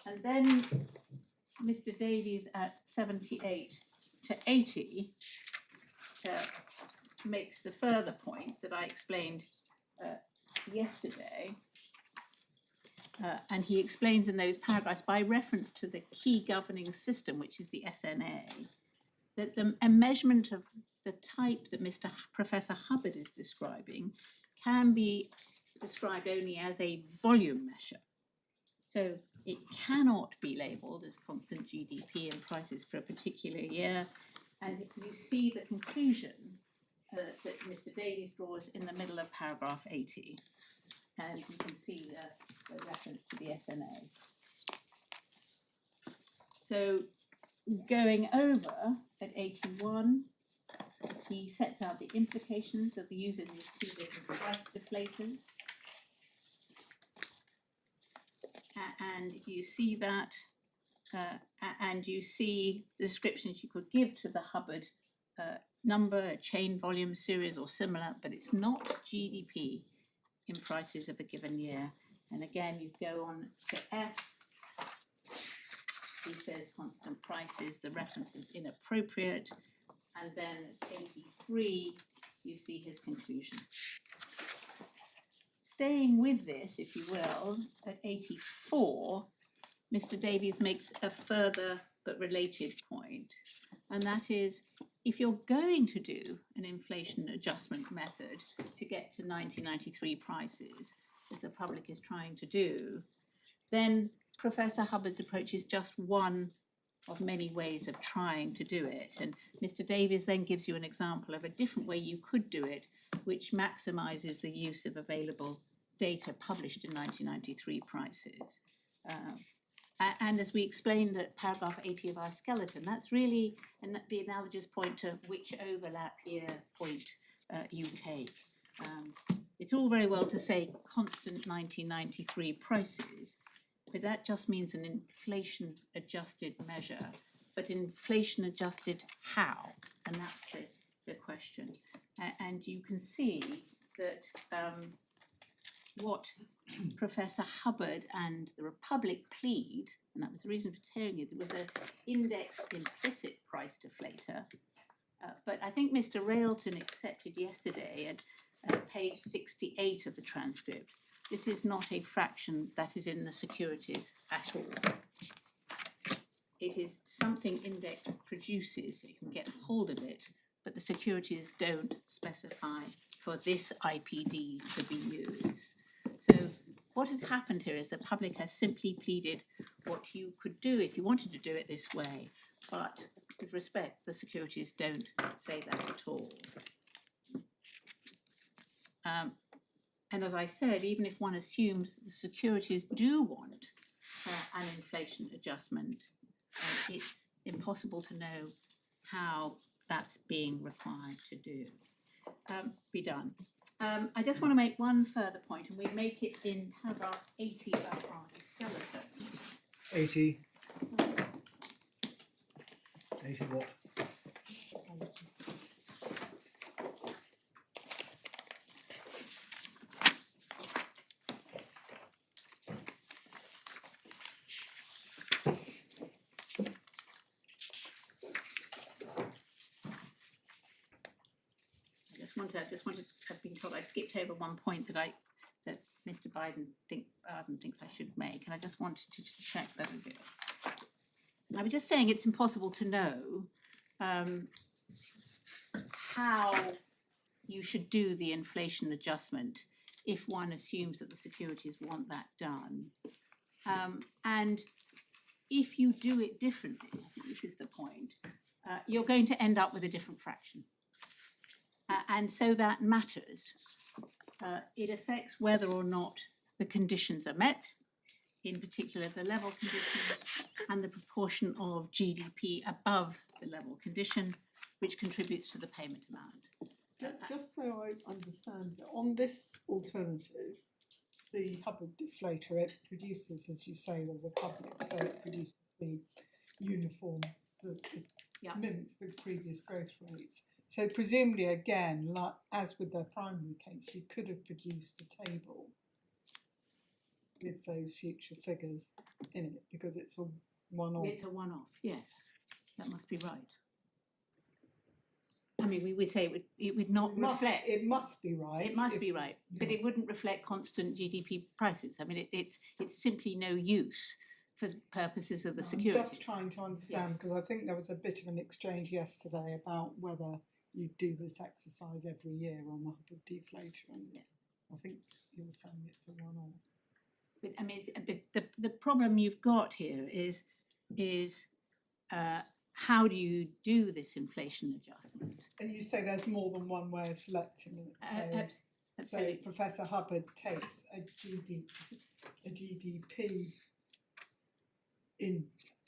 And then Mr. Davies at 78 to 80 makes the further point that I explained yesterday. And he explains in those paragraphs, by reference to the key governing system, which is the SNA, that a measurement of the type that Professor Hubbard is describing can be described only as a volume measure. So it cannot be labelled as constant GDP and prices for a particular year. And you see the conclusion that Mr. Davies draws in the middle of paragraph 80. And you can see the reference to the SNA. So going over at 81, he sets out the implications of the using these two different price deflators. And you see that, and you see the descriptions you could give to the Hubbard number, a chain volume series or similar, but it's not GDP in prices of a given year. And again, you go on to F. He says constant prices, the reference is inappropriate. And then at 83, you see his conclusion. Staying with this, if you will, at 84, Mr. Davies makes a further but related point, and that is, if you're going to do an inflation adjustment method to get to 1993 prices, as the public is trying to do, then Professor Hubbard's approach is just one of many ways of trying to do it. And Mr. Davies then gives you an example of a different way you could do it, which maximizes the use of available data published in 1993 prices. And as we explained at paragraph 80 of our skeleton, that's really the analogous point to which overlap year point you take. It's all very well to say constant 1993 prices, but that just means an inflation adjusted measure. But inflation adjusted how? And that's the question. And you can see that what Professor Hubbard and the Republic plead, and that was the reason for telling you, there was an index implicit price deflator. But I think Mr. Railton accepted yesterday at page 68 of the transcript, this is not a fraction that is in the securities at all. It is something index produces, you can get hold of it, but the securities don't specify for this IPD to be used. So what has happened here is the public has simply pleaded what you could do if you wanted to do it this way, but with respect, the securities don't say that at all. And as I said, even if one assumes the securities do want an inflation adjustment, it's impossible to know how that's being required to be done. I just want to make one further point, and we make it in paragraph 80 of our skeleton. 80. 80 what? I've been told I skipped over one point that Mr. Barden thinks I should make, and I just wanted to just check that a bit. I was just saying it's impossible to know how you should do the inflation adjustment if one assumes that the securities want that done. And if you do it differently, this is the point, you're going to end up with a different fraction. And so that matters. It affects whether or not the conditions are met, in particular the level condition and the proportion of GDP above the level condition, which contributes to the payment amount. Just so I understand, on this alternative, the Hubbard deflator, it produces, as you say, the Republic, so it produces the uniform that mimics the previous growth rates. So presumably, again, like as with the primary case, you could have produced a table with those future figures in it, because it's a one-off. It's a one-off, yes, that must be right. I mean, we would say it would not reflect. It must be right. It must be right, but it wouldn't reflect constant GDP prices. I mean, it's simply no use for purposes of the securities. I'm just trying to understand, because I think there was a bit of an exchange yesterday about whether you do this exercise every year on the Hubbard deflator, and I think you're saying it's a one-off. But I mean, the problem you've got here is how do you do this inflation adjustment? And you say there's more than one way of selecting it. So Professor Hubbard takes a GDP in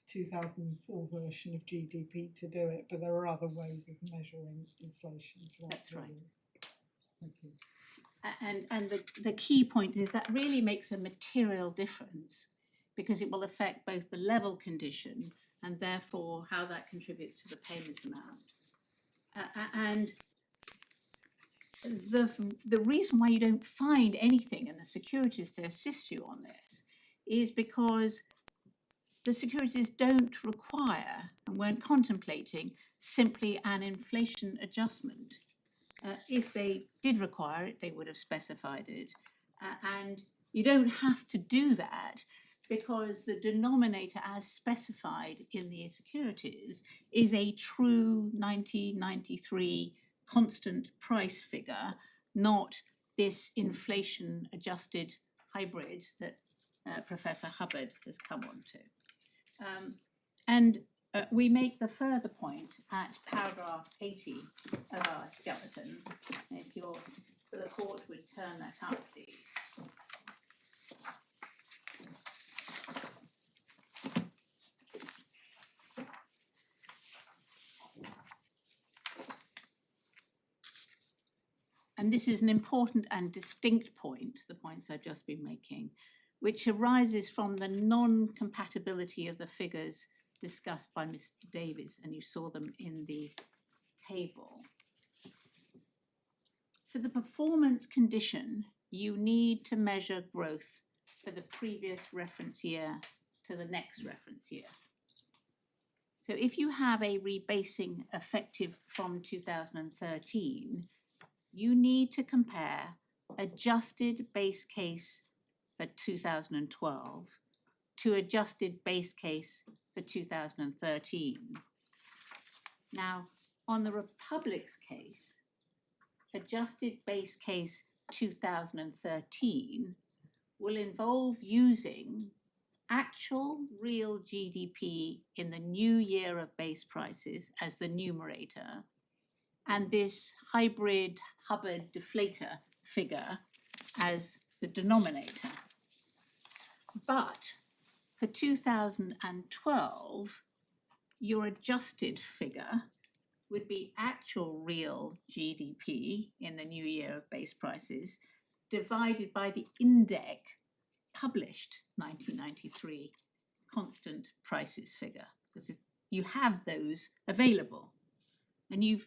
2004 version of GDP to do it, but there are other ways of measuring inflation for that. That's right. Thank you. And the key point is that really makes a material difference, because it will affect both the level condition and therefore how that contributes to the payment amount. And the reason why you don't find anything in the securities to assist you on this is because the securities don't require and weren't contemplating simply an inflation adjustment. If they did require it, they would have specified it. And you don't have to do that, because the denominator as specified in the securities is a true 1993 constant price figure, not this inflation adjusted hybrid that Professor Hubbard has come on to. We make the further point at paragraph 80 of our skeleton. If the court would turn that up, please. And this is an important and distinct point, the points I've just been making, which arises from the non-compatibility of the figures discussed by Mr. Davies, and you saw them in the table. For the performance condition, you need to measure growth for the previous reference year to the next reference year. So if you have a rebasing effective from 2013, you need to compare adjusted base case for 2012 to adjusted base case for 2013. Now, on the Republic's case, adjusted base case 2013 will involve using actual real GDP in the new year of base prices as the numerator, and this hybrid Hubbard deflator figure as the denominator. But for 2012, your adjusted figure would be actual real GDP in the new year of base prices divided by the index published 1993 constant prices figure, because you have those available, and you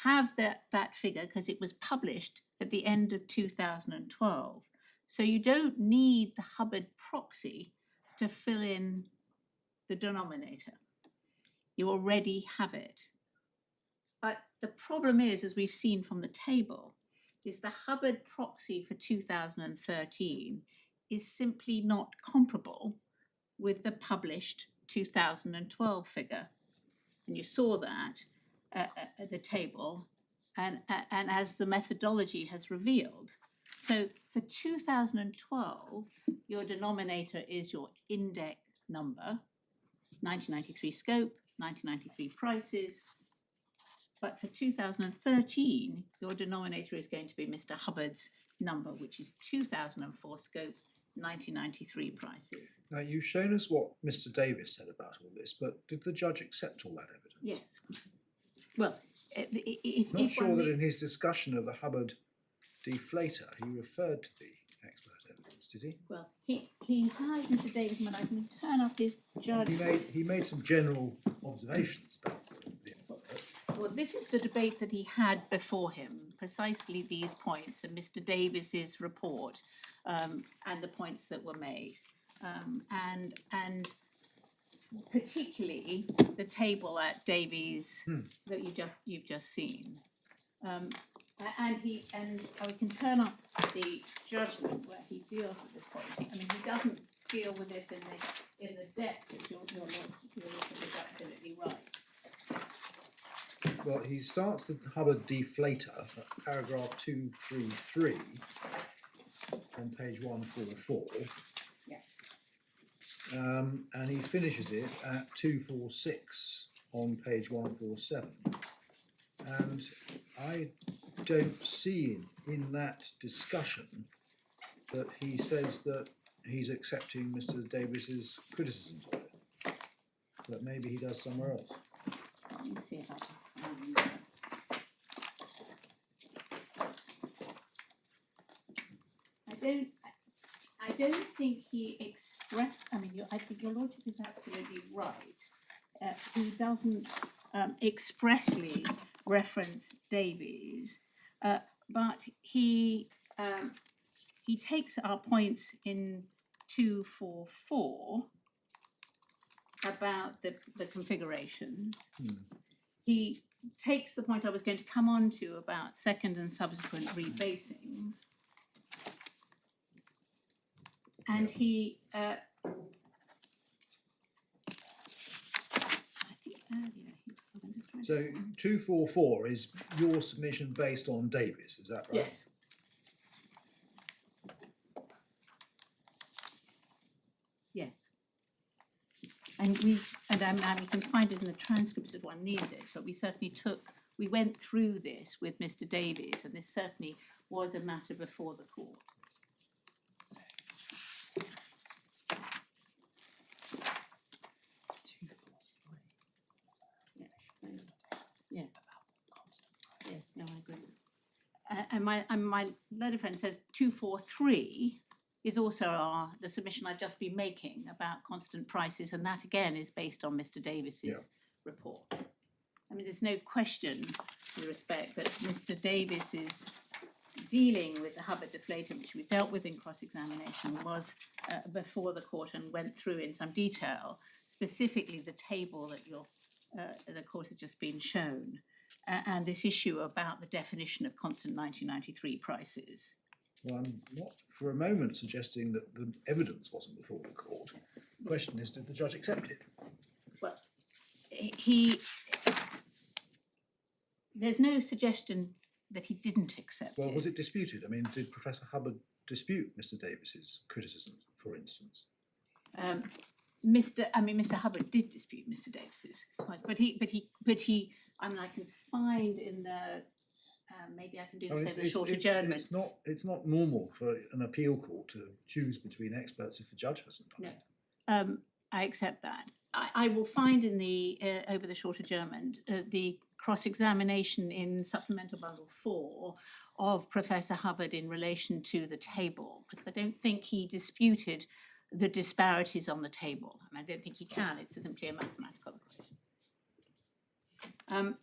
have that figure because it was published at the end of 2012. So you don't need the Hubbard proxy to fill in the denominator. You already have it. But the problem is, as we've seen from the table, is the Hubbard proxy for 2013 is simply not comparable with the published 2012 figure. And you saw that at the table, and as the methodology has revealed. So for 2012, your denominator is your index number, 1993 scope, 1993 prices. But for 2013, your denominator is going to be Mr. Hubbard's number, which is 2004 scope, 1993 prices. Now, you've shown us what Mr. Davis said about all this, but did the judge accept all that evidence? Yes. Well, if Not sure one that in his discussion of the Hubbard deflator, he referred to the expert evidence, did he? Well, he has, Mr. Davis, and I can turn up his judgment. He made some general observations about the experts. Well, this is the debate that he had before him, precisely these points, and Mr. Davis's report, and the points that were made, and particularly the table at Davies that you've just seen, and I can turn up the judgment where he deals with this point. I mean, he doesn't deal with this in the depth that you're absolutely right. Well, he starts the Hubbard deflator at paragraph 233 on page 144. Yeah. And he finishes it at 246 on page 147. And I don't see in that discussion that he says that he's accepting Mr. Davis's criticisms of it. But maybe he does somewhere else. Let me see if I can find it. I don't think he expressed, I mean, I think your lordship is absolutely right. He doesn't expressly reference Davies, but he takes our points in 244 about the configurations. He takes the point I was going to come on to about second and subsequent rebasings. And he, I think earlier, I'm just trying So to find- 244 is your submission based on Davis, is that right? Yes. Yes. And we can find it in the transcripts if one needs it, but we went through this with Mr. Davies, and this certainly was a matter before the court. Yeah. Yes, no, I agree. And my letter friend says 243 is also the submission I've just been making about constant prices, and that again is based on Mr. Davis's report. I mean, there's no question with respect that Mr. Davis is dealing with the Hubbard deflator, which we dealt with in cross-examination, was before the court and went through in some detail, specifically the table that the court has just been shown, and this issue about the definition of constant 1993 prices. Well, I'm not for a moment suggesting that the evidence wasn't before the court. The question is, did the judge accept it? Well, there's no suggestion that he didn't accept Well, it. was it disputed? I mean, did Professor Hubbard dispute Mr. Davis's criticisms, for instance? Mr. Hubbard did dispute Mr. Davis's, but he. I mean, I can find in the. Maybe I can do the same in the short adjournment. It's not normal for an appeal court to choose between experts if the judge hasn't done it. I accept that. I will find in the over the short adjournment the cross-examination in supplemental bundle 4 of Professor Hubbard in relation to the table, because I don't think he disputed the disparities on the table, and I don't think he can. It's simply a mathematical equation.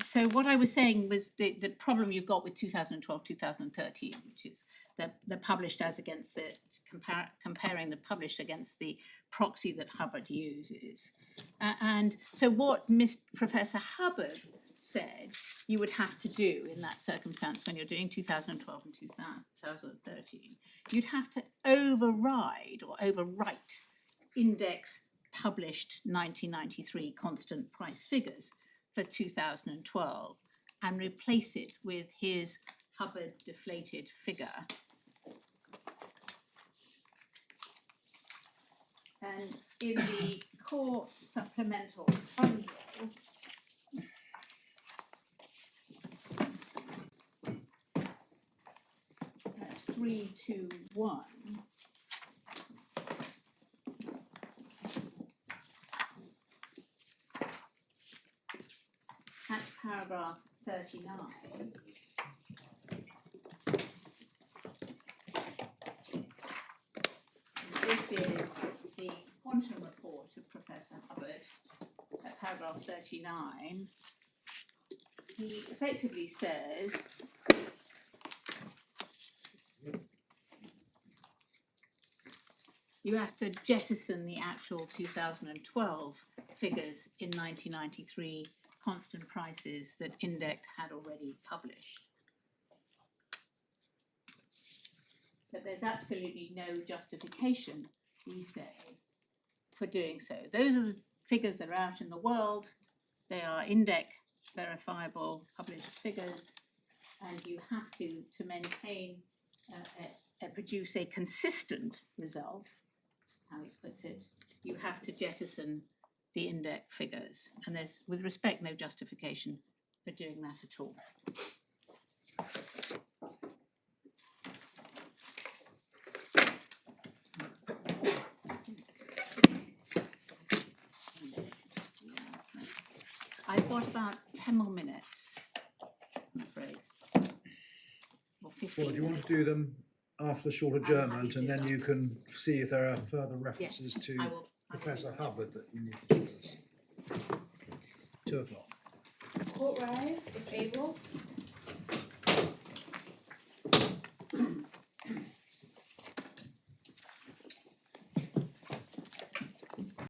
So what I was saying was the problem you've got with 2012, 2013, which is the published as against the comparing the published against the proxy that Hubbard uses. And so what Professor Hubbard said you would have to do in that circumstance when you're doing 2012 and 2013, you'd have to override or overwrite index published 1993 constant price figures for 2012 and replace it with his Hubbard deflated figure. And in the core supplemental bundle, that's 321. At paragraph 39. This is the quantum report of Professor Hubbard at paragraph 39. He effectively says you have to jettison the actual 2012 figures in 1993 constant prices that Index had already published. But there's absolutely no justification, we say, for doing so. Those are the figures that are out in the world. They are Index verifiable published figures, and you have to maintain, produce a consistent result, how he puts it, you have to jettison the Index figures. And there's, with respect, no justification for doing that at all. I've got about 10 more minutes, I'm afraid. Or 15 Well, do you want minutes. to do them after the short happy adjournment, to and do then that. you can see if there are further references to I will do Professor that. Hubbard that you need to show us. 2 o'clock. Court rise, if able.